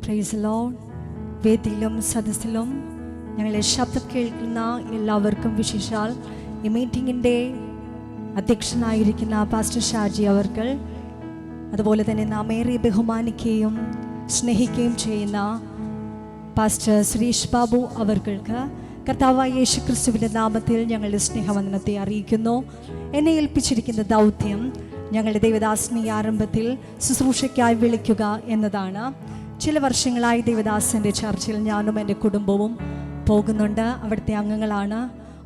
Praise Lord. വേദിയിലും സദസ്സിലും ഞങ്ങളെ ശബ്ദം കേൾക്കുന്ന എല്ലാവർക്കും, വിശേഷാൽ ഈ മീറ്റിങ്ങിൻ്റെ അധ്യക്ഷനായിരിക്കുന്ന പാസ്റ്റർ ഷാജി അവർകൾ, അതുപോലെ തന്നെ നാം ഏറെ ബഹുമാനിക്കുകയും സ്നേഹിക്കുകയും ചെയ്യുന്ന പാസ്റ്റർ ശ്രീഷ് ബാബു അവർകൾക്ക് കർത്താവായ യേശു ക്രിസ്തുവിൻ്റെ നാമത്തിൽ ഞങ്ങളുടെ സ്നേഹവന്ദനത്തെ അറിയിക്കുന്നു. എന്നെ ഏൽപ്പിച്ചിരിക്കുന്ന ദൗത്യം ഞങ്ങളുടെ ദേവദാസിനെ ആരംഭത്തിൽ ശുശ്രൂഷയ്ക്കായി വിളിക്കുക എന്നതാണ്. ചില വർഷങ്ങളായി ദേവദാസൻ്റെ ചർച്ചിൽ ഞാനും എൻ്റെ കുടുംബവും പോകുന്നുണ്ട്. അവിടുത്തെ അംഗങ്ങളാണ്.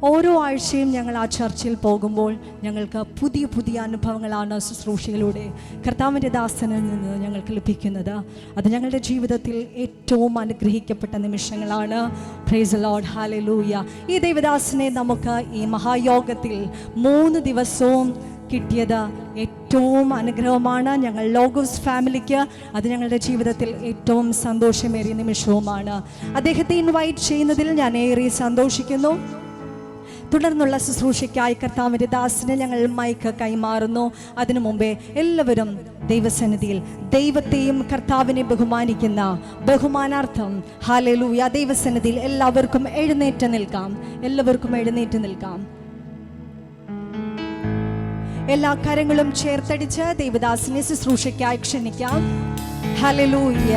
ഓരോ ആഴ്ചയും ഞങ്ങൾ ആ ചർച്ചിൽ പോകുമ്പോൾ ഞങ്ങൾക്ക് പുതിയ പുതിയ അനുഭവങ്ങളാണ് ശുശ്രൂഷയിലൂടെ കർത്താവിൻ്റെ ദാസനിൽ നിന്ന് ഞങ്ങൾക്ക് ലഭിക്കുന്നത്. അത് ഞങ്ങളുടെ ജീവിതത്തിൽ ഏറ്റവും അനുഗ്രഹിക്കപ്പെട്ട നിമിഷങ്ങളാണ്. Praise the Lord, hallelujah. ഈ ദേവദാസനെ നമുക്ക് ഈ മഹായോഗത്തിൽ 3 ദിവസവും കിട്ടിയത് ഏറ്റവും അനുഗ്രഹമാണ്. ഞങ്ങൾ ലോഗോസ് ഫാമിലിക്ക് അത് ഞങ്ങളുടെ ജീവിതത്തിൽ ഏറ്റവും സന്തോഷമേറിയ നിമിഷവുമാണ്. അദ്ദേഹത്തെ ഇൻവൈറ്റ് ചെയ്യുന്നതിൽ ഞാൻ ഏറെ സന്തോഷിക്കുന്നു. തുടർന്നുള്ള ശുശ്രൂഷയ്ക്കായി കർത്താവിൻ്റെ ദാസനെ ഞങ്ങൾ മൈക്ക് കൈമാറുന്നു. അതിനു മുമ്പേ എല്ലാവരും ദൈവസന്നിധിയിൽ ദൈവത്തെയും കർത്താവിനെ ബഹുമാനിക്കുന്ന ബഹുമാനാർത്ഥം ഹല്ലേലൂയ ദൈവസന്നിധിയിൽ എല്ലാവർക്കും എഴുന്നേറ്റ് നിൽക്കാം. എല്ലാ കരങ്ങളും ചേർത്തടിച്ച് ദൈവദാസനെ ശുശ്രൂഷയ്ക്കായി ക്ഷണിക്കാം. ഹല്ലേലൂയ.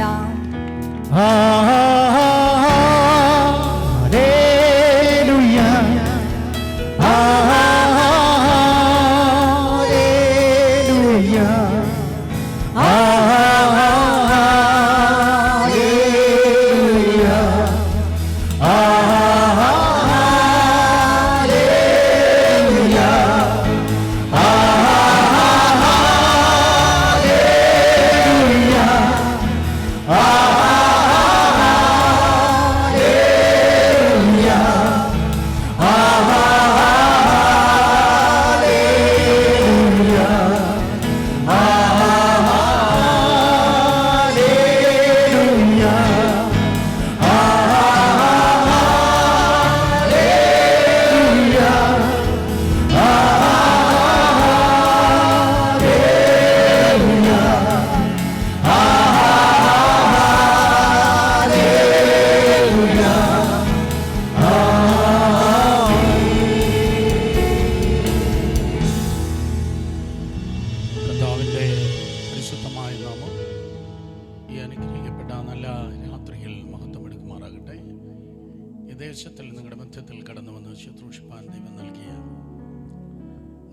ദേശത്തിൽ നിങ്ങളുടെ മധ്യത്തിൽ കടന്നു വന്ന് ശുശ്രൂഷിപ്പാൻ ദൈവം നൽകിയ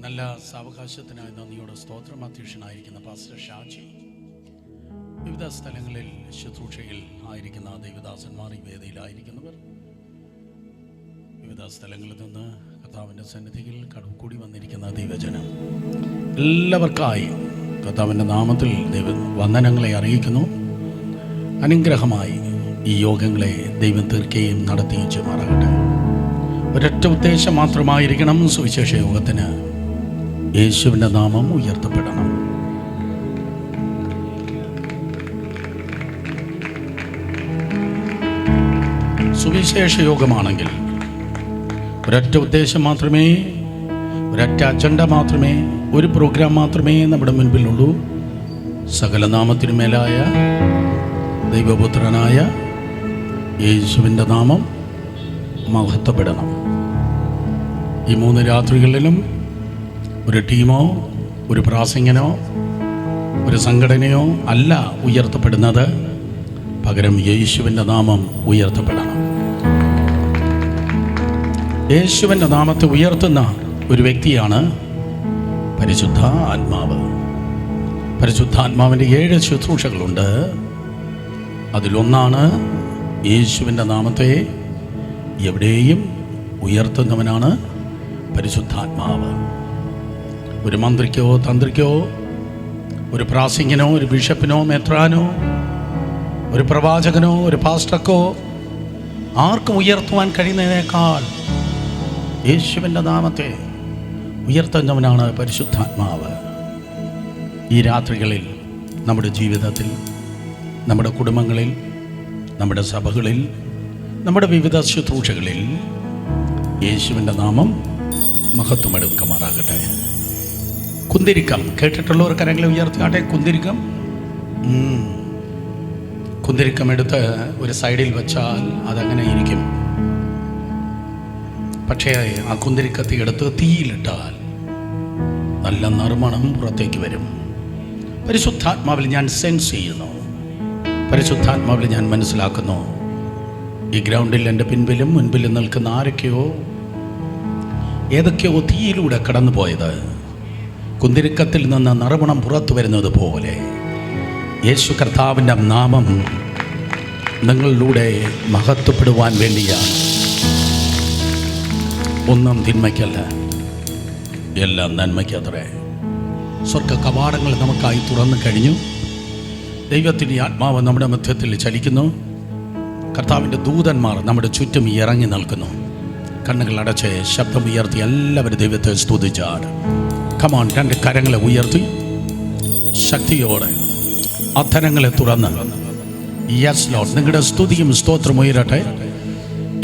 നല്ല സാവകാശത്തിനായി നന്ദിയോടെ സ്തോത്രം. അധ്യക്ഷനായിരിക്കുന്ന പാസ്റ്റർ ഷാജി, വിവിധ സ്ഥലങ്ങളിൽ ശുശ്രൂഷയിൽ ആയിരിക്കുന്ന ദൈവദാസന്മാർ, ഈ വേദിയിലായിരിക്കുന്നവർ, വിവിധ സ്ഥലങ്ങളിൽ നിന്ന് കർത്താവിൻ്റെ സന്നിധിയിൽ കടവുകൂടി വന്നിരിക്കുന്ന ദൈവജനം, എല്ലാവർക്കായി കർത്താവിൻ്റെ നാമത്തിൽ വന്ദനങ്ങളെ അറിയിക്കുന്നു. അനുഗ്രഹമായി ഈ യോഗങ്ങളെ ദൈവം തീർക്കുകയും നടത്തുകയും ചെയ്യുമാറാകട്ടെ. ഒരൊറ്റ ഉദ്ദേശം മാത്രമായിരിക്കണം, സുവിശേഷ യോഗത്തിന് യേശുവിൻ്റെ നാമം ഉയർത്തപ്പെടണം. സുവിശേഷ യോഗമാണെങ്കിൽ ഒരൊറ്റ ഉദ്ദേശം മാത്രമേ, ഒരൊറ്റ അജണ്ട മാത്രമേ, ഒരു പ്രോഗ്രാം മാത്രമേ നമ്മുടെ മുൻപിലുള്ളൂ. സകല നാമത്തിനു മേലായ ദൈവപുത്രനായ യേശുവിൻ്റെ നാമം മഹത്വപ്പെടണം. ഈ 3 രാത്രികളിലും ഒരു ടീമോ ഒരു പ്രാസംഗനോ ഒരു സംഘടനയോ അല്ല ഉയർത്തപ്പെടുന്നത്, പകരം യേശുവിൻ്റെ നാമം ഉയർത്തപ്പെടണം. യേശുവിൻ്റെ നാമത്തെ ഉയർത്തുന്ന ഒരു വ്യക്തിയാണ് പരിശുദ്ധ ആത്മാവ്. പരിശുദ്ധാത്മാവിൻ്റെ 7 ശുശ്രൂഷകളുണ്ട്. അതിലൊന്നാണ് യേശുവിൻ്റെ നാമത്തെ എവിടെയും ഉയർത്തുന്നവനാണ് പരിശുദ്ധാത്മാവ്. ഒരു മന്ത്രിക്കോ തന്ത്രിക്കോ ഒരു പ്രാസംഗികനോ ഒരു ബിഷപ്പിനോ മെത്രാനോ ഒരു പ്രവാചകനോ ഒരു പാസ്റ്റർക്കോ ആർക്കും ഉയർത്തുവാൻ കഴിയുന്നതിനേക്കാൾ യേശുവിൻ്റെ നാമത്തെ ഉയർത്തുന്നവനാണ് പരിശുദ്ധാത്മാവ്. ഈ രാത്രികളിൽ നമ്മുടെ ജീവിതത്തിൽ, നമ്മുടെ കുടുംബങ്ങളിൽ, നമ്മുടെ സഭകളിൽ, നമ്മുടെ വിവിധ ശുശ്രൂഷകളിൽ യേശുവിൻ്റെ നാമം മഹത്വമെടുക്കുമാറാകട്ടെ. കുന്തിരിക്കം കേട്ടിട്ടുള്ളവർ കരങ്ങളെ ഉയർത്തിയാട്ടെ. കുന്തിരിക്കം കുന്തിരിക്കമെടുത്ത് ഒരു സൈഡിൽ വെച്ചാൽ അതങ്ങനെ ഇരിക്കും. പക്ഷേ ആ കുന്തിരിക്കത്തി എടുത്ത് തീയിലിട്ടാൽ നല്ല നറുമണം പുറത്തേക്ക് വരും. പരിശുദ്ധാത്മാവിൽ ഞാൻ സെൻസ് ചെയ്യുന്നു, പരിശുദ്ധാത്മാവിൽ ഞാൻ മനസ്സിലാക്കുന്നു, ഈ ഗ്രൗണ്ടിൽ എൻ്റെ പിൻപിലും മുൻപിലും നിൽക്കുന്ന ആരൊക്കെയോ ഏതൊക്കെയോ തീയിലൂടെ കടന്നു പോയത് കുന്തിരിക്കത്തിൽ നിന്ന് നറുമണം പുറത്തു വരുന്നത് പോലെ യേശു കർത്താവിൻ്റെ നാമം നിങ്ങളിലൂടെ മഹത്വപ്പെടുവാൻ വേണ്ടിയാണ്. ഒന്നും തിന്മയ്ക്കല്ല, എല്ലാം നന്മയ്ക്കത്രേ. സ്വർഗ കവാടങ്ങൾ നമുക്കായി തുറന്നു കഴിഞ്ഞു. ദൈവത്തിൻ്റെ ആത്മാവ് നമ്മുടെ മധ്യത്തിൽ ചലിക്കുന്നു. കർത്താവിൻ്റെ ദൂതന്മാർ നമ്മുടെ ചുറ്റും ഇറങ്ങി നിൽക്കുന്നു. കണ്ണുകൾ അടച്ച് ശബ്ദം ഉയർത്തി എല്ലാവരും ദൈവത്തെ സ്തുതിച്ചാണ്. കമോൺ, രണ്ട് കരങ്ങളെ ഉയർത്തി ശക്തിയോടെ അധരങ്ങളെ തുറന്ന് യെസ് ലോർഡ്, നിങ്ങളുടെ സ്തുതിയും സ്തോത്രം ഉയരട്ടെ.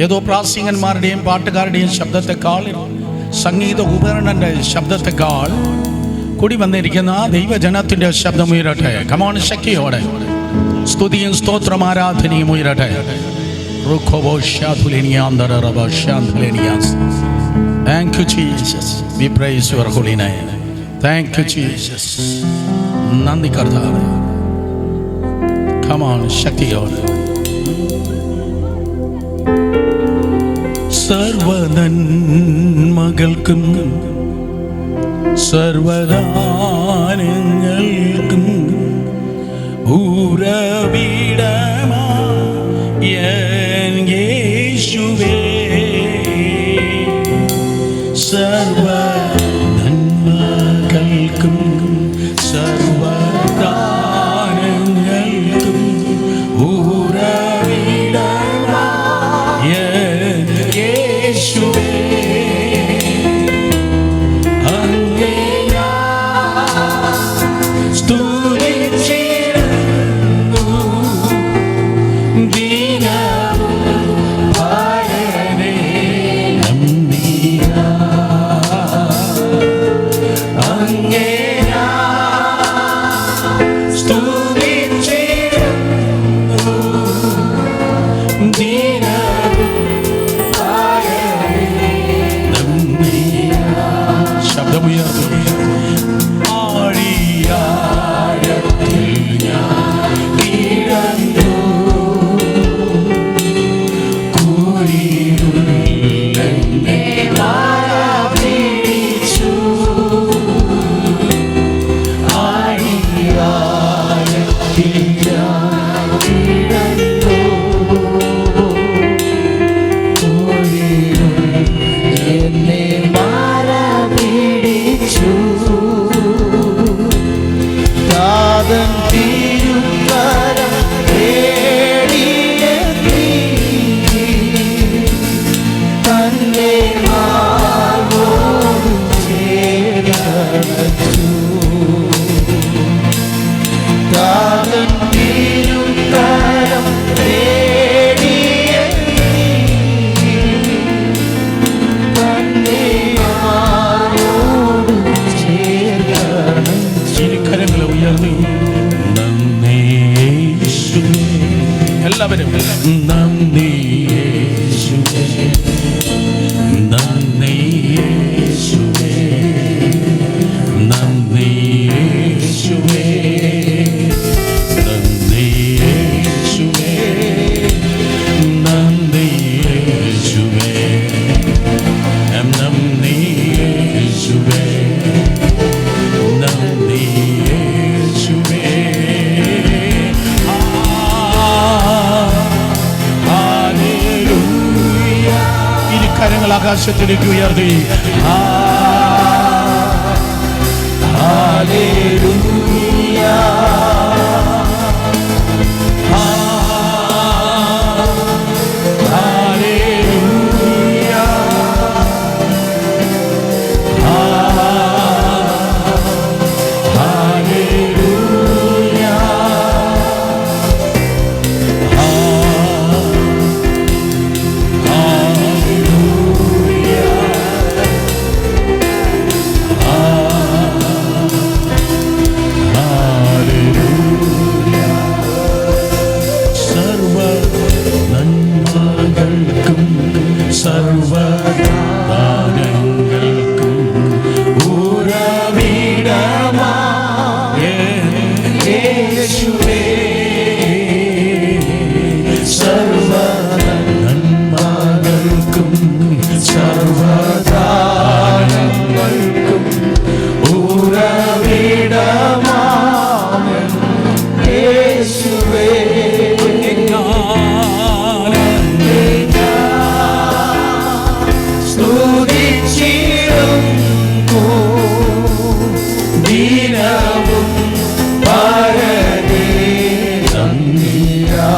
ഏതോ പ്രാസംഗികന്മാരുടെയും പാട്ടുകാരുടെയും ശബ്ദത്തെക്കാൾ, സംഗീത ഉപകരണൻ്റെ ശബ്ദത്തെക്കാൾ കൂടി വന്നിരിക്കുന്ന ദൈവജനത്തിൻ്റെ ശബ്ദം ഉയരട്ടെ. കമോൺ, ശക്തിയോടെ സ്തുതിയും സ്തോത്രം ആരാധനയും ഉയരട്ടെ. Thank you, Jesus. We praise your holy name. Thank you, Jesus. നന്ദി കർത്താവേ. Come on, ശക്തിയോടെ. സർവനന്മകൾക്കും സർവദാനങ്ങൾക്കും ഉറവിടമായ യേശുവേ, സർവനന്മകൾക്കും സർവദാനങ്ങൾക്കും ഉറവിടമായ യേശുവേ, അങ്ങേ സ്തുതിച്ചിടുന്നു ദിനവും പാടണേ നന്ദിയാ. അങ്ങേ സ്തുതിച്ചിടുന്നു ദിനവും പാടണേ നന്ദിയാ. ശബ്ദമുയർത്തി ആഴിയാഴത്തിൽ ഞാൻ കിടന്നു, കൂരിരുളിലെന്നെ മറപിടിച്ചു. ആഴിയാഴത്തിൽ ഞാൻ കിടന്നു, കൂരിരുളിലെന്നെ മറപിടിച്ചു. താതൻ തിരുക്കരം തേടിയെത്തി, തന്റെ മാർവോട് ചേർന്നു. താതൻ തിരുക്കരം തേടിയെത്തി, തന്റെ മാർവോട് ചേർന്നു. കരങ്ങളെ ഉയർന്നു നന്ദി യേശുവേ. എല്ലാവരും നന്ദി യേശുവേ, നന്ദി യേശുവേ, നന്ദി യേശുവേ, നന്ദി യേശുവേ, നന്ദി യേശുവേ, നന്ദി യേശുവേ, നന്ദി യേശുവേ. ഹല്ലേലൂയ. ഇരു കരങ്ങൾ ആകാശത്തിലേക്ക് ഉയർത്തി ഹല്ലേലൂയ, ഹല്ലേലൂയ, സർവദാനങ്ങൾക്കും ഉറവിടമായ യേശുവേ, സർവനന്മകൾക്കും സർവദാനങ്ങൾക്കും ഉറവിടമായ യേശുവേ, സ്തുതിച്ചിടുന്നു ദിനവും പരനേ സന്ധ്യാ.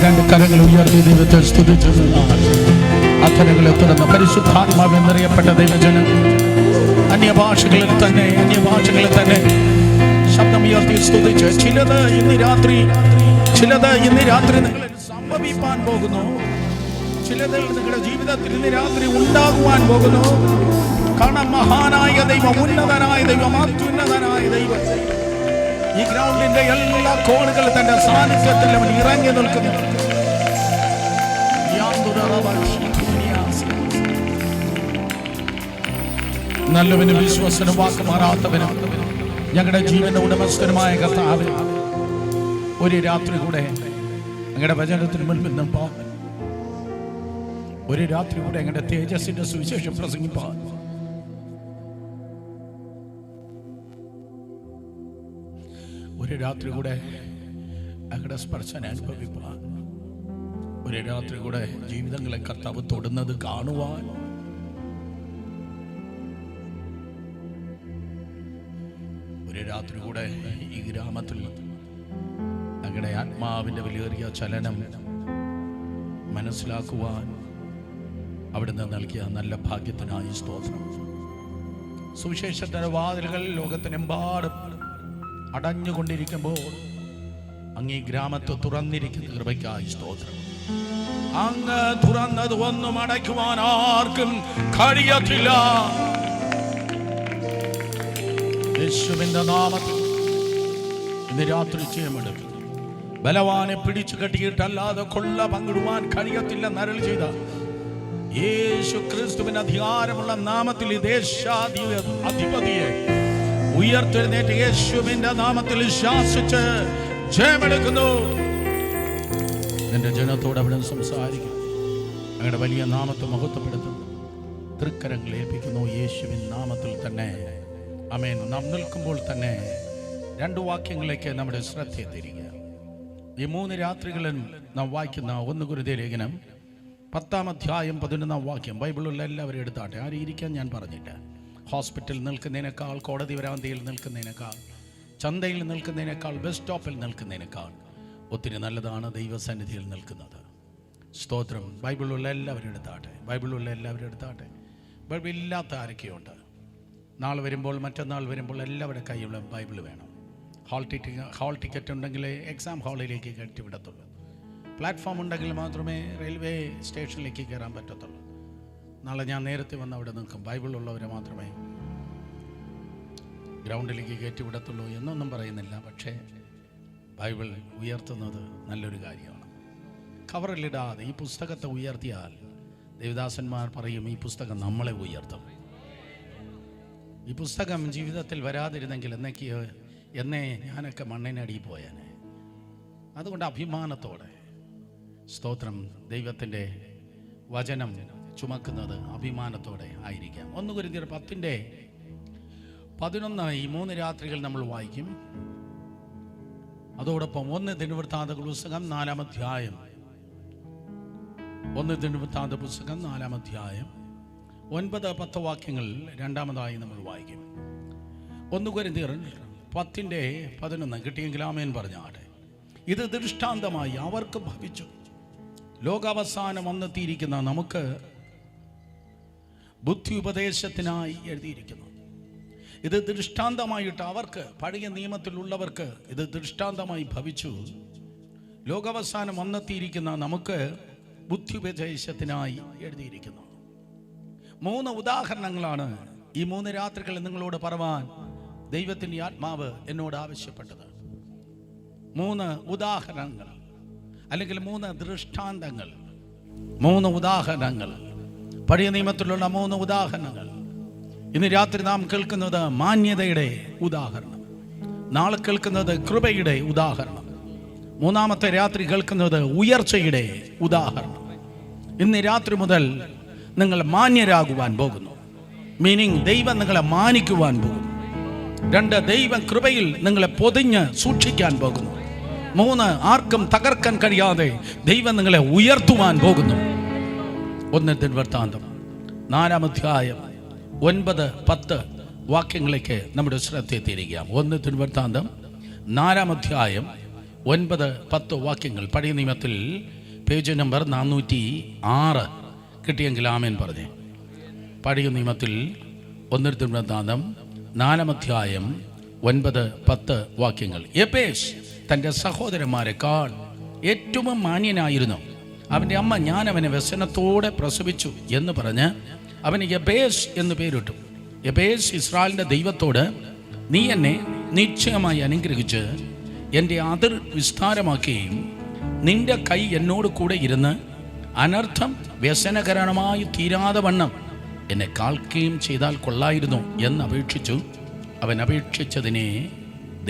രണ്ട് കരങ്ങൾ ഉയർത്തി ദൈവത്തെ സ്തുതിച്ചതാണ്. അധരങ്ങളെ തുറന്ന പരിശുദ്ധാത്മാവ് എന്നറിയപ്പെട്ട ദൈവജനം അന്യഭാഷകളിൽ തന്നെ ശബ്ദം ഉയർത്തി സ്തുതിച്ച് ചിലത് ഇന്ന് രാത്രി നിങ്ങളിൽ സംഭവിക്കാൻ പോകുന്നു. ചിലത് നിങ്ങളുടെ ജീവിതത്തിൽ ഇന്ന് രാത്രി ഉണ്ടാകുവാൻ പോകുന്നു. കാരണം മഹാനായ ദൈവം, ഉന്നതനായ ദൈവം, അത്യുന്നതനായ ദൈവം ഈ ഗ്രൗണ്ടിന്റെ എല്ലാ കോണുകളിൽ തന്റെ സാന്നിധ്യത്തിൽ അവൻ ഇറങ്ങി നിൽക്കുന്നു. നല്ലവനും വിശ്വസനും വാക്ക് മാറാത്തവനും ഞങ്ങളുടെ ജീവന്റെ ഉടമസ്ഥനുമായ കർത്താവ്, ഒരു രാത്രി കൂടെ ഞങ്ങളുടെ വചനത്തിന് മുൻപിൽ നിൽപ്പാൻ, ഒരു രാത്രി കൂടെ ഞങ്ങളുടെ തേജസ്സിന്റെ സുവിശേഷം പ്രസംഗിപ്പാൻ, ഒരു രാത്രി കൂടെ ഞങ്ങളുടെ സ്പർശനം അനുഭവിപ്പാൻ, ഒരു രാത്രി കൂടെ ജീവിതങ്ങളെ കർത്താവ് തൊടുന്നത് കാണുവാൻ, ഒരു രാത്രി കൂടെ ഈ ഗ്രാമത്തിൽ ഞങ്ങളുടെ ആത്മാവിൻ്റെ വിലയേറിയ ചലനം മനസ്സിലാക്കുവാൻ അവിടുന്ന് നൽകിയ നല്ല ഭാഗ്യത്തിനായി സ്തോത്രം. സുവിശേഷത്തിന്റെ വാതിലുകൾ ലോകത്തിനെമ്പാടും അടഞ്ഞുകൊണ്ടിരിക്കുമ്പോൾ അങ്ങ് ഈ ഗ്രാമത്തെ തുറന്നിരിക്കുന്ന കൃപയ്ക്കായി സ്തോത്രം. അങ്ങ് തുറന്നത് ഒന്നും അടയ്ക്കുവാൻ ആർക്കും കഴിയത്തില്ല. യേശുവിന്റെ നാമത്തിൽ ഇന്ന് രാത്രി ജയമെടുക്കും. ബലവാനെ പിടിച്ചു കെട്ടിയിട്ടല്ലാതെ കൊള്ള പങ്കിടുവാൻ കഴിയത്തില്ല നരൾ ചെയ്ത യേശു ക്രിസ്തുവിന് അധികാരമുള്ള നാമത്തിൽ ഈ ദേശാധിപതിയെ ഉയർത്തെഴുന്നേറ്റ് യേശുവിന്റെ നാമത്തിൽ ശാസിച്ച് ജയമെടുക്കുന്നു. നിന്റെ ജനത്തോട് അവിടെ സംസാരിക്കും. അങ്ങയുടെ വലിയ നാമത്തെ മഹത്വപ്പെടുത്തുന്നു. തൃക്കരങ്ങൾ ഏൽപ്പിക്കുന്നു യേശുവിൻ നാമത്തിൽ തന്നെ. ആമേൻ. നാം നിൽക്കുമ്പോൾ തന്നെ രണ്ട് വാക്യങ്ങളിലേക്ക് നമ്മുടെ ശ്രദ്ധയെ തിരിക്കുക. ഈ 3 രാത്രികളിൽ നാം വായിക്കുന്ന 1 കൊരിന്ത്യർ ലേഖനം 10-ാം അധ്യായം 11-ാം വാക്യം. ബൈബിളിലുള്ള എല്ലാവരും എടുത്താട്ടെ. ആരും ഇരിക്കാൻ ഞാൻ പറഞ്ഞില്ല. ഹോസ്പിറ്റലിൽ നിൽക്കുന്നതിനേക്കാൾ, കോടതി വരാന്തിയിൽ നിൽക്കുന്നതിനേക്കാൾ, ചന്തയിൽ നിൽക്കുന്നതിനേക്കാൾ, ബസ് സ്റ്റോപ്പിൽ നിൽക്കുന്നതിനേക്കാൾ ഒത്തിരി നല്ലതാണ് ദൈവസന്നിധിയിൽ നിൽക്കുന്നത്. സ്തോത്രം. ബൈബിളിലുള്ള എല്ലാവരും എടുത്താട്ടെ. ബൈബിൾ ഇല്ലാത്ത ആരൊക്കെയുണ്ട്? നാളെ വരുമ്പോൾ, മറ്റന്നാൾ വരുമ്പോൾ എല്ലാവരുടെ കയ്യിലുള്ള ബൈബിൾ വേണം. ഹാൾ ടിക്കറ്റ് ഉണ്ടെങ്കിൽ എക്സാം ഹാളിലേക്ക് കയറ്റിവിടത്തുള്ളൂ. പ്ലാറ്റ്ഫോം ഉണ്ടെങ്കിൽ മാത്രമേ റെയിൽവേ സ്റ്റേഷനിലേക്ക് കയറാൻ പറ്റത്തുള്ളൂ. നാളെ ഞാൻ നേരത്തെ വന്ന് അവിടെ നിൽക്കും. ബൈബിളുള്ളവരെ മാത്രമേ ഗ്രൗണ്ടിലേക്ക് കയറ്റിവിടത്തുള്ളൂ എന്നൊന്നും പറയുന്നില്ല. പക്ഷേ ബൈബിൾ ഉയർത്തുന്നത് നല്ലൊരു കാര്യമാണ്. കവറിലിടാതെ ഈ പുസ്തകത്തെ ഉയർത്തിയാൽ ദേവദാസന്മാർ പറയും, ഈ പുസ്തകം നമ്മളെ ഉയർത്തും. ഈ പുസ്തകം ജീവിതത്തിൽ വരാതിരുന്നെങ്കിൽ എന്നേ ഞാനൊക്കെ മണ്ണിനടിയിൽ പോയാനെ. അതുകൊണ്ട് അഭിമാനത്തോടെ സ്തോത്രം, ദൈവത്തിൻ്റെ വചനം ചുമക്കുന്നത് അഭിമാനത്തോടെ ആയിരിക്കാം. 1 കൊരിന്ത്യർ 10:11 ഈ 3 രാത്രികൾ നമ്മൾ വായിക്കും. അതോടൊപ്പം 1 ദിനവൃത്താന്ത പുസ്തകം 4-ാം അധ്യായം, 1 ദിനവൃത്താന്ത പുസ്തകം 4-ാം അധ്യായം 9-10 വാക്യങ്ങൾ രണ്ടാമതായി നമ്മൾ വായിക്കും. 1 കൊരിന്ത്യർ 10:11 കിട്ടിയെങ്കിൽ ആമേൻ പറഞ്ഞാട്ടെ. ഇത് ദൃഷ്ടാന്തമായി അവർക്ക് ഭവിച്ചു. ലോകാവസാനം വന്നെത്തിയിരിക്കുന്ന നമുക്ക് ബുദ്ധി ഉപദേശത്തിനായി എഴുതിയിരിക്കുന്നു. ഇത് ദൃഷ്ടാന്തമായിട്ട് അവർക്ക്, പഴയ നിയമത്തിലുള്ളവർക്ക് ഇത് ദൃഷ്ടാന്തമായി ഭവിച്ചു. ലോകാവസാനം വന്നെത്തിയിരിക്കുന്ന നമുക്ക് ബുദ്ധിപദേശത്തിനായി എഴുതിയിരിക്കുന്നു. 3 ഉദാഹരണങ്ങളാണ് ഈ 3 രാത്രികൾ നിങ്ങളോട് പറവാൻ ദൈവത്തിൻ്റെ ആത്മാവ് എന്നോട് ആവശ്യപ്പെട്ടത്. 3 ഉദാഹരണങ്ങൾ, അല്ലെങ്കിൽ 3 ദൃഷ്ടാന്തങ്ങൾ, 3 ഉദാഹരണങ്ങൾ, പഴയ നിയമത്തിലുള്ള 3 ഉദാഹരണങ്ങൾ. ഇന്ന് രാത്രി നാം കേൾക്കുന്നത് മാന്യതയുടെ ഉദാഹരണം, നാളെ കേൾക്കുന്നത് കൃപയുടെ ഉദാഹരണം, മൂന്നാമത്തെ രാത്രി കേൾക്കുന്നത് ഉയർച്ചയുടെ ഉദാഹരണം. ഇന്ന് രാത്രി മുതൽ നിങ്ങൾ മാന്യരാകുവാൻ പോകുന്നു. മീനിങ് ദൈവം നിങ്ങളെ മാനിക്കുവാൻ പോകുന്നു. 2, ദൈവം കൃപയിൽ നിങ്ങളെ പൊതിഞ്ഞ് സൂക്ഷിക്കാൻ പോകുന്നു. 3, ആർക്കും തകർക്കാൻ കഴിയാതെ ദൈവം നിങ്ങളെ ഉയർത്തുവാൻ പോകുന്നു. 1 ദിനവൃത്താന്തം 4-ാം അധ്യായം 9-10 വാക്യങ്ങളിലേക്ക് നമ്മുടെ ശ്രദ്ധ തിരിക്കാം. 1 ദിനവൃത്താന്തം 4-ാം അധ്യായം 9-10 വാക്യങ്ങൾ. പഴയ നിയമത്തിൽ പേജ് നമ്പർ 406 കിട്ടിയെങ്കിൽ ആമേൻ പറഞ്ഞേ. പഴയ നിയമത്തിൽ 1 ദിനവൃത്താന്തം 4-ാം അധ്യായം 9-10 വാക്യങ്ങൾ. യബേസ് തൻ്റെ സഹോദരന്മാരെക്കാൾ ഏറ്റവും മാന്യനായിരുന്നു. അവൻ്റെ അമ്മ ഞാൻ അവനെ വ്യസനത്തോടെ പ്രസവിച്ചു എന്ന് പറഞ്ഞ് അവന് യബേസ് എന്ന് പേരിട്ടു. യബേസ് ഇസ്രായേലിൻ്റെ ദൈവത്തോട്, നീ എന്നെ നിശ്ചയമായി അനുഗ്രഹിച്ച് എൻ്റെ അതിർ വിസ്താരമാക്കുകയും നിന്റെ കൈ എന്നോട് കൂടെ ഇരുന്ന് അനർത്ഥം വ്യസനകരമായി തീരാതെ വണ്ണം എന്നെ കാൽക്കുകയും ചെയ്താൽ കൊള്ളായിരുന്നു എന്ന് അപേക്ഷിച്ചു. അവൻ അപേക്ഷിച്ചതിനെ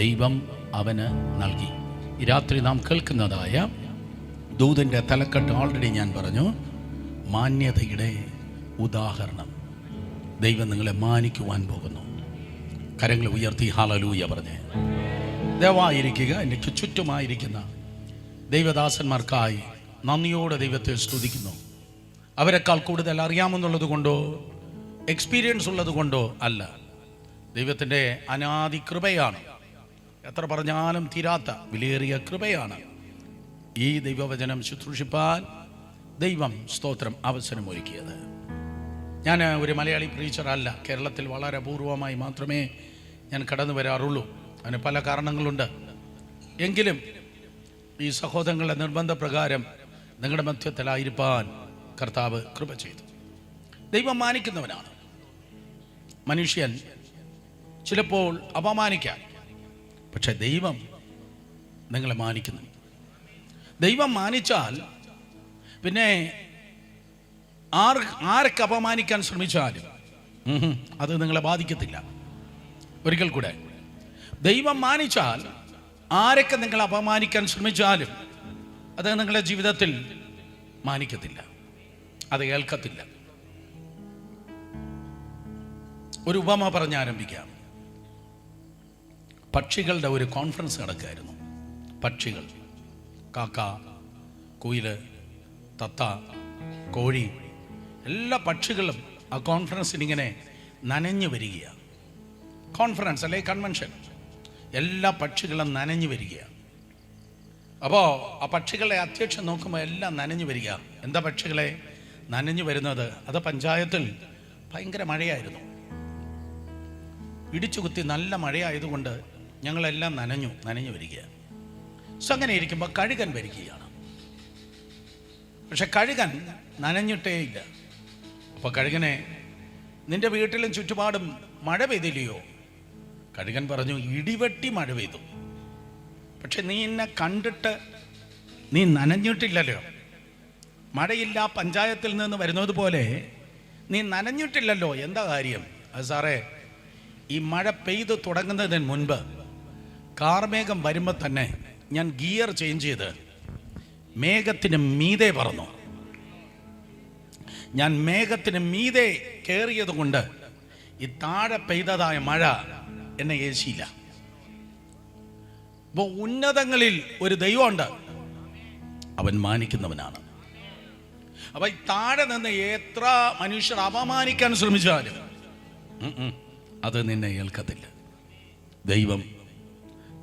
ദൈവം അവന് നൽകി. ഈ രാത്രി നാം കേൾക്കുന്നതായ ദൂതൻ്റെ തലക്കെട്ട് ഓൾറെഡി ഞാൻ പറഞ്ഞു, മാന്യതയുടെ ഉദാഹരണം. ദൈവം നിങ്ങളെ മാനിക്കുവാൻ പോകുന്നു. കരങ്ങൾ ഉയർത്തി ഹല്ലേലൂയ പറഞ്ഞേ. ദയവായിരിക്കുക. എനിക്ക് ചുറ്റുമായിരിക്കുന്ന ദൈവദാസന്മാർക്കായി നന്ദിയോടെ ദൈവത്തെ സ്തുതിക്കുന്നു. അവരെക്കാൾ കൂടുതൽ അറിയാമെന്നുള്ളത് കൊണ്ടോ എക്സ്പീരിയൻസ് ഉള്ളത് കൊണ്ടോ അല്ല, ദൈവത്തിൻ്റെ അനാദി കൃപയാണ്. എത്ര പറഞ്ഞാലും തീരാത്ത വിലയേറിയ കൃപയാണ് ഈ ദൈവവചനം ശുശ്രൂഷിപ്പാൻ ദൈവം സ്തോത്രം അവസരമൊരുക്കിയത്. ഞാൻ ഒരു മലയാളി പ്രീച്ചറല്ല. കേരളത്തിൽ വളരെ അപൂർവമായി മാത്രമേ ഞാൻ കടന്നു വരാറുള്ളൂ. അതിന് പല കാരണങ്ങളുണ്ട്. എങ്കിലും ഈ സഹോദരങ്ങളുടെ നിർബന്ധപ്രകാരം നിങ്ങളുടെ മധ്യത്തിലായിരിക്കാൻ കർത്താവ് കൃപ ചെയ്തു. ദൈവം മാനിക്കുന്നവനാണ്. മനുഷ്യൻ ചിലപ്പോൾ അപമാനിക്കാൻ, പക്ഷെ ദൈവം നിങ്ങളെ മാനിക്കുന്നു. ദൈവം മാനിച്ചാൽ പിന്നെ ആരൊക്കെ അപമാനിക്കാൻ ശ്രമിച്ചാലും അത് നിങ്ങളെ ബാധിക്കത്തില്ല. ഒരിക്കൽ കൂടെ, ദൈവം മാനിച്ചാൽ ആരൊക്കെ നിങ്ങളെ അപമാനിക്കാൻ ശ്രമിച്ചാലും അത് നിങ്ങളുടെ ജീവിതത്തിൽ മാനിക്കത്തില്ല, അത് ഏൽക്കത്തില്ല. ഒരു ഉപമ പറഞ്ഞ് ആരംഭിക്കാം. പക്ഷികളുടെ ഒരു കോൺഫറൻസ് നടക്കുകയായിരുന്നു. പക്ഷികൾ, കാക്ക, കുയില്, തത്ത, കോഴി, എല്ലാ പക്ഷികളും ആ കോൺഫറൻസിനിങ്ങനെ നനഞ്ഞു വരികയാണ്. കോൺഫറൻസ് അല്ലെ കൺവെൻഷൻ, എല്ലാ പക്ഷികളും നനഞ്ഞു വരികയാണ്. അപ്പോൾ ആ പക്ഷികളെ അധ്യക്ഷൻ നോക്കുമ്പോൾ എല്ലാം നനഞ്ഞു വരിക. എന്താ പക്ഷികളെ നനഞ്ഞു വരുന്നത്? അത് പഞ്ചായത്തിൽ ഭയങ്കര മഴയായിരുന്നു, ഇടിച്ചു കുത്തി നല്ല മഴയായതുകൊണ്ട് ഞങ്ങളെല്ലാം നനഞ്ഞു വരികയാണ്. സോ അങ്ങനെ ഇരിക്കുമ്പോൾ കഴുകൻ വരികയാണ്. പക്ഷെ കഴുകൻ നനഞ്ഞിട്ടേ ഇല്ല. അപ്പോൾ കഴുകനെ, നിന്റെ വീട്ടിലും ചുറ്റുപാടും മഴ പെയ്തില്ലയോ? കഴുകൻ പറഞ്ഞു, ഇടിവെട്ടി മഴ പെയ്തു, പക്ഷെ നീ എന്നെ കണ്ടിട്ട് നീ നനഞ്ഞിട്ടില്ലല്ലോ. മഴയില്ല പഞ്ചായത്തിൽ നിന്ന് വരുന്നത് പോലെ നീ നനഞ്ഞിട്ടില്ലല്ലോ. എന്താ കാര്യം? അത് സാറേ, ഈ മഴ പെയ്ത് തുടങ്ങുന്നതിന് മുൻപ് കാർമേഘം വരുമ്പോൾ തന്നെ ഞാൻ ഗിയർ ചേഞ്ച് ചെയ്ത് മേഘത്തിന് മീതെ പറന്നു. ഞാൻ മേഘത്തിന് മീതെ കയറിയത് കൊണ്ട് ഈ താഴെ പെയ്തതായ മഴ എന്നെ ഏശിയില്ല. അപ്പോൾ ഉന്നതങ്ങളിൽ ഒരു ദൈവമുണ്ട്, അവൻ മാനിക്കുന്നവനാണ്. അപ്പൊ ഈ താഴെ നിന്ന് എത്ര മനുഷ്യർ അപമാനിക്കാൻ ശ്രമിച്ചാലും അത് നിന്നെ ഏൽക്കത്തില്ല. ദൈവം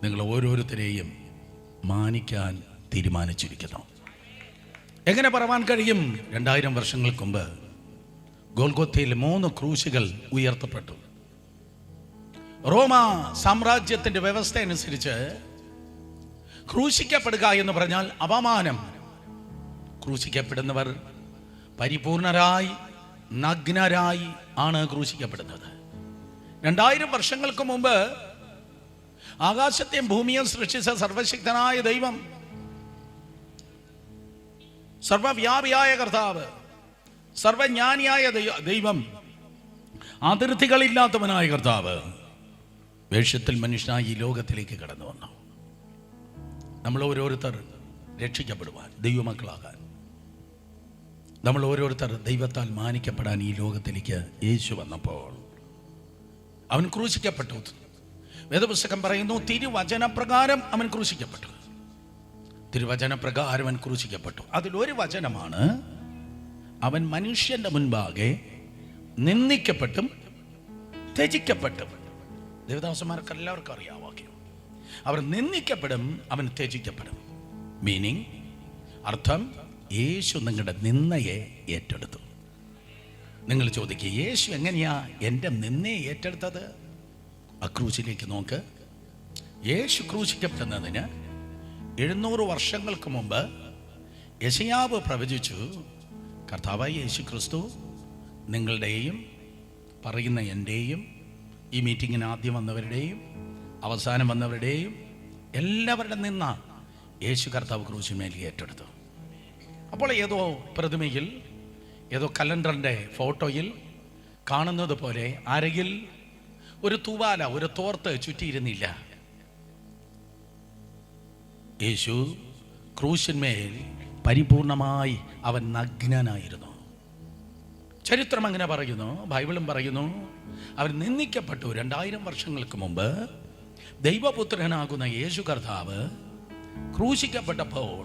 നിങ്ങൾ ഓരോരുത്തരെയും മാനിക്കാൻ തീരുമാനിച്ചിരിക്കുന്നു. എങ്ങനെ പറവാൻ കഴിയും? 2000 വർഷങ്ങൾക്ക് മുമ്പ് ഗോൽഗോത്തയിൽ 3 ക്രൂശുകൾ ഉയർത്തപ്പെട്ടു. റോമ സാമ്രാജ്യത്തിന്റെ വ്യവസ്ഥ അനുസരിച്ച് ക്രൂശിക്കപ്പെടുക എന്ന് പറഞ്ഞാൽ അപമാനം, ക്രൂശിക്കപ്പെടുന്നവർ പരിപൂർണരായി നഗ്നരായി ആണ് ക്രൂശിക്കപ്പെടുന്നത്. 2000 വർഷങ്ങൾക്ക് മുമ്പ് ആകാശത്തെയും ഭൂമിയും സൃഷ്ടിച്ച സർവശക്തനായ ദൈവം, സർവവ്യാപിയായ കർത്താവ്, സർവജ്ഞാനിയായ ദൈവം, അതിർത്തികളില്ലാത്തവനായ കർത്താവ് വേഷത്തിൽ മനുഷ്യനായി ഈ ലോകത്തിലേക്ക് കടന്നു വന്നു. നമ്മൾ ഓരോരുത്തർ രക്ഷിക്കപ്പെടുവാൻ, ദൈവമക്കളാകാൻ, നമ്മൾ ഓരോരുത്തർ ദൈവത്താൽ മാനിക്കപ്പെടാൻ ഈ ലോകത്തിലേക്ക് യേശു വന്നപ്പോൾ അവൻ ക്രൂശിക്കപ്പെട്ടു. വേദപുസ്തകം പറയുന്നു, തിരുവചനപ്രകാരം അവൻ ക്രൂശിക്കപ്പെട്ടു. തിരുവചനപ്രകാരം അവൻ ക്രൂശിക്കപ്പെട്ടു. അതിലൊരു വചനമാണ്, അവൻ മനുഷ്യന്റെ മുൻപാകെ നിന്ദിക്കപ്പെട്ടും ത്യജിക്കപ്പെട്ടും. ദേവദാസന്മാർക്ക് എല്ലാവർക്കും അറിയാം വാക്യം. അവർ നിന്ദിക്കപ്പെടും, അവൻ ത്യജിക്കപ്പെടും. മീനിങ്, അർത്ഥം, യേശു നിങ്ങളുടെ നിന്ദയെ ഏറ്റെടുത്തു. നിങ്ങൾ ചോദിക്കുക, യേശു എങ്ങനെയാ എൻ്റെ നിന്ദയെ ഏറ്റെടുത്തത്? ആ ക്രൂശിലേക്ക് നോക്ക്. യേശു ക്രൂശിക്കപ്പെടുന്നതിന് 700 വർഷങ്ങൾക്ക് മുമ്പ് യെശയ്യാവ് പ്രവചിച്ചു, കർത്താവായ യേശു ക്രിസ്തു നിങ്ങളുടെയും പറയുന്ന എൻ്റെയും ഈ മീറ്റിങ്ങിന് ആദ്യം വന്നവരുടെയും അവസാനം വന്നവരുടെയും എല്ലാവരുടെ നിന്ന യേശു കർത്താവ് ക്രൂശിന്മേൽ ഏറ്റെടുത്തു. അപ്പോൾ ഏതോ പ്രതിമയിൽ, ഏതോ കലണ്ടറിൻ്റെ ഫോട്ടോയിൽ കാണുന്നത് പോലെ അരയിൽ ഒരു തൂവാല, ഒരു തോർത്ത് ചുറ്റിയിരുന്നില്ല. യേശു ക്രൂശിന്മേൽ പരിപൂർണമായി അവൻ നഗ്നനായിരുന്നു. ചരിത്രം അങ്ങനെ പറയുന്നു, ബൈബിളും പറയുന്നു. അവൻ നിന്ദിക്കപ്പെട്ടു. 2000 വർഷങ്ങൾക്ക് മുമ്പ് ദൈവപുത്രനാകുന്ന യേശു കർത്താവ് ക്രൂശിക്കപ്പെട്ടപ്പോൾ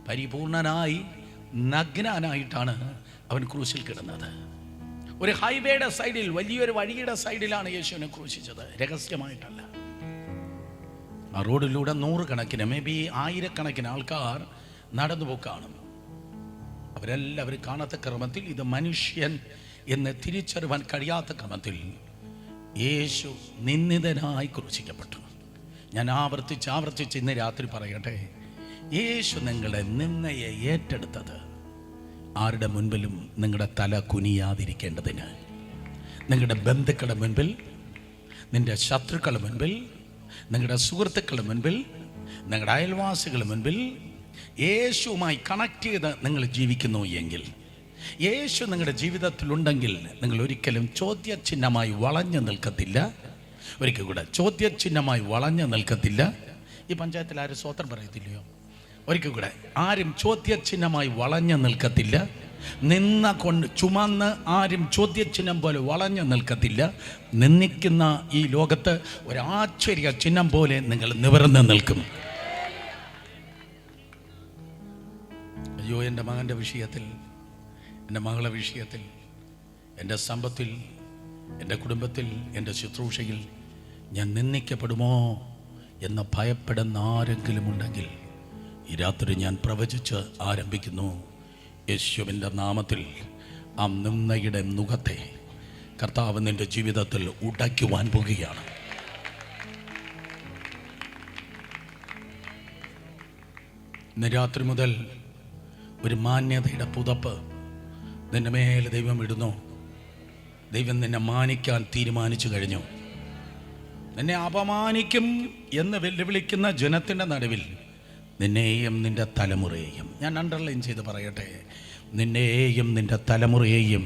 പരിപൂർണനായി നഗ്നനായിട്ടാണ് അവൻ ക്രൂശിൽ കിടന്നത്. ഒരു ഹൈവേയുടെ സൈഡിൽ, വലിയൊരു വഴിയുടെ സൈഡിലാണ് യേശുവിനെ ക്രൂശിച്ചത്, രഹസ്യമായിട്ടല്ല. ആ റോഡിലൂടെ 100 കണക്കിന്, മേ ബി 1000 ആൾക്കാർ നടന്നു കാണും. അവരെല്ലാവരും കാണാത്ത ക്രമത്തിൽ, ഇത് മനുഷ്യൻ എന്ന് തിരിച്ചറിവാൻ കഴിയാത്ത ക്രമത്തിൽ യേശു നിന്ദിതനായി ക്രൂശിക്കപ്പെട്ടു. ഞാൻ ആവർത്തിച്ച് ഇന്ന് രാത്രി പറയട്ടെ, യേശു നിങ്ങളുടെ നിന്ദയെ ഏറ്റെടുത്തത് ആരുടെ മുൻപിലും നിങ്ങളുടെ തല കുനിയാതിരിക്കേണ്ടതിന്. നിങ്ങളുടെ ബന്ധുക്കളുടെ മുൻപിൽ, നിന്റെ ശത്രുക്കളുടെ മുൻപിൽ, നിങ്ങളുടെ സുഹൃത്തുക്കളുടെ മുൻപിൽ, നിങ്ങളുടെ അയൽവാസികളുടെ മുൻപിൽ യേശുവുമായി കണക്ട് ചെയ്ത് നിങ്ങൾ ജീവിക്കുന്നു എങ്കിൽ, യേശു നിങ്ങളുടെ ജീവിതത്തിലുണ്ടെങ്കിൽ, നിങ്ങൾ ഒരിക്കലും ചോദ്യചിഹ്നമായി വളഞ്ഞു നിൽക്കത്തില്ല. ഒരിക്കൽ കൂടെ, ചോദ്യചിഹ്നമായി വളഞ്ഞു നിൽക്കത്തില്ല. ഈ പഞ്ചായത്തിൽ ആരും സ്വോത്രം പറയത്തില്ലയോ? ഒരിക്കൽ കൂടെ, ആരും ചോദ്യചിഹ്നമായി വളഞ്ഞു നിൽക്കത്തില്ല. നിന്ന കൊണ്ട് ചുമന്ന് ആരും ചോദ്യചിഹ്നം പോലെ വളഞ്ഞു നിൽക്കത്തില്ല. നിന്ദിക്കുന്ന ഈ ലോകത്ത് ഒരാശ്ചര്യ ചിഹ്നം പോലെ നിങ്ങൾ നിവർന്ന് നിൽക്കും. അയ്യോ, എൻ്റെ മകൻ്റെ വിഷയത്തിൽ, എൻ്റെ മകളുടെ വിഷയത്തിൽ, എൻ്റെ സമ്പത്തിൽ, എൻ്റെ കുടുംബത്തിൽ, എൻ്റെ ശുശ്രൂഷയിൽ ഞാൻ നിന്ദിക്കപ്പെടുമോ എന്ന് ഭയപ്പെടുന്ന ആരെങ്കിലും ഉണ്ടെങ്കിൽ ഈ രാത്രി ഞാൻ പ്രവചിച്ച് ആരംഭിക്കുന്നു. യേശുവിൻ്റെ നാമത്തിൽ ആ നിന്ദയുടെ നുകത്തെ കർത്താവ് നിൻ്റെ ജീവിതത്തിൽ ഉടയ്ക്കുവാൻ പോകുകയാണ്. ഇന്ന് രാത്രി മുതൽ ഒരു മാന്യതയുടെ പുതപ്പ് നിന്റെ മേൽ ദൈവം ഇടുന്നു. ദൈവം നിന്നെ മാനിക്കാൻ തീരുമാനിച്ചു കഴിഞ്ഞു. നിന്നെ അപമാനിക്കും എന്ന് വെല്ലുവിളിക്കുന്ന ജനത്തിൻ്റെ നടുവിൽ നിന്നെയും നിൻ്റെ തലമുറയെയും, ഞാൻ അണ്ടർലൈൻ ചെയ്ത് പറയട്ടെ, നിന്നെയും നിൻ്റെ തലമുറയെയും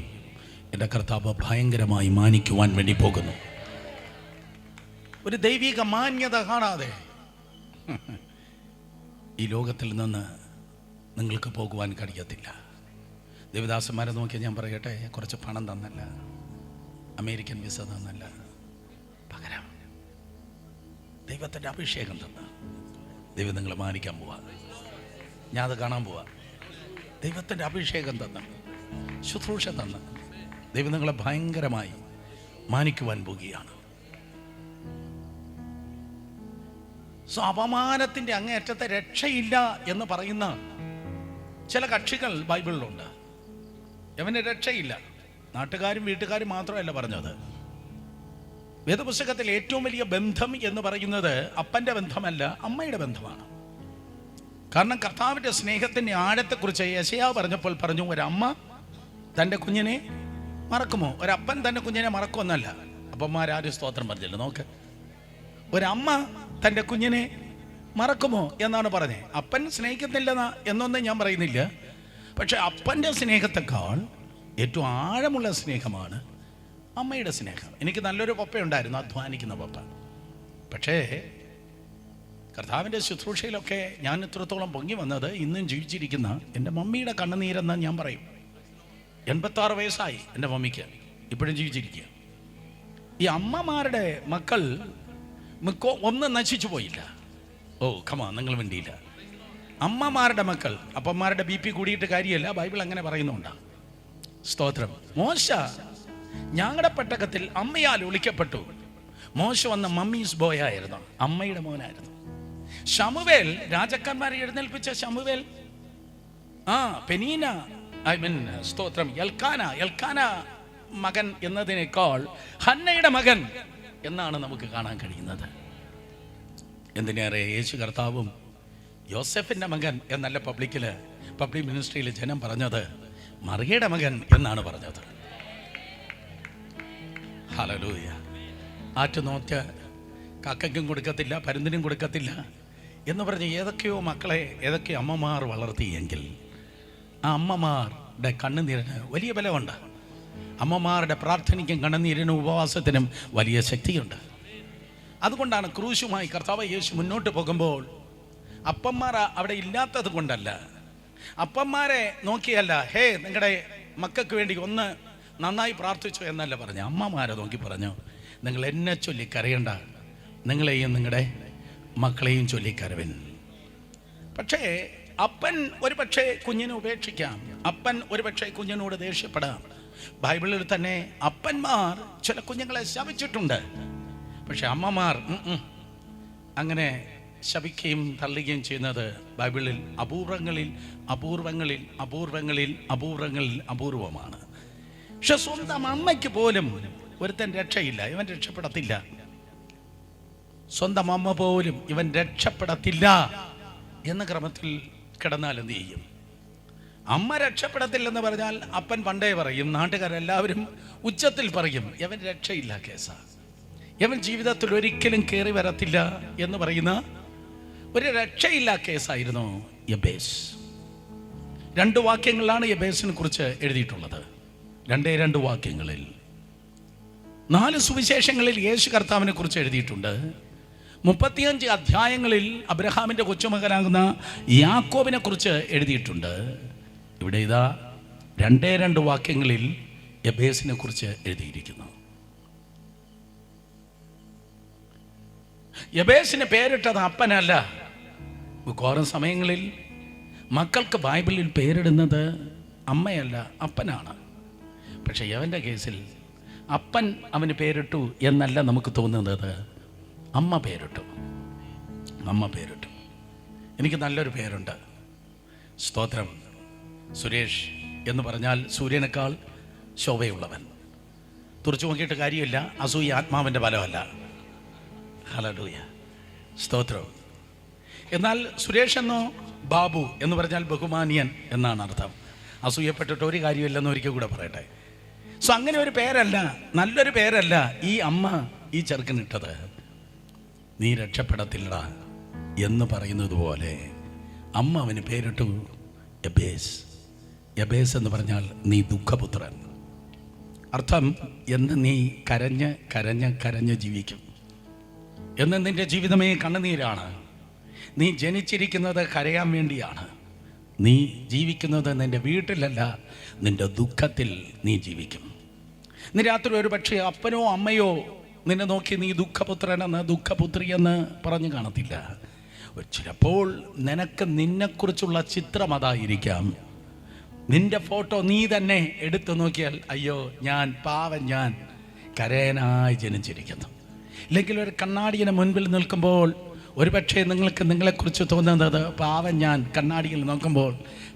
എൻ്റെ കർത്താവ് ഭയങ്കരമായി മാനിക്കുവാൻ വേണ്ടി പോകുന്നു. ഒരു ദൈവിക മാന്യത കാണാതെ ഈ ലോകത്തിൽ നിന്ന് നിങ്ങൾക്ക് പോകുവാൻ കഴിയത്തില്ല. ദേവദാസന്മാരെ നോക്കിയാൽ ഞാൻ പറയട്ടെ, കുറച്ച് പണം തന്നല്ല, അമേരിക്കൻ വിസ തന്നല്ല, പകരം ദൈവത്തിൻ്റെ അഭിഷേകം തന്ന ദൈവം നിങ്ങളെ മാനിക്കാൻ പോവാ. ഞാൻ അത് കാണാൻ പോവാ. ദൈവത്തിൻ്റെ അഭിഷേകം തന്ന, ശുശ്രൂഷ തന്ന ദൈവം നിങ്ങളെ ഭയങ്കരമായി മാനിക്കുവാൻ പോകുകയാണ്. അപമാനത്തിൻ്റെ അങ്ങേയറ്റത്തെ രക്ഷയില്ല എന്ന് പറയുന്ന ചില കക്ഷികൾ ബൈബിളിലുണ്ട്. അവന് രക്ഷയില്ല. നാട്ടുകാരും വീട്ടുകാരും മാത്രമല്ല പറഞ്ഞത്. വേദപുസ്തകത്തിൽ ഏറ്റവും വലിയ ബന്ധം എന്ന് പറയുന്നത് അപ്പൻ്റെ ബന്ധമല്ല, അമ്മയുടെ ബന്ധമാണ്. കാരണം കർത്താവിൻ്റെ സ്നേഹത്തിൻ്റെ ആഴത്തെക്കുറിച്ച് യെശയ്യാവ് പറഞ്ഞപ്പോൾ പറഞ്ഞു, ഒരമ്മ തൻ്റെ കുഞ്ഞിനെ മറക്കുമോ? ഒരപ്പൻ തൻ്റെ കുഞ്ഞിനെ മറക്കുമെന്നല്ല. അപ്പന്മാരാരും സ്തോത്രം പറഞ്ഞില്ല. നോക്ക്, ഒരമ്മ തൻ്റെ കുഞ്ഞിനെ മറക്കുമോ എന്നാണ് പറഞ്ഞത്. അപ്പൻ സ്നേഹിക്കുന്നില്ല എന്നൊന്നും ഞാൻ പറയുന്നില്ല. പക്ഷെ അപ്പൻ്റെ സ്നേഹത്തെക്കാൾ ഏറ്റവും ആഴമുള്ള സ്നേഹമാണ് അമ്മയുടെ സ്നേഹം. എനിക്ക് നല്ലൊരു പപ്പയുണ്ടായിരുന്നു, അധ്വാനിക്കുന്ന പപ്പ. പക്ഷേ കർത്താവിൻ്റെ ശുശ്രൂഷയിലൊക്കെ ഞാൻ ഇത്രത്തോളം പൊങ്ങി വന്നത് ഇന്നും ജീവിച്ചിരിക്കുന്ന എൻ്റെ മമ്മിയുടെ കണ്ണുനീരെന്ന് ഞാൻ പറയും. 86 വയസ്സായി എൻ്റെ മമ്മിക്ക്, ഇപ്പോഴും ജീവിച്ചിരിക്കുക. ഈ അമ്മമാരുടെ മക്കൾ ഒന്നും നശിച്ചു പോയില്ല. ഓ കമാ, നിങ്ങൾ വേണ്ടിയില്ല. അമ്മമാരുടെ മക്കൾ, അപ്പന്മാരുടെ BP കൂടിയിട്ട് കാര്യമല്ല, ബൈബിൾ അങ്ങനെ പറയുന്നുണ്ടാ. സ്തോത്രം. മോശ ഞങ്ങളുടെ പെട്ടകത്തിൽ അമ്മയാൽ ഒളിക്കപ്പെട്ടു. മോശ വന്ന മമ്മീസ് ബോയ് ആയിരുന്നു, അമ്മയുടെ മോനായിരുന്നു. ശമൂവേൽ, രാജാക്കന്മാരെ എഴുന്നേൽപ്പിച്ച ശമൂവേൽ, പെനീന, സ്തോത്രം, എൽക്കാന മകൻ എന്നതിനേക്കാൾ ഹന്നയുടെ മകൻ എന്നാണ് നമുക്ക് കാണാൻ കഴിയുന്നത്. എന്തിനേറെ യേശു കർത്താവും യോസെഫിന്റെ മകൻ എന്നല്ല പബ്ലിക് മിനിസ്ട്രിയിൽ ജനം പറഞ്ഞത്, മറിയയുടെ മകൻ എന്നാണ് പറഞ്ഞത്. ഹല്ലേലൂയ. ആറ്റ് നോറ്റ് കാക്കയ്ക്കും കൊടുക്കത്തില്ല, പരുന്തിനും കൊടുക്കത്തില്ല എന്ന് പറഞ്ഞ് ഏതൊക്കെയോ മക്കളെ ഏതൊക്കെയോ അമ്മമാർ വളർത്തിയെങ്കിൽ ആ അമ്മമാരുടെ കണ്ണുനീരിന് വലിയ ബലമുണ്ട്. അമ്മമാരുടെ പ്രാർത്ഥനയ്ക്കും കണ്ണുനീരിനും ഉപവാസത്തിനും വലിയ ശക്തിയുണ്ട്. അതുകൊണ്ടാണ് ക്രൂശുമായി കർത്താവ് യേശു മുന്നോട്ട് പോകുമ്പോൾ അപ്പന്മാർ അവിടെ ഇല്ലാത്തത് കൊണ്ടല്ല, അപ്പന്മാരെ നോക്കിയല്ല, ഹേ നിങ്ങളുടെ മക്കൾക്ക് വേണ്ടി ഒന്ന് നന്നായി പ്രാർത്ഥിച്ചു എന്നല്ല പറഞ്ഞു. അമ്മമാരെ നോക്കി പറഞ്ഞു, നിങ്ങൾ എന്നെ ചൊല്ലി കരയണ്ട, നിങ്ങളെയും നിങ്ങളുടെ മക്കളെയും ചൊല്ലി കരവൻ. പക്ഷേ അപ്പൻ ഒരു പക്ഷേ കുഞ്ഞിനെ ഉപേക്ഷിക്കാം, അപ്പൻ ഒരു പക്ഷേ കുഞ്ഞിനോട് ദേഷ്യപ്പെടാം. ബൈബിളിൽ തന്നെ അപ്പന്മാർ ചില കുഞ്ഞുങ്ങളെ ശപിച്ചിട്ടുണ്ട്. പക്ഷെ അമ്മമാർ അങ്ങനെ ശപിക്കുകയും തള്ളുകയും ചെയ്യുന്നത് ബൈബിളിൽ അപൂർവമാണ്. പക്ഷെ സ്വന്തം അമ്മയ്ക്ക് പോലും ഒരുത്തൻ രക്ഷയില്ല, ഇവൻ രക്ഷപ്പെടത്തില്ല. സ്വന്തം അമ്മ പോലും ഇവൻ രക്ഷപ്പെടത്തില്ല എന്ന ക്രമത്തിൽ കിടന്നാൽ എന്ത് ചെയ്യും? അമ്മ രക്ഷപ്പെടത്തില്ലെന്ന് പറഞ്ഞാൽ അപ്പൻ പണ്ടേ പറയും, നാട്ടുകാരെല്ലാവരും ഉച്ചത്തിൽ പറയും, ഇവൻ രക്ഷയില്ല കേസാ, ഇവൻ ജീവിതത്തിൽ ഒരിക്കലും കയറി വരത്തില്ല എന്ന് പറയുന്ന ഒരു രക്ഷയില്ല കേസായിരുന്നു യബേസ്. 2 വാക്യങ്ങളിലാണ് യബേസിനെ കുറിച്ച് എഴുതിയിട്ടുള്ളത്. 2 വാക്യങ്ങളിൽ. 4 സുവിശേഷങ്ങളിൽ യേശു കർത്താവിനെ കുറിച്ച് എഴുതിയിട്ടുണ്ട്. 35 അധ്യായങ്ങളിൽ അബ്രഹാമിന്റെ കൊച്ചുമകനാകുന്ന യാക്കോബിനെ കുറിച്ച് എഴുതിയിട്ടുണ്ട്. ഇവിടെ ഇതാ 2 വാക്യങ്ങളിൽ യബേസിനെ കുറിച്ച് എഴുതിയിരിക്കുന്നു. യബേസിന് പേരിട്ടത് അപ്പനല്ല. മിക്കവാറും സമയങ്ങളിൽ മക്കൾക്ക് ബൈബിളിൽ പേരിടുന്നത് അമ്മയല്ല, അപ്പനാണ്. പക്ഷെ യവൻ്റെ കേസിൽ അപ്പൻ അവന് പേരിട്ടു എന്നല്ല നമുക്ക് തോന്നുന്നത്, അമ്മ പേരിട്ടു. എനിക്ക് നല്ലൊരു പേരുണ്ട്, സ്തോത്രം. സുരേഷ് എന്ന് പറഞ്ഞാൽ സൂര്യനേക്കാൾ ശോഭയുള്ളവൻ. തുറച്ചു നോക്കിയിട്ട് കാര്യമില്ല, അസൂയ ആത്മാവിൻ്റെ ബലമല്ല. ഹല്ലേലൂയ, സ്തോത്രം. എന്നാൽ സുരേഷ് എന്നോ ബാബു എന്ന് പറഞ്ഞാൽ ബഹുമാനിയൻ എന്നാണ് അർത്ഥം. അസൂയപ്പെട്ടിട്ട് ഒരു കാര്യമില്ലെന്ന് ഒരിക്കൽ കൂടെ പറയട്ടെ. സോ അങ്ങനെ ഒരു പേരല്ല, നല്ലൊരു പേരല്ല ഈ അമ്മ ഈ ചെറുക്കനിട്ടത്. നീ രക്ഷപ്പെടത്തില്ല എന്ന് പറയുന്നത് പോലെ അമ്മ അവന് പേരിട്ടു യബേസ്. യബേസ് എന്ന് പറഞ്ഞാൽ നീ ദുഃഖപുത്രൻ. അർത്ഥം, എന്ന് നീ കരഞ്ഞ് ജീവിക്കും. എന്ന് നിന്റെ ജീവിതമേ കണ്ണുനീരാണ്. നീ ജനിച്ചിരിക്കുന്നത് കരയാൻ വേണ്ടിയാണ്. നീ ജീവിക്കുന്നത് നിന്റെ വീട്ടിലല്ല, നിന്റെ ദുഃഖത്തിൽ നീ ജീവിക്കും. നീ രാത്രി ഒരു പക്ഷേ അപ്പനോ അമ്മയോ നിന്നെ നോക്കി നീ ദുഃഖപുത്രനെന്ന് ദുഃഖപുത്രിയെന്ന് പറഞ്ഞു കാണത്തില്ല. ചിലപ്പോൾ നിനക്ക് നിന്നെക്കുറിച്ചുള്ള ചിത്രം അതായിരിക്കാം. നിന്റെ ഫോട്ടോ നീ തന്നെ എടുത്തു നോക്കിയാൽ, അയ്യോ ഞാൻ കരയനായി ജനിച്ചിരിക്കുന്നു. ഇല്ലെങ്കിൽ ഒരു കണ്ണാടിയുടെ മുൻപിൽ നിൽക്കുമ്പോൾ ഒരു പക്ഷേ നിങ്ങൾക്ക് നിങ്ങളെക്കുറിച്ച് തോന്നുന്നത്, പാവം ഞാൻ കണ്ണാടിയിൽ നോക്കുമ്പോൾ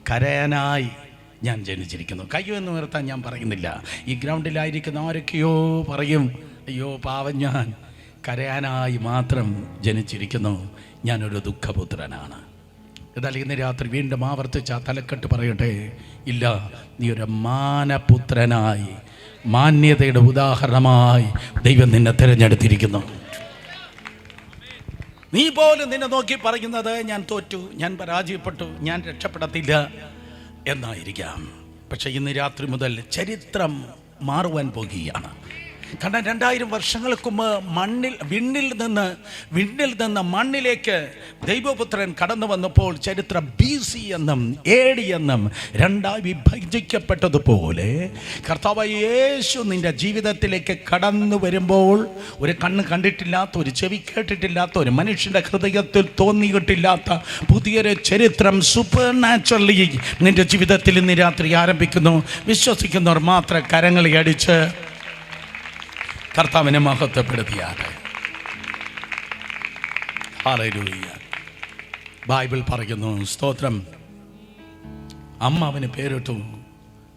കരയനായി ഞാൻ ജനിച്ചിരിക്കുന്നു. കയ്യൊന്നും ഉയർത്താൻ ഞാൻ പറയുന്നില്ല. ഈ ഗ്രൗണ്ടിലായിരിക്കുന്ന ആരൊക്കെയോ പറയും, അയ്യോ പാവം ഞാൻ കരയാനായി മാത്രം ജനിച്ചിരിക്കുന്നു, ഞാനൊരു ദുഃഖപുത്രനാണ്. എന്നാൽ ഇന്ന് രാത്രി വീണ്ടും ആവർത്തിച്ച് ആ തലക്കെട്ട് പറയട്ടെ, ഇല്ല, നീ ഒരു മാനപുത്രനായി, മാന്യതയുടെ ഉദാഹരണമായി ദൈവം നിന്നെ തിരഞ്ഞെടുത്തിരിക്കുന്നു. നീ പോലും നിന്നെ നോക്കി പറയുന്നത് ഞാൻ തോറ്റു, ഞാൻ പരാജയപ്പെട്ടു, ഞാൻ രക്ഷപ്പെടത്തില്ല എന്നായിരിക്കാം. പക്ഷെ ഇന്ന് രാത്രി മുതൽ ചരിത്രം മാറുവാൻ പോകുകയാണ്. കാരണം 2000 വർഷങ്ങൾക്ക് മുമ്പ് വിണ്ണിൽ നിന്ന് മണ്ണിലേക്ക് ദൈവപുത്രൻ കടന്നു വന്നപ്പോൾ ചരിത്രം BC എന്നും AD എന്നും രണ്ടായി വിഭജിക്കപ്പെട്ടതുപോലെ കർത്താവായ യേശു നിന്റെ ജീവിതത്തിലേക്ക് കടന്നു വരുമ്പോൾ ഒരു കണ്ണ് കണ്ടിട്ടില്ലാത്ത, ഒരു ചെവി കേട്ടിട്ടില്ലാത്ത, ഒരു മനുഷ്യൻ്റെ ഹൃദയത്തിൽ തോന്നിയിട്ടില്ലാത്ത പുതിയൊരു ചരിത്രം സൂപ്പർ നാച്ചുറലി നിന്റെ ജീവിതത്തിൽ ഇന്ന് രാത്രി ആരംഭിക്കുന്നു. വിശ്വസിക്കുന്നവർ മാത്രം കരങ്ങളെ അടിച്ച് കർത്താവിനെ മഹത്വപ്പെടുത്തിയാണ്. ഹല്ലേലൂയ. ബൈബിൾ പറയുന്നു, സ്തോത്രം, അമ്മ അവന് പേരിട്ടു,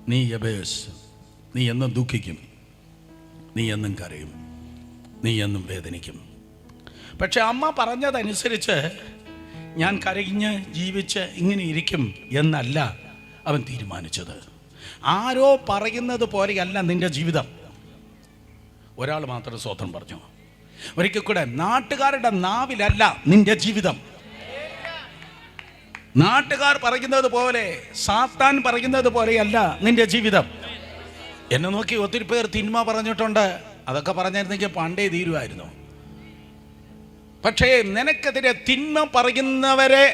നീ യബേസ്, നീ എന്നും ദുഃഖിക്കും, നീ എന്നും കരയും, നീ എന്നും വേദനിക്കും. പക്ഷെ അമ്മ പറഞ്ഞതനുസരിച്ച് ഞാൻ കരഞ്ഞ് ജീവിച്ച് ഇങ്ങനെ ഇരിക്കും എന്നല്ല അവൻ തീരുമാനിച്ചത്. ആരോ പറയുന്നത് പോലെയല്ല നിന്റെ ജീവിതം. ഒരാൾ മാത്രം സ്വതന്ത്രം പറഞ്ഞു. ഒരിക്കൽ കൂടെ, നാട്ടുകാരുടെ നാവിലല്ല നിന്റെ ജീവിതം. നാട്ടുകാർ പറയുന്നത് പോലെ, സാത്താൻ പറയുന്നത് പോലെയല്ല നിന്റെ ജീവിതം. എന്നെ നോക്കി ഒത്തിരി പേർ തിന്മ പറഞ്ഞിട്ടുണ്ട്. അതൊക്കെ പറഞ്ഞിരുന്നെങ്കിൽ പണ്ടേ തീരുമായിരുന്നു. പക്ഷേ നിനക്കെതിരെ തിന്മ പറയുന്നവരെ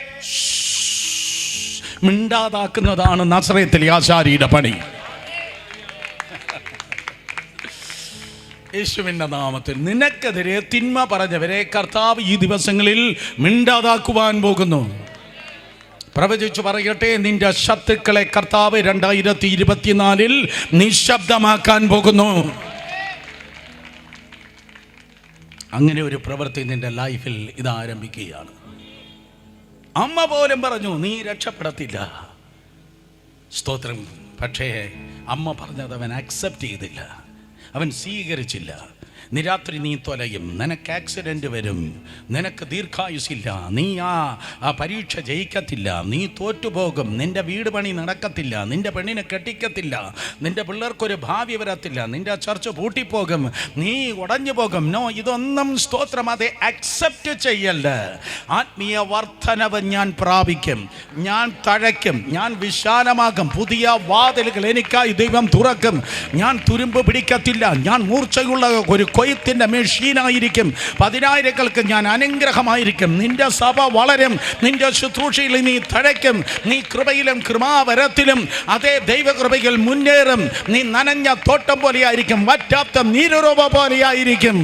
മിണ്ടാതാക്കുന്നതാണ് നസറേത്തിലെ ആശാരിയുടെ പണി. യേശുവിൻ്റെ നാമത്തിൽ നിനക്കെതിരെ തിന്മ പറഞ്ഞവരെ കർത്താവ് ഈ ദിവസങ്ങളിൽ മിണ്ടാതാക്കുവാൻ പോകുന്നു. പ്രവചിച്ചു പറയട്ടെ, നിന്റെ ശത്രുക്കളെ കർത്താവ് 2024 നിശബ്ദമാക്കാൻ പോകുന്നു. അങ്ങനെ ഒരു പ്രവൃത്തി നിന്റെ ലൈഫിൽ ഇത് ആരംഭിക്കുകയാണ്. അമ്മ പോലും പറഞ്ഞു നീ രക്ഷപ്പെടത്തില്ല. സ്തോത്രം. പക്ഷേ അമ്മ പറഞ്ഞത് അവൻ അക്സെപ്റ്റ് ചെയ്തില്ല, അവൻ സ്വീകരിച്ചില്ല. നിരാത്രി നീ തൊലയും, നിനക്ക് ആക്സിഡൻറ്റ് വരും, നിനക്ക് ദീർഘായുസില്ല, നീ ആ പരീക്ഷ ജയിക്കത്തില്ല, നീ തോറ്റുപോകും, നിൻ്റെ വീട് പണി നടക്കത്തില്ല, നിൻ്റെ പെണ്ണിനെ കെട്ടിക്കത്തില്ല, നിൻ്റെ പിള്ളേർക്കൊരു ഭാവി വരത്തില്ല, നിൻ്റെ ചർച്ച പൂട്ടിപ്പോകും, നീ ഉടഞ്ഞു പോകും. നോ, ഇതൊന്നും സ്തോത്രം അത് അക്സെപ്റ്റ് ചെയ്യല്ല. ആത്മീയ വർധനവ് ഞാൻ പ്രാപിക്കും, ഞാൻ തഴയ്ക്കും, ഞാൻ വിശാലമാകും, പുതിയ വാതിലുകൾ എനിക്കായി ദൈവം തുറക്കും, ഞാൻ തുരുമ്പ് പിടിക്കത്തില്ല, ഞാൻ മൂർച്ചയുള്ള ഒരു കൊയ്ത്തിൻ്റെ മെഷീനായിരിക്കും, 10,000-കൾക്ക് ഞാൻ അനുഗ്രഹമായിരിക്കും, നിന്റെ സഭ വളരും, നിന്റെ ശുശ്രൂഷയിൽ നീ തഴയ്ക്കും, നീ കൃപയിലും കൃപാവരത്തിലും അതേ ദൈവകൃപയിൽ മുന്നേറും, നീ നനഞ്ഞ തോട്ടം പോലെയായിരിക്കും, വറ്റാത്ത നീരുറവ പോലെയായിരിക്കും.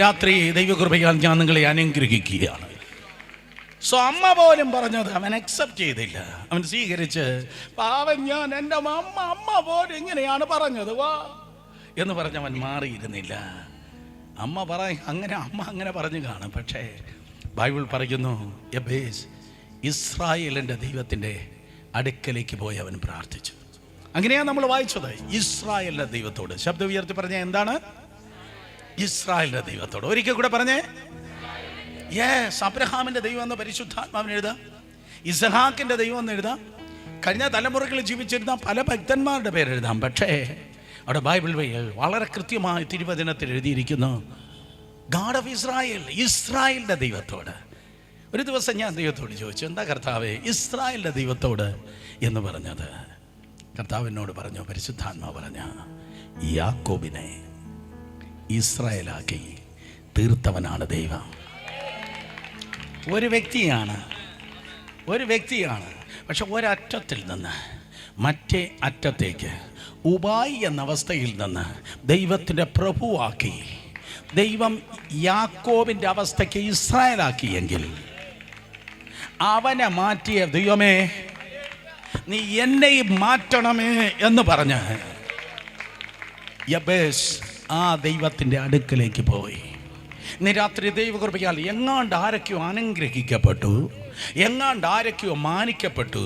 രാത്രി ദൈവകൃപയാൽ ഞാൻ നിങ്ങളെ അനുഗ്രഹിക്കുകയാണ്. സോ അമ്മ പോലും പറഞ്ഞത് അവൻ അക്സെപ്റ്റ് ചെയ്തില്ല, അവൻ സ്വീകരിച്ച്, പാവൻ ഞാൻ, എൻ്റെ അമ്മ പോലും ഇങ്ങനെയാണ് പറഞ്ഞത് വാ എന്ന് പറഞ്ഞവൻ മാറിയിരുന്നില്ല. അമ്മ അങ്ങനെ പറഞ്ഞു കാണും. പക്ഷേ ബൈബിൾ പറയുന്നു, യബേസ് ഇസ്രായേലിൻ്റെ ദൈവത്തിൻ്റെ അടുക്കലേക്ക് പോയി അവൻ പ്രാർത്ഥിച്ചു. അങ്ങനെയാണ് നമ്മൾ വായിച്ചത്. ഇസ്രായേലിൻ്റെ ദൈവത്തോട് ശബ്ദം ഉയർത്തി പറഞ്ഞ എന്താണ്? ഇസ്രായേലിൻ്റെ ദൈവത്തോട്. ഒരിക്കൽ കൂടെ പറഞ്ഞേ, യെസ്. അബ്രഹാമിൻ്റെ ദൈവം എന്ന് പരിശുദ്ധാത്മാവിന് എഴുതാം, ഇസ്ഹാക്കിൻ്റെ ദൈവം എന്ന് എഴുതാം, കഴിഞ്ഞ തലമുറകളിൽ ജീവിച്ചിരുന്ന പല ഭക്തന്മാരുടെ പേര് എഴുതാം. പക്ഷേ അവിടെ ബൈബിൾ വളരെ കൃത്യമായി തിരുവചനത്തിൽ എഴുതിയിരിക്കുന്നു, ഗാഡ് ഓഫ് ഇസ്രായേൽ, ഇസ്രായേലിൻ്റെ ദൈവത്തോട്. ഒരു ദിവസം ഞാൻ ദൈവത്തോട് ചോദിച്ചു, എന്താ കർത്താവേ ഇസ്രായേലിൻ്റെ ദൈവത്തോട് എന്ന് പറഞ്ഞത്? കർത്താവിനോട് പറഞ്ഞു, പരിശുദ്ധാത്മാ പറഞ്ഞ, യാക്കോബിനെ ഇസ്രായേലാക്കി തീർത്തവനാണ് ദൈവം. ഒരു വ്യക്തിയാണ്, പക്ഷെ ഒരറ്റത്തിൽ നിന്ന് മറ്റേ അറ്റത്തേക്ക് ഉബായി എന്ന അവസ്ഥയിൽ നിന്ന് ദൈവത്തിൻ്റെ പ്രഭുവാക്കി ദൈവം യാക്കോബിൻ്റെ അവസ്ഥയ്ക്ക് ഇസ്രായേലാക്കിയെങ്കിൽ അവനെ മാറ്റിയ ദൈവമേ നീ എന്നെയും മാറ്റണമേ എന്ന് പറഞ്ഞ് യബേസ് ആ ദൈവത്തിൻ്റെ അടുക്കലേക്ക് പോയി. ഇന്ന് രാത്രി ദൈവകൃപയാൽ എങ്ങാണ്ട് ആരൊക്കെയോ അനുഗ്രഹിക്കപ്പെട്ടു, എങ്ങാണ്ട് ആരൊക്കെയോ മാനിക്കപ്പെട്ടു,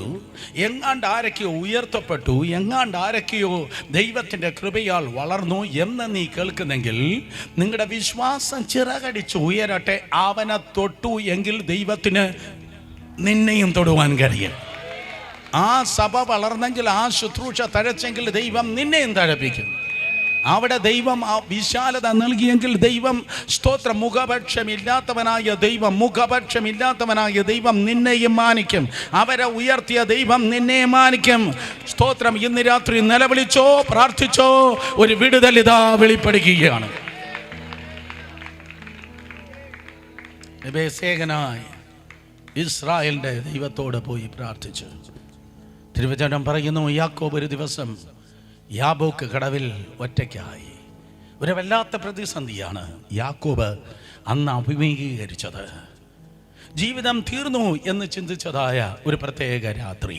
എങ്ങാണ്ട് ആരൊക്കെയോ ഉയർത്തപ്പെട്ടു, എങ്ങാണ്ട് ആരൊക്കെയോ ദൈവത്തിൻ്റെ കൃപയാൽ വളർന്നു എന്ന് നീ കേൾക്കുന്നെങ്കിൽ നിങ്ങളുടെ വിശ്വാസം ചിറകടിച്ച് ഉയരട്ടെ. അവനെ തൊട്ടു എങ്കിൽ ദൈവത്തിന് നിന്നെയും തൊടുവാൻ കഴിയും. ആ സഭ വളർന്നെങ്കിൽ, ആ ശുശ്രൂഷ തഴച്ചെങ്കിൽ ദൈവം നിന്നെയും തഴപ്പിക്കും. അവിടെ ദൈവം ആ വിശാലത നൽകിയെങ്കിൽ ദൈവം, സ്തോത്രം, മുഖപക്ഷമില്ലാത്തവനായ ദൈവം നിന്നെയും മാനിക്കും. അവരെ ഉയർത്തിയ ദൈവം നിന്നെ മാനിക്കും. സ്തോത്രം. ഇന്ന് രാത്രി നിലവിളിച്ചോ, പ്രാർത്ഥിച്ചോ, ഒരു വിടുതൽ ഇതാ വെളിപ്പെടുകയാണ്. എബേസേകനായി ഇസ്രായേലിന്റെ ദൈവത്തോട് പോയി പ്രാർത്ഥിച്ചു. തിരുവചനം പറയുന്നു, യാക്കോബ് ഒരു ദിവസം യാബോക്ക് കടവിൽ ഒറ്റയ്ക്കായി. ഒരു വല്ലാത്ത പ്രതിസന്ധിയാണ് യാക്കോബ് അന്ന് അഭിമുഖീകരിച്ചത്. ജീവിതം തീർന്നു എന്ന് ചിന്തിച്ചതായ ഒരു പ്രത്യേക രാത്രി.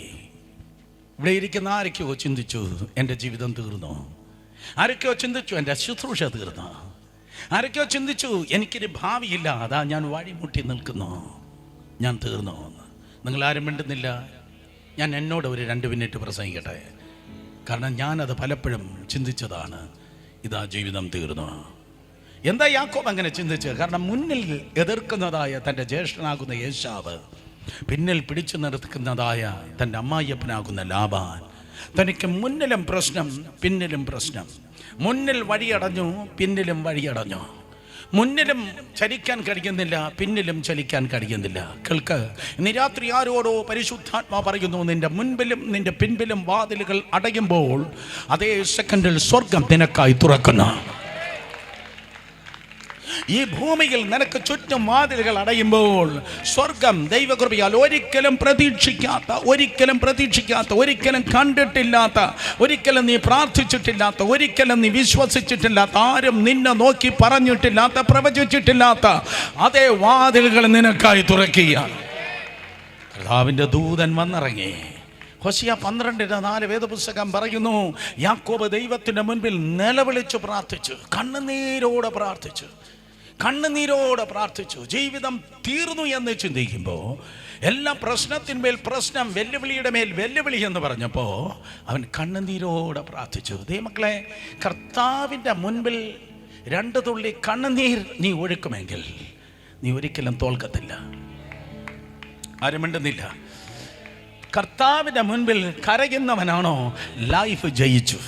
ഇവിടെ ഇരിക്കുന്ന ആരൊക്കെയോ ചിന്തിച്ചു, എൻ്റെ ജീവിതം തീർന്നു. ആരൊക്കെയോ ചിന്തിച്ചു, എൻ്റെ ശുശ്രൂഷ തീർന്നു. ആരൊക്കെയോ ചിന്തിച്ചു, എനിക്കൊരു ഭാവിയില്ല, അതാ ഞാൻ വഴിമുട്ടി നിൽക്കുന്നു, ഞാൻ തീർന്നു. നിങ്ങൾ ആരും മിണ്ടുന്നില്ല. ഞാൻ എന്നോട് ഒരു 2 മിനിറ്റ് പ്രസംഗിക്കട്ടെ. കാരണം ഞാനത് പലപ്പോഴും ചിന്തിച്ചതാണ്. ഇതാ ജീവിതം തീർന്നു. എന്താ യാക്കോബ് അങ്ങനെ ചിന്തിച്ചത്? കാരണം മുന്നിൽ എതിർക്കുന്നതായ തൻ്റെ ജ്യേഷ്ഠനാകുന്ന ഏശാവ്, പിന്നിൽ പിടിച്ചു നിർത്തുന്നതായ തൻ്റെ അമ്മായിയപ്പനാകുന്ന ലാബാൻ, തനിക്ക് മുന്നിലും പ്രശ്നം, പിന്നിലും പ്രശ്നം. മുന്നിൽ വഴിയടഞ്ഞു, പിന്നിലും വഴിയടഞ്ഞു. മുന്നിലും ചലിക്കാൻ കഴിയുന്നില്ല, പിന്നിലും ചലിക്കാൻ കഴിയുന്നില്ല. കേൾക്ക്, ഇന്ന് രാത്രി ആരോടോ പരിശുദ്ധാത്മാ പറയുന്നു, നിന്റെ മുൻപിലും നിന്റെ പിൻപിലും വാതിലുകൾ അടയുമ്പോൾ അതേ സെക്കൻഡിൽ സ്വർഗം നിനക്കായി തുറക്കുന്നു. ഈ ഭൂമിയിൽ നിനക്ക് ചുറ്റും വാതിലുകൾ അടയുമ്പോൾ സ്വർഗം ദൈവകൃപയാൽ ഒരിക്കലും പ്രതീക്ഷിക്കാത്ത, ഒരിക്കലും കണ്ടിട്ടില്ലാത്ത, ഒരിക്കലും നീ പ്രാർത്ഥിച്ചിട്ടില്ലാത്ത, ഒരിക്കലും നീ വിശ്വസിച്ചിട്ടില്ലാത്ത, ആരും നിന്നെ നോക്കി പറഞ്ഞിട്ടില്ലാത്ത, പ്രവചിച്ചിട്ടില്ലാത്ത അതേ വാതിലുകൾ നിനക്കായി തുറക്കുകയാണ്. കർത്താവിൻ്റെ ദൂതൻ വന്നിറങ്ങി. ഹോശിയ 12:4 വേദപുസ്തകം പറയുന്നു, യാക്കോബ് ദൈവത്തിൻ്റെ മുൻപിൽ നിലവിളിച്ചു പ്രാർത്ഥിച്ചു, കണ്ണുനീരോടെ പ്രാർത്ഥിച്ചു. ജീവിതം തീർന്നു എന്ന് ചിന്തിക്കുമ്പോൾ, എല്ലാ പ്രശ്നത്തിന്മേൽ പ്രശ്നം, വെല്ലുവിളിയുടെ മേൽ വെല്ലുവിളി എന്ന് പറഞ്ഞപ്പോൾ അവൻ കണ്ണുനീരോടെ പ്രാർത്ഥിച്ചു. ദൈവമക്കളെ, കർത്താവിൻ്റെ മുൻപിൽ 2 തുള്ളി കണ്ണുനീർ നീ ഒഴുക്കുമെങ്കിൽ നീ ഒരിക്കലും തോൽക്കത്തില്ല. ആരും മിണ്ടുന്നില്ല. കർത്താവിൻ്റെ മുൻപിൽ കരയുന്നവനാണോ ലൈഫ് ജയിച്ചു?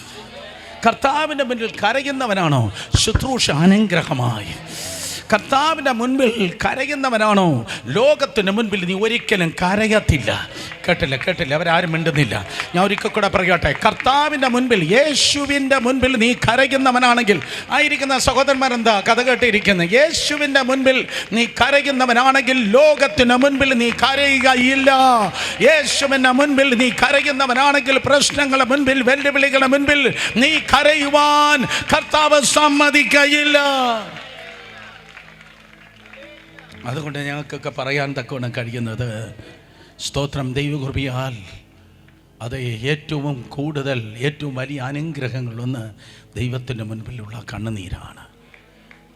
കർത്താവിൻ്റെ മുൻപിൽ കരയുന്നവനാണോ ശുശ്രൂഷ അനുഗ്രഹമായി? കർത്താവിൻ്റെ മുൻപിൽ കരയുന്നവനാണോ ലോകത്തിന് മുൻപിൽ നീ ഒരിക്കലും കരയത്തില്ല? കേട്ടില്ല, അവരാരും മിണ്ടുന്നില്ല. ഞാൻ ഒരിക്കൽ കൂടെ പറയട്ടെ, കർത്താവിൻ്റെ മുൻപിൽ, യേശുവിൻ്റെ മുൻപിൽ നീ കരയുന്നവനാണെങ്കിൽ, ആയിരിക്കുന്ന സഹോദരന്മാരെന്താ കഥ കേട്ടിരിക്കുന്നത്? യേശുവിൻ്റെ മുൻപിൽ നീ കരയുന്നവനാണെങ്കിൽ ലോകത്തിന് മുൻപിൽ നീ കരയുകയില്ല. യേശുവിൻ്റെ മുൻപിൽ നീ കരയുന്നവനാണെങ്കിൽ പ്രശ്നങ്ങളുടെ മുൻപിൽ, വെല്ലുവിളികളുടെ മുൻപിൽ നീ കരയുവാൻ കർത്താവ് സമ്മതിക്കയില്ല. അതുകൊണ്ട് ഞങ്ങൾക്കൊക്കെ പറയാൻ തക്കവണ്ണം കഴിയുന്നത്, സ്തോത്രം, ദൈവകൃപയാൽ അത് ഏറ്റവും കൂടുതൽ, ഏറ്റവും വലിയ അനുഗ്രഹങ്ങളൊന്ന് ദൈവത്തിൻ്റെ മുൻപിലുള്ള കണ്ണുനീരാണ്.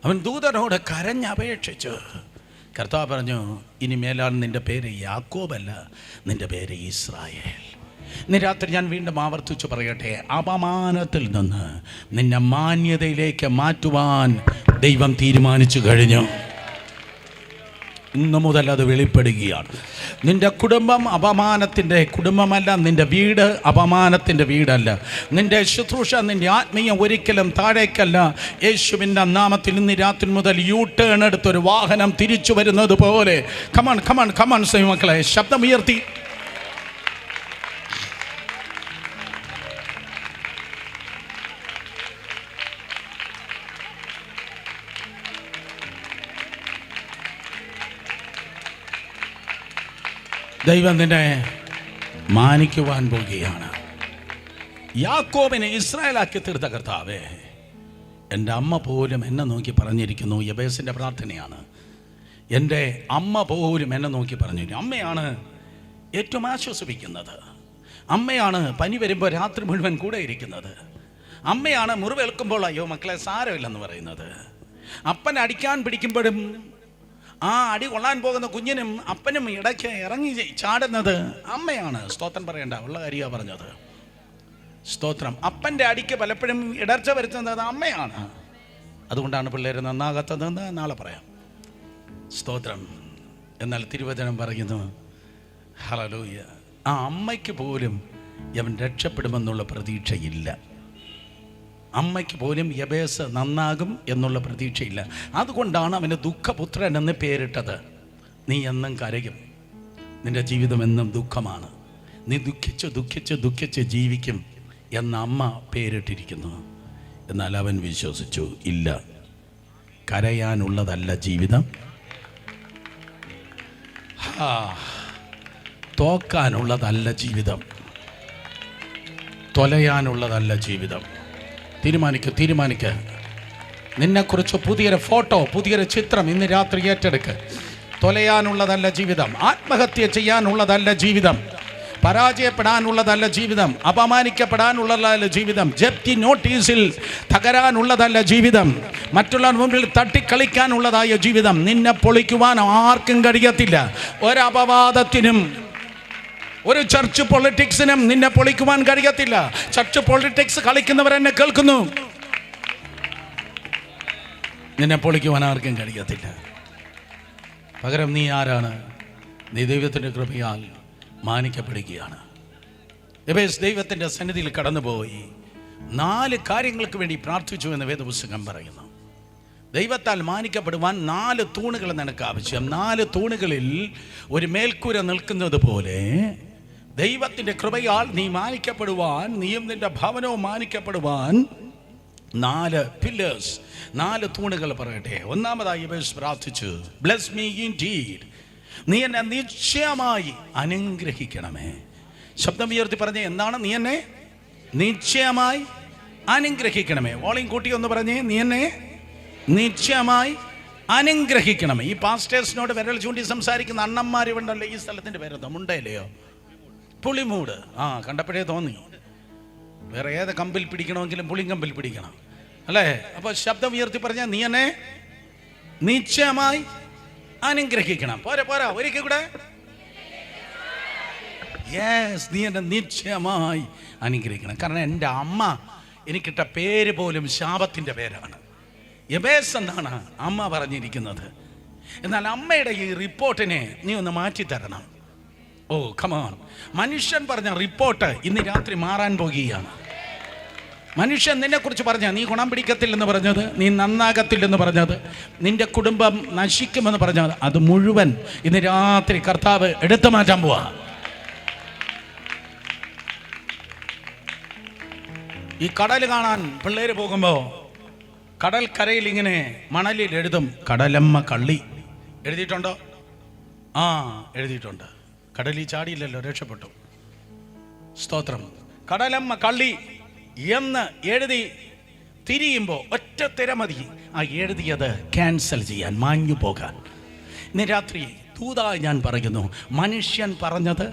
അവൻ ദൂതനോട് കരഞ്ഞപേക്ഷിച്ചു. കർത്താവ് പറഞ്ഞു, ഇനി മേലാൽ നിൻ്റെ പേര് യാക്കോബല്ല, നിൻ്റെ പേര് ഇസ്രായേൽ. ഇന്ന് രാത്രി ഞാൻ വീണ്ടും ആവർത്തിച്ചു പറയട്ടെ, അപമാനത്തിൽ നിന്ന് നിന്നെ മാന്യതയിലേക്ക് മാറ്റുവാൻ ദൈവം തീരുമാനിച്ചു കഴിഞ്ഞു. ഇന്നു മുതൽ അത് വെളിപ്പെടുകയാണ്. നിന്റെ കുടുംബം അപമാനത്തിൻ്റെ കുടുംബമല്ല, നിന്റെ വീട് അപമാനത്തിൻ്റെ വീടല്ല, നിന്റെ ശുശ്രൂഷ, നിന്റെ ആത്മീയം ഒരിക്കലും താഴേക്കല്ല. യേശുവിൻ്റെ നാമത്തിൽ ഇന്ന് രാത്രി മുതൽ യു-ടേൺ എടുത്തൊരു വാഹനം തിരിച്ചു വരുന്നത് പോലെ കമൺ മക്കളെ, ശബ്ദമുയർത്തി ദൈവം നിന്നെ മാനിക്കുവാൻ പോകുകയാണ്. യാക്കോബിനെ ഇസ്രായേലാക്കി തീർത്ത കർത്താവേ, എൻ്റെ അമ്മ പോലും എന്നെ നോക്കി പറഞ്ഞിരിക്കുന്നു. യബേസിൻ്റെ പ്രാർത്ഥനയാണ്. എൻ്റെ അമ്മ പോലും എന്നെ നോക്കി പറഞ്ഞിരിക്കുന്നു. അമ്മയാണ് ഏറ്റവും ആശ്വസിപ്പിക്കുന്നത്. അമ്മയാണ് പനി വരുമ്പോൾ രാത്രി മുഴുവൻ കൂടെ ഇരിക്കുന്നത്. അമ്മയാണ് മുറിവേൽക്കുമ്പോൾ അയ്യോ മക്കളെ സാരമില്ലെന്ന് പറയുന്നത്. അപ്പൻ അടിക്കാൻ പിടിക്കുമ്പോഴും ആ അടി കൊള്ളാൻ പോകുന്ന കുഞ്ഞിനും അപ്പനും ഇടയ്ക്ക് ഇറങ്ങി ചാടുന്നത് അമ്മയാണ്. സ്തോത്രം പറയണ്ട, ഉള്ള കാര്യമാണ് പറഞ്ഞത്. സ്തോത്രം. അപ്പൻ്റെ അടിക്ക് പലപ്പോഴും ഇടർച്ച വരുത്തുന്നത് അമ്മയാണ്. അതുകൊണ്ടാണ് പിള്ളേർ നന്നാകാത്തതെന്ന് നാളെ പറയാം. സ്തോത്രം. എന്നാൽ തിരുവചനം പറയുന്നു, ഹല്ലേലൂയ, ആ അമ്മയ്ക്ക് പോലും അവൻ രക്ഷപ്പെടുമെന്നുള്ള പ്രതീക്ഷയില്ല. അമ്മയ്ക്ക് പോലും യബേസ് നന്നാകും എന്നുള്ള പ്രതീക്ഷയില്ല. അതുകൊണ്ടാണ് അവന് ദുഃഖപുത്രൻ എന്ന് പേരിട്ടത്. നീ എന്നും കരയും, നിന്റെ ജീവിതം എന്നും ദുഃഖമാണ്, നീ ദുഃഖിച്ച് ദുഃഖിച്ച് ദുഃഖിച്ച് ജീവിക്കും എന്ന അമ്മ പേരിട്ടിരിക്കുന്നു. എന്നാൽ അവൻ വിശ്വസിച്ചു, ഇല്ല, കരയാനുള്ളതല്ല ജീവിതം, തോക്കാനുള്ളതല്ല ജീവിതം, തൊലയാനുള്ളതല്ല ജീവിതം. തീരുമാനിക്ക. നിന്നെക്കുറിച്ച് പുതിയൊരു ഫോട്ടോ, പുതിയൊരു ചിത്രം ഇന്ന് രാത്രി ഏറ്റെടുക്ക്. തൊലയാനുള്ളതല്ല ജീവിതം, ആത്മഹത്യ ചെയ്യാനുള്ളതല്ല ജീവിതം, പരാജയപ്പെടാനുള്ളതല്ല ജീവിതം, അപമാനിക്കപ്പെടാനുള്ളതല്ല ജീവിതം, ജപ്തി നോട്ടീസിൽ തകരാനുള്ളതല്ല ജീവിതം, മറ്റുള്ളവർ മുമ്പിൽ തട്ടിക്കളിക്കാനുള്ളതായ ജീവിതം. നിന്നെ പൊളിക്കുവാൻ ആർക്കും കഴിയത്തില്ല. ഒരപവാദത്തിനും ഒരു ചർച്ച് പൊളിറ്റിക്സിനും നിന്നെ പൊളിക്കുവാൻ കഴിയത്തില്ല. ചർച്ച് പൊളിറ്റിക്സ് കളിക്കുന്നവരെന്നെ കേൾക്കുന്നു, നിന്നെ പൊളിക്കുവാൻ ആർക്കും കഴിയത്തില്ല. പകരം നീ ആരാണ്? നീ ദൈവത്തിൻ്റെ കൃപയാൽ മാനിക്കപ്പെടുകയാണ്. യബേസ് ദൈവത്തിൻ്റെ സന്നിധിയിൽ കടന്നുപോയി 4 കാര്യങ്ങൾക്ക് വേണ്ടി പ്രാർത്ഥിച്ചു എന്ന് വേദപുസ്തകം പറയുന്നു. ദൈവത്താൽ മാനിക്കപ്പെടുവാൻ 4 തൂണുകൾ നിനക്ക് ആവശ്യം. 4 തൂണുകളിൽ ഒരു മേൽക്കൂര നിൽക്കുന്നത് പോലെ ദൈവത്തിൻ്റെ കൃപയാൽ നീ മാനിക്കപ്പെടുവാൻ, നീയും നിന്റെ ഭവനവും മാനിക്കപ്പെടുവാൻ 4 പില്ലേഴ്സ്, 4 തൂണുകൾ പറയട്ടെ. ഒന്നാമതായി യബേസ് പ്രാർത്ഥിച്ചു, ബ്ലെസ് മീ ഇൻഡീഡ്, നീ എന്നെ നിശ്ചയമായി അനുഗ്രഹിക്കണമേ. ശബ്ദം ഉയർത്തി പറഞ്ഞേ, എന്താണ്? നീ എന്നെ നിശ്ചയമായി അനുഗ്രഹിക്കണമേ. വോളിയം കൂട്ടി ഒന്ന് പറഞ്ഞേ, നീ എന്നെ നിശ്ചയമായി അനുഗ്രഹിക്കണമേ. ഈ പാസ്റ്റേഴ്സിനോട് വിരൽ ചൂണ്ടി സംസാരിക്കുന്ന അണ്ണന്മാരുണ്ടല്ലോ, ഈ സ്ഥലത്തിൻ്റെ പേരെന്തോ, മുണ്ടയിലെയോ, പുളിമൂട്. കണ്ടപ്പോഴേ തോന്നി വേറെ ഏത് കമ്പിൽ പിടിക്കണമെങ്കിലും പുളിങ്കമ്പിൽ പിടിക്കണം അല്ലേ? അപ്പോൾ ശബ്ദം ഉയർത്തി പറഞ്ഞാൽ, നീ എന്നെ നിശ്ചയമായി അനുഗ്രഹിക്കണം. പോരാ, ഒരിക്കൽ കൂടെ, യെസ്, നീ എന്നെ നിശ്ചയമായി അനുഗ്രഹിക്കണം. കാരണം എൻ്റെ അമ്മ എനിക്കിട്ട പേര് പോലും ശാപത്തിൻ്റെ പേരാണ്. യബേസ് എന്നാണ് അമ്മ പറഞ്ഞിരിക്കുന്നത്. എന്നാൽ അമ്മയുടെ ഈ റിപ്പോർട്ടിനെ നീ ഒന്ന് മാറ്റിത്തരണം. ഓ കമോൺ. മനുഷ്യൻ പറഞ്ഞ റിപ്പോർട്ട് ഇന്ന് രാത്രി മാറാൻ പോകുകയാണ്. മനുഷ്യൻ നിന്നെക്കുറിച്ച് പറഞ്ഞ നീ ഗുണം പിടിക്കത്തില്ലെന്ന് പറഞ്ഞത്, നീ നന്നാകത്തില്ലെന്ന് പറഞ്ഞത്, നിന്റെ കുടുംബം നശിക്കുമെന്ന് പറഞ്ഞത്, അത് മുഴുവൻ ഇന്ന് രാത്രി കർത്താവ് എടുത്തു മാറ്റാൻ പോവാ. ഈ കടൽ കാണാൻ പിള്ളേര് പോകുമ്പോൾ കടൽക്കരയിൽ ഇങ്ങനെ മണലിൽ എഴുതും, കടലമ്മ കള്ളി. എഴുതിയിട്ടുണ്ടോ? എഴുതിയിട്ടുണ്ട്. കടലിൽ ചാടിയില്ലല്ലോ, രക്ഷപ്പെട്ടു. സ്തോത്രം. കടലമ്മ കള്ളി എന്ന് എഴുതി തിരിയുമ്പോൾ ഒറ്റ തിര മതി ആ എഴുതിയത് ക്യാൻസൽ ചെയ്യാൻ, മാഞ്ഞു പോകാൻ. ഇന്ന് രാത്രി ദൂതായി ഞാൻ പറയുന്നു, മനുഷ്യൻ പറഞ്ഞത്,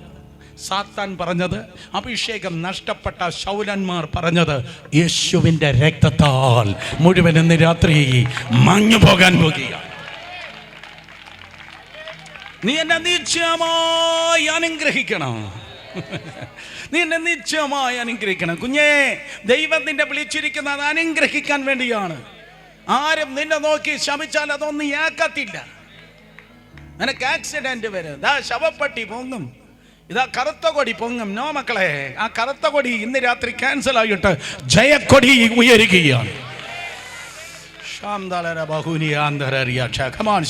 സാത്താൻ പറഞ്ഞത്, അഭിഷേകം നഷ്ടപ്പെട്ട ശൗലന്മാർ പറഞ്ഞത് യേശുവിൻ്റെ രക്തത്താൽ മുഴുവൻ ഇന്ന് രാത്രി മാഞ്ഞു പോകാൻ പോകുകയാണ്. നീ എന്നെ നിശ്ചയമായി അനുഗ്രഹിക്കണം, നീ എന്നെ നിശ്ചയമായി അനുഗ്രഹിക്കണം. കുഞ്ഞേ, ദൈവം നിന്നെ വിളിച്ചിരിക്കുന്നത് അനുഗ്രഹിക്കാൻ വേണ്ടിയാണ്. ആരും നിന്നെ നോക്കി ശമിച്ചാൽ അതൊന്നും ഏക്കത്തില്ല. നിനക്ക് ആക്സിഡന്റ് വരും, ഇതാ ശവപ്പെട്ടി പൊങ്ങും, ഇതാ കറുത്ത കൊടി പൊങ്ങും. നോ മക്കളെ, ആ കറുത്ത കൊടി ഇന്ന് രാത്രി ക്യാൻസൽ ആയിട്ട് ജയക്കൊടി ഉയരുകയാണ്.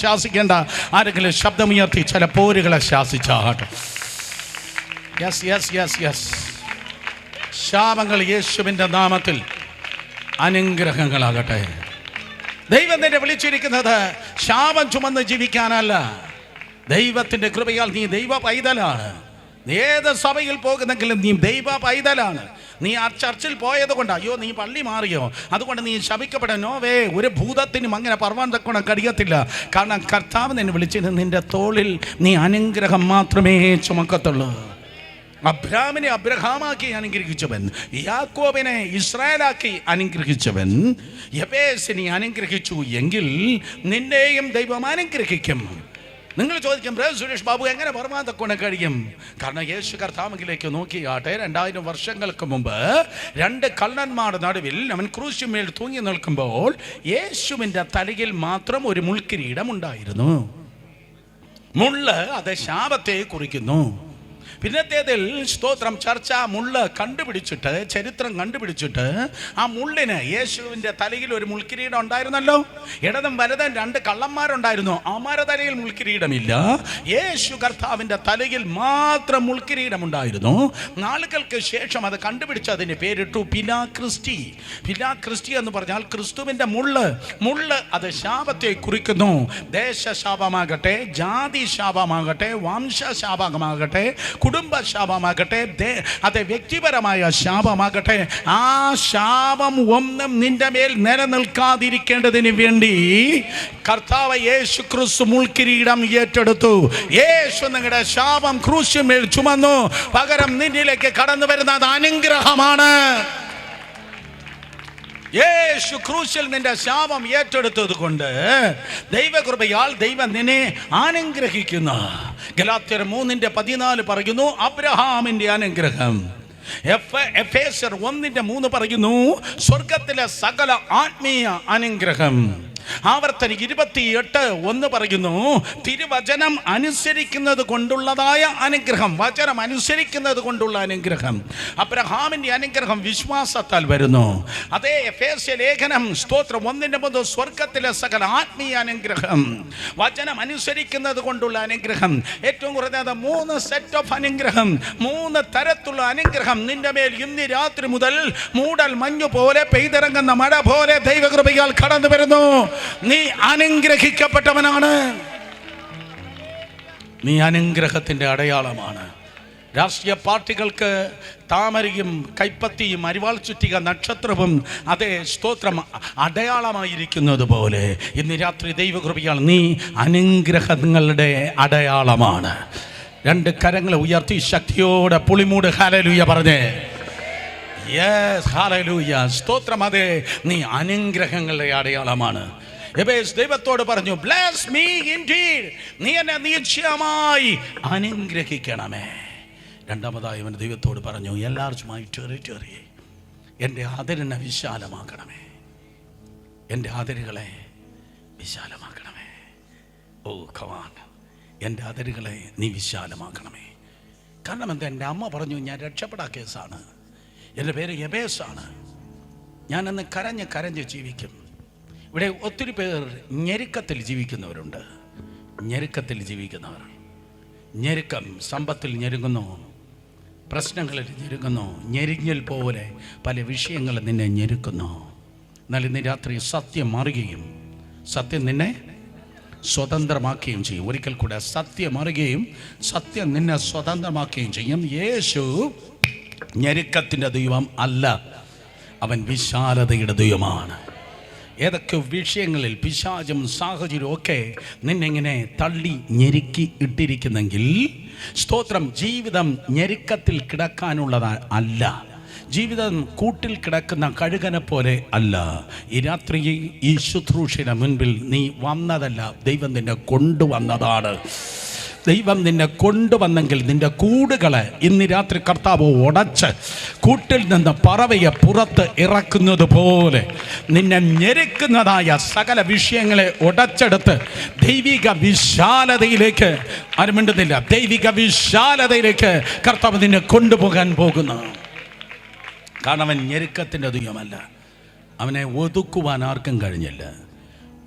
ശാസിക്കേണ്ട ആരെങ്കിലും ശബ്ദമുയർത്തി ചില പോരുകളെ ശാസിച്ചാട്ടെ. Yes yes yes yes. ശാപങ്ങൾ യേശുവിൻ്റെ നാമത്തിൽ അനുഗ്രഹങ്ങളാകട്ടെ. ദൈവം നിന്നെ വിളിച്ചിരിക്കുന്നത് ശാപം ചുമന്ന് ജീവിക്കാനല്ല. ദൈവത്തിൻ്റെ കൃപയാൽ നീ ദൈവ പൈതലാണ്. ഏത് സഭയിൽ പോകുന്നെങ്കിലും നീ ദൈവ പൈതലാണ്. നീ ആ ചർച്ചിൽ പോയത് കൊണ്ട്, അയ്യോ നീ പള്ളി മാറിയോ അതുകൊണ്ട് നീ ശപിക്കപ്പെടാൻ നോവേ, ഒരു ഭൂതത്തിനും അങ്ങനെ പറവാൻ തക്കണം കഴിയത്തില്ല. കാരണം കർത്താവ് നിന്നെ വിളിച്ചത് നിന്റെ തോളിൽ നീ അനുഗ്രഹം മാത്രമേ ചുമക്കത്തുള്ളൂ. അബ്രാമിനെ അബ്രഹാമാക്കി അനുഗ്രഹിച്ചവൻ, യാക്കോബിനെ ഇസ്രായേലാക്കി അനുഗ്രഹിച്ചവൻ യബേസിനെ അനുഗ്രഹിച്ചു എങ്കിൽ നിന്നെയും ദൈവം അനുഗ്രഹിക്കും. നിങ്ങൾ ചോദിക്കും, സുരേഷ് ബാബു എങ്ങനെ പരമാവധി കൊണ്ട് കഴിയും? കാരണം യേശു കർത്താവിലേക്ക് നോക്കിയാട്ടെ, 2000 വർഷങ്ങൾക്ക് മുമ്പ് 2 കള്ളന്മാരുടെ നടുവിൽ അവൻ ക്രൂശിന്മേൽ തൂങ്ങി നിൽക്കുമ്പോൾ യേശുവിൻ്റെ തലയിൽ മാത്രം ഒരു മുൾക്കിരീടം ഉണ്ടായിരുന്നു. മുള്ള് അത് ശാപത്തെ കുറിക്കുന്നു. പിന്നത്തേതിൽ സ്തോത്രം ചർച്ച മുള്ള് കണ്ടുപിടിച്ചിട്ട്, ചരിത്രം കണ്ടുപിടിച്ചിട്ട് ആ മുള്ളിന് യേശുവിൻ്റെ തലയിൽ ഒരു മുൾക്കിരീടം ഉണ്ടായിരുന്നല്ലോ. ഇടതും വലതും 2 കള്ളന്മാരുണ്ടായിരുന്നു. അവന്മാരുടെ തലയിൽ മുൾക്കിരീടമില്ല, യേശു കർത്താവിൻ്റെ തലയിൽ മാത്രം മുൾക്കിരീടം ഉണ്ടായിരുന്നു. നാളുകൾക്ക് ശേഷം അത് കണ്ടുപിടിച്ചതിന് പേരിട്ടു പിലാക്രിസ്റ്റി. പിലാക്രിസ്റ്റി എന്ന് പറഞ്ഞാൽ ക്രിസ്തുവിൻ്റെ മുള്ള് അത് ശാപത്തെ കുറിക്കുന്നു. ദേശശാപമാകട്ടെ, ജാതി ശാപമാകട്ടെ, വംശശാപമാകട്ടെ, കുടുംബ ശാപമാകട്ടെ, അത് വ്യക്തിപരമായ ശാപമാകട്ടെ, ആ ശാപം ഒന്നും നിന്റെ മേൽ നിലനിൽക്കാതിരിക്കേണ്ടതിന് വേണ്ടി കർത്താവ് യേശു ക്രിസ്തു മുൾക്കിരീടം ഏറ്റെടുത്തു. യേശു നിങ്ങളുടെ ശാപം ക്രൂശിന്മേൽ ചുമന്നു. പകരം നിന്നിലേക്ക് കടന്നു വരുന്നത് അനുഗ്രഹമാണ്. യേശു ക്രൂശിൽ നിന്റെ ശാപം ഏറ്റെടുത്തത് കൊണ്ട് ദൈവകൃപയാൽ ദൈവം നിന്നെ അനുഗ്രഹിക്കുന്നു. ഗലാത്യർ 3:14 പറയുന്നു അബ്രഹാമിന്റെ അനുഗ്രഹം. എഫേസ്യർ 1:3 പറയുന്നു സ്വർഗത്തിലെ സകല ആത്മീയ അനുഗ്രഹം. ആവർത്തനം 28:1 പറയുന്നു തിരുവചനം അനുസരിക്കുന്നത് കൊണ്ടുള്ളതായ അനുഗ്രഹം. വചനം അനുസരിക്കുന്നത് കൊണ്ടുള്ള അനുഗ്രഹം. അബ്രഹാമിന്റെ അനുഗ്രഹം വിശ്വാസത്താൽ വരുന്നു. അതേ എഫേസ്യ ലേഖനം സ്തോത്രം 1:3 സ്വർഗത്തിലെ സകല ആത്മീയ അനുഗ്രഹം, വചനം അനുസരിക്കുന്നത് കൊണ്ടുള്ള അനുഗ്രഹം. ഏറ്റവും കുറഞ്ഞത് 3 സെറ്റ് ഓഫ് അനുഗ്രഹം, 3 തരത്തിലുള്ള അനുഗ്രഹം നിന്റെ മേൽ ഇന്ന് രാത്രി മുതൽ മൂടൽ മഞ്ഞു പോലെ പെയ്തിറങ്ങുന്ന മഴ പോലെ ദൈവകൃപയാൽ കടന്നു വരുന്നു. നീ അനുഗ്രഹിക്കപ്പെട്ടവനാണ്. നീ അനുഗ്രഹത്തിൻ്റെ അടയാളമാണ്. രാഷ്ട്രീയ പാർട്ടികൾക്ക് താമരയും കൈപ്പത്തിയും അരിവാൾ ചുറ്റിക നക്ഷത്രവും അതേ സ്തോത്രം അടയാളമായിരിക്കുന്നത് പോലെ ഇന്ന് രാത്രി ദൈവകൃപയാൽ നീ അനുഗ്രഹങ്ങളുടെ അടയാളമാണ്. 2 കരങ്ങൾ ഉയർത്തി ശക്തിയോടെ പുളിമൂട് ഹല്ലേലൂയ പറഞ്ഞേ. യെസ്, ഹല്ലേലൂയ, സ്തോത്രം. അതെ, നീ അനുഗ്രഹങ്ങളുടെ അടയാളമാണ്. ദൈവത്തോട് പറഞ്ഞു, ബ്ലെസ് മീ ഇൻഡീഡ്, നീ എന്നെ നിശ്ചയമായി അനുഗ്രഹിക്കണമേ. രണ്ടാമതായി അവൻ ദൈവത്തോട് പറഞ്ഞു, എല്ലാവർക്കും മൈ ടെറിറ്ററി, എൻ്റെ അതിരിനെ വിശാലമാക്കണമേ, എൻ്റെ അതിരുകളെ വിശാലമാക്കണമേ. ഓ കമാൻ, എൻ്റെ അതിരുകളെ നീ വിശാലമാക്കണമേ. കാരണം എന്താ, എൻ്റെ അമ്മ പറഞ്ഞു ഞാൻ രക്ഷപ്പെടാ കേസാണ്, എൻ്റെ പേര് യബേസാണ്, ഞാനന്ന് കരഞ്ഞ് ജീവിക്കും. ഇവിടെ ഒത്തിരി പേർ ഞെരുക്കത്തിൽ ജീവിക്കുന്നവരുണ്ട്. ഞെരുക്കത്തിൽ ജീവിക്കുന്നവർ, ഞെരുക്കം, സമ്പത്തിൽ ഞെരുങ്ങുന്നു, പ്രശ്നങ്ങളിൽ ഞെരുങ്ങുന്നു, ഞെരിഞ്ഞൽ പോലെ പല വിഷയങ്ങൾ നിന്നെ ഞെരുക്കുന്നു. എന്നാൽ ഇന്ന് രാത്രി സത്യം മാറുകയും സത്യം നിന്നെ സ്വതന്ത്രമാക്കുകയും ചെയ്യും. ഒരിക്കൽ കൂടെ സത്യം മാറുകയും സത്യം നിന്നെ സ്വതന്ത്രമാക്കുകയും ചെയ്യും. യേശു ഞെരുക്കത്തിൻ്റെ ദൈവം അല്ല, അവൻ വിശാലതയുടെ ദൈവമാണ്. ഏതൊക്കെ വിഷയങ്ങളിൽ പിശാചും സാഹചര്യവും ഒക്കെ നിന്നെങ്ങനെ തള്ളി ഞെരുക്കി ഇട്ടിരിക്കുന്നെങ്കിൽ സ്തോത്രം, ജീവിതം ഞെരുക്കത്തിൽ കിടക്കാനുള്ളത് അല്ല. ജീവിതം കൂട്ടിൽ കിടക്കുന്ന കഴുകനെ പോലെ അല്ല. ഈ രാത്രി ഈ ശുശ്രൂഷയുടെ മുൻപിൽ നീ വന്നതല്ല, ദൈവം നിന്നെ കൊണ്ടുവന്നതാണ്. ദൈവം നിന്നെ കൊണ്ടുവന്നെങ്കിൽ നിന്റെ കൂടുകളെ ഇന്ന് രാത്രി കർത്താവ് ഉടച്ച് കൂട്ടിൽ നിന്ന് പറവയെ പുറത്ത് ഇറക്കുന്നത് പോലെ നിന്നെ ഞെരുക്കുന്നതായ സകല വിഷയങ്ങളെ ഉടച്ചെടുത്ത് ദൈവിക വിശാലതയിലേക്ക്, ആരുമിണ്ടുന്നില്ല, ദൈവിക വിശാലതയിലേക്ക് കർത്താവ് നിന്നെ കൊണ്ടുപോകാൻ പോകുന്നു. കാരണം അവൻ ഞെരുക്കത്തിൻ്റെ ദൈവമല്ല. അവനെ ഒതുക്കുവാൻ ആർക്കും കഴിഞ്ഞില്ല.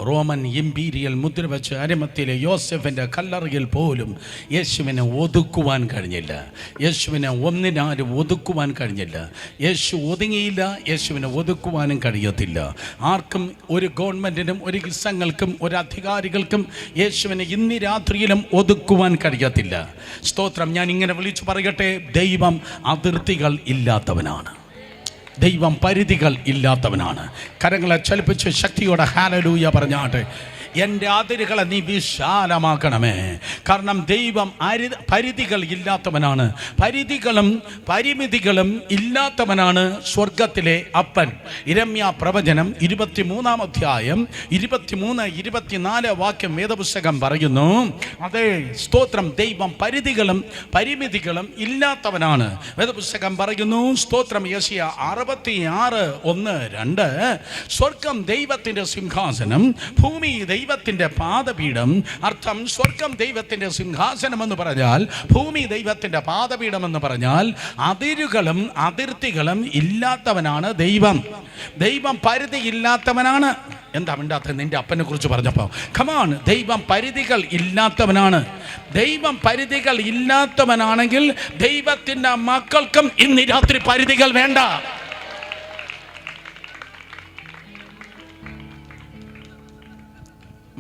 റോമൻ ഇമ്പീരിയൽ മുദ്ര വെച്ച് അരിമത്തിലെ യോസെഫിൻ്റെ കല്ലറയിൽ പോലും യേശുവിനെ ഒതുക്കുവാൻ കഴിഞ്ഞില്ല. യേശുവിനെ ഒന്നിനാരും ഒതുക്കുവാൻ കഴിഞ്ഞില്ല. യേശു ഒതുങ്ങിയില്ല, യേശുവിനെ ഒതുക്കുവാനും കഴിയത്തില്ല. ആർക്കും, ഒരു ഗവൺമെൻറ്റിനും ഒരു സംഘങ്ങൾക്കും ഒരു അധികാരികൾക്കും യേശുവിനെ ഇന്ന് രാത്രിയിലും ഒതുക്കുവാൻ കഴിയത്തില്ല. സ്തോത്രം. ഞാൻ ഇങ്ങനെ വിളിച്ചു പറയട്ടെ, ദൈവം അതിർത്തികൾ ഇല്ലാത്തവനാണ്, ദൈവം പരിധികൾ ഇല്ലാത്തവനാണ്. കരങ്ങളെ ചലിപ്പിച്ച് ശക്തിയോടെ ഹല്ലേലൂയ പറഞ്ഞാട്ടെ. എൻ്റെ അതിരുകളെ നീ വിശാലമാക്കണമേ. കാരണം ദൈവം പരിധികൾ ഇല്ലാത്തവനാണ്, പരിധികളും പരിമിതികളും ഇല്ലാത്തവനാണ് സ്വർഗത്തിലെ അപ്പൻ. യിരെമ്യാ പ്രവചനം 23-ാം അധ്യായം 23-24 വാക്യം വേദപുസ്തകം പറയുന്നു. അതേ, സ്തോത്രം, ദൈവം പരിധികളും പരിമിതികളും ഇല്ലാത്തവനാണ്. വേദപുസ്തകം പറയുന്നു, സ്തോത്രം, യെശയ്യാ 66:1-2, സ്വർഗം ദൈവത്തിൻ്റെ സിംഹാസനം, ഭൂമി ദൈവത്തിൻ്റെ പാദപീഠം. അർത്ഥം, സ്വർഗം ദൈവത്തിൻ്റെ സിംഹാസനം എന്ന് പറഞ്ഞാൽ, ഭൂമി ദൈവത്തിൻ്റെ പാദപീഠം എന്ന് പറഞ്ഞാൽ, അതിരുകളും അതിർത്തികളും ഇല്ലാത്തവനാണ് ദൈവം. ദൈവം പരിധി ഇല്ലാത്തവനാണ്. എന്താ മിണ്ടാത്ത? നിന്റെ അപ്പനെ കുറിച്ച് പറഞ്ഞപ്പോൾ കമാൺ, ദൈവം പരിധികൾ ഇല്ലാത്തവനാണ്. ദൈവം പരിധികൾ ഇല്ലാത്തവനാണെങ്കിൽ ദൈവത്തിൻ്റെ മക്കൾക്കും ഇന്ന് രാത്രി പരിധികൾ വേണ്ട.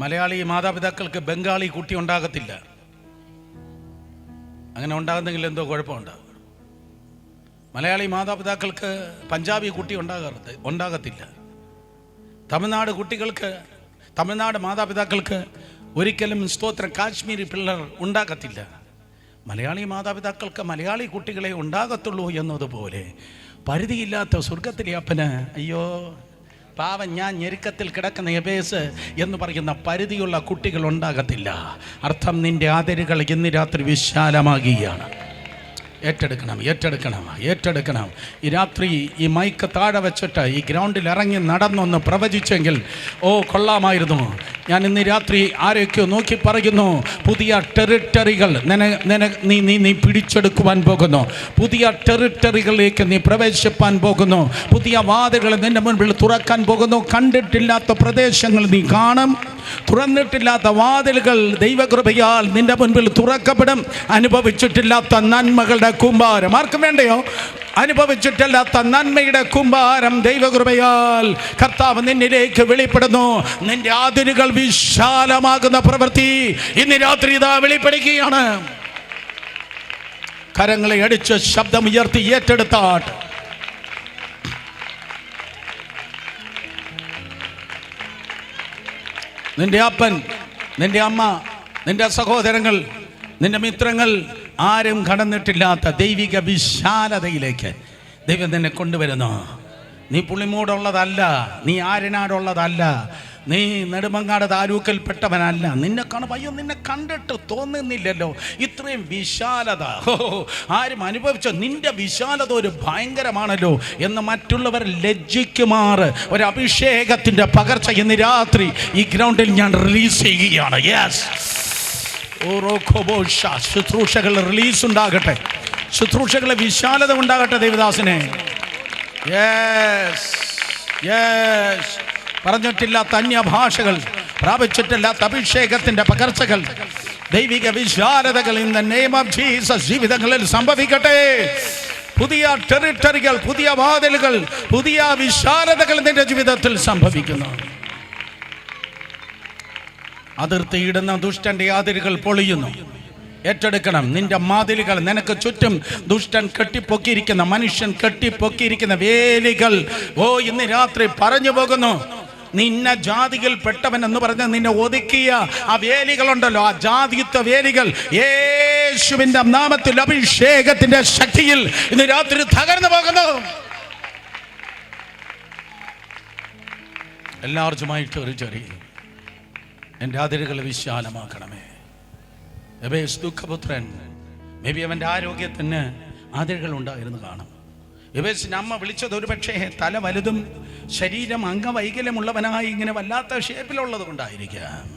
മലയാളി മാതാപിതാക്കൾക്ക് ബംഗാളി കുട്ടി ഉണ്ടാകത്തില്ല. അങ്ങനെ ഉണ്ടാകുന്നെങ്കിൽ എന്തോ കുഴപ്പമുണ്ട്. മലയാളി മാതാപിതാക്കൾക്ക് പഞ്ചാബി കുട്ടി ഉണ്ടാകത്തില്ല. തമിഴ്നാട് മാതാപിതാക്കൾക്ക് ഒരിക്കലും സ്തോത്രം കാശ്മീരി പിള്ളേർ ഉണ്ടാകത്തില്ല. മലയാളി മാതാപിതാക്കൾക്ക് മലയാളി കുട്ടികളെ ഉണ്ടാകത്തുള്ളൂ എന്നതുപോലെ പരിധിയില്ലാത്ത സ്വർഗത്തിലെ അപ്പന്, അയ്യോ പാവം, ഞാൻ ഞെരുക്കത്തിൽ കിടക്കുന്ന എബേസ് എന്ന് പറയുന്ന പരിധിയുള്ള കുട്ടികൾ ഉണ്ടാകത്തില്ല. അർത്ഥം, നിന്റെ അതിരുകൾ ഇന്ന് രാത്രി വിശാലമാകുകയാണ്. ഏറ്റെടുക്കണം. ഈ രാത്രി ഈ മൈക്ക് താഴെ വെച്ചിട്ട് ഈ ഗ്രൗണ്ടിൽ ഇറങ്ങി നടന്നൊന്ന് പ്രവചിച്ചെങ്കിൽ കൊള്ളാമായിരുന്നു. ഞാൻ ഇന്ന് രാത്രി ആരെയൊക്കെയോ നോക്കി പറയുന്നു, പുതിയ ടെറിട്ടറികൾ നീ പിടിച്ചെടുക്കുവാൻ പോകുന്നു. പുതിയ ടെറിട്ടറികളിലേക്ക് നീ പ്രവേശിപ്പാൻ പോകുന്നു. പുതിയ വാതിലുകൾ നിന്റെ മുൻപിൽ തുറക്കാൻ പോകുന്നു. കണ്ടിട്ടില്ലാത്ത പ്രദേശങ്ങൾ നീ കാണും. തുറന്നിട്ടില്ലാത്ത വാതിലുകൾ ദൈവകൃപയാൽ നിന്റെ മുൻപിൽ തുറക്കപ്പെടും. അനുഭവിച്ചിട്ടില്ലാത്ത നന്മകളുടെ കൂമ്പാരം ആർക്കും വേണ്ടയോ? അനുഭവിച്ചിട്ടില്ലാത്ത നന്മയുടെ കൂമ്പാരം ദൈവകൃപയാൽ കർത്താവ് നിന്നിലേക്ക് വെളിപ്പെടുന്നു. നിന്റെ അതിരുകൾ വിശാലമാകുന്ന പ്രവൃത്തി ഇന്ന് രാത്രി ഇതാ വെളിപ്പെടുകയാണ്. കരങ്ങളെ അടിച്ച് ശബ്ദമുയർത്തി ഏറ്റെടുത്താട്ട്. നിന്റെ അപ്പൻ, നിന്റെ അമ്മ, നിന്റെ സഹോദരങ്ങൾ, നിന്റെ മിത്രങ്ങൾ ആരും കടന്നിട്ടില്ലാത്ത ദൈവിക വിശാലതയിലേക്ക് ദൈവം നിന്നെ കൊണ്ടുവരുന്നു. നീ പുളിമൂടുള്ളതല്ല, നീ ആര്യനാടുള്ളതല്ല, നീ നെടുമങ്ങാട് താലൂക്കിൽപ്പെട്ടവനല്ല. നിന്നെ കാണുമ്പോൾ അയ്യോ, നിന്നെ കണ്ടിട്ട് തോന്നുന്നില്ലല്ലോ ഇത്രയും വിശാലത. ആരും അനുഭവിച്ച നിന്റെ വിശാലത ഒരു ഭയങ്കരമാണല്ലോ എന്ന് മറ്റുള്ളവർ ലജ്ജിക്കുമാറ് ഒരു അഭിഷേകത്തിൻ്റെ പകർച്ച ഇന്ന് രാത്രി ഈ ഗ്രൗണ്ടിൽ ഞാൻ റിലീസ് ചെയ്യുകയാണ്. യെസ്, ശുശ്രൂഷകൾ റിലീസ് ഉണ്ടാകട്ടെ, ശുശ്രൂഷകളെ വിശാലത ഉണ്ടാകട്ടെ ദൈവദാസനെ. യെസ്, പറഞ്ഞിട്ടില്ലാത്ത അന്യഭാഷകൾ, പ്രാപിച്ചിട്ടില്ലാത്ത അഭിഷേകത്തിന്റെ പകർച്ചകൾ, ദൈവിക വിശാലതകൾ in the name of Jesus ജീവിതങ്ങളിൽ സംഭവിക്കട്ടെ. പുതിയ ടെറിട്ടറികൾ, പുതിയ വാതിലുകൾ, പുതിയ വിശാലതകൾ നിന്റെ ജീവിതത്തിൽ സംഭവിക്കുന്നു. അതിർത്തിയിടുന്ന ദുഷ്ടന്റെ അതിരുകൾ പൊളിയുന്നു. ഏറ്റെടുക്കണം. നിന്റെ മാതിലുകൾ, നിനക്ക് ചുറ്റും ദുഷ്ടൻ കെട്ടിപ്പൊക്കിയിരിക്കുന്ന, മനുഷ്യൻ കെട്ടിപ്പൊക്കിയിരിക്കുന്ന വേലികൾ ഇന്ന് രാത്രി പറഞ്ഞു പോകുന്നു. നിന്ന ജാതിയിൽ പെട്ടവൻ എന്ന് പറഞ്ഞ് നിന്നെ ഒതുക്കിയ ആ വേലികളുണ്ടല്ലോ, ആ ജാതിത്വ വേലികൾ യേശുവിന്റെ നാമത്തിൽ അഭിഷേകത്തിന്റെ ശക്തിയിൽ ഇന്ന് രാത്രി തകർന്നു പോകുന്നു. എല്ലാവർക്കുമായിട്ട് ഒരു ചെറിയ എൻ്റെ അതിരുകളെ വിശാലമാക്കണമേ. എബേസ് ദുഃഖപുത്രൻ, മേ ബി അവൻ്റെ ആരോഗ്യത്തിന് അതിരുകൾ ഉണ്ടായിരുന്നു കാണും. എബേസിന് അമ്മ വിളിച്ചത് ഒരു പക്ഷേ തല വലുതും ശരീരം അംഗവൈകല്യമുള്ളവനായി ഇങ്ങനെ വല്ലാത്ത ഷേപ്പിലുള്ളത് കൊണ്ടായിരിക്കാം.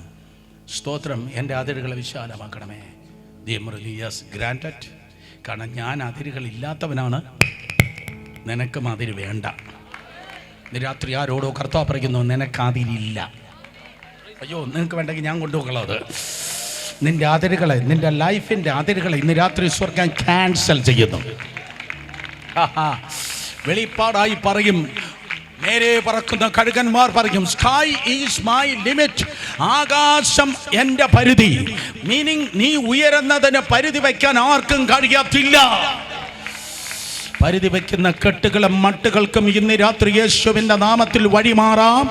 സ്തോത്രം, എൻ്റെ അതിരുകളെ വിശാലമാക്കണമേ. ഗ്രാൻറ്റഡ്. കാരണം ഞാൻ അതിരുകൾ ഇല്ലാത്തവനാണ്, നിനക്കും അതിര് വേണ്ട. രാത്രി ആരോടോ കർത്താവ് പറയുന്നു, നിനക്കതിരില്ല. അയ്യോ, നിനക്ക് വേണ്ടെങ്കിൽ ഞാൻ കൊണ്ടുപോകുള്ളത്. നിന്റെ അതിരുകളെ, നിന്റെ ലൈഫിൻ്റെ അതിരുകളെ ഇന്ന് രാത്രി സ്വർഗം ക്യാൻസൽ ചെയ്യുന്നു. വെളിപ്പാടായി പറയും, നേരെ പറക്കുന്ന കഴുകന്മാർ പറയും, സ്കൈ ഈസ് മൈ ലിമിറ്റ്. ആകാശം എൻ്റെ പരിധി. മീനിങ്, നീ ഉയരുന്നതിന് പരിധി വയ്ക്കാൻ ആർക്കും കഴിയത്തില്ല. പരിധി വയ്ക്കുന്ന കെട്ടുകളും മട്ടുകൾക്കും ഇന്ന് രാത്രി യേശുവിൻ്റെ നാമത്തിൽ വഴിമാറാം.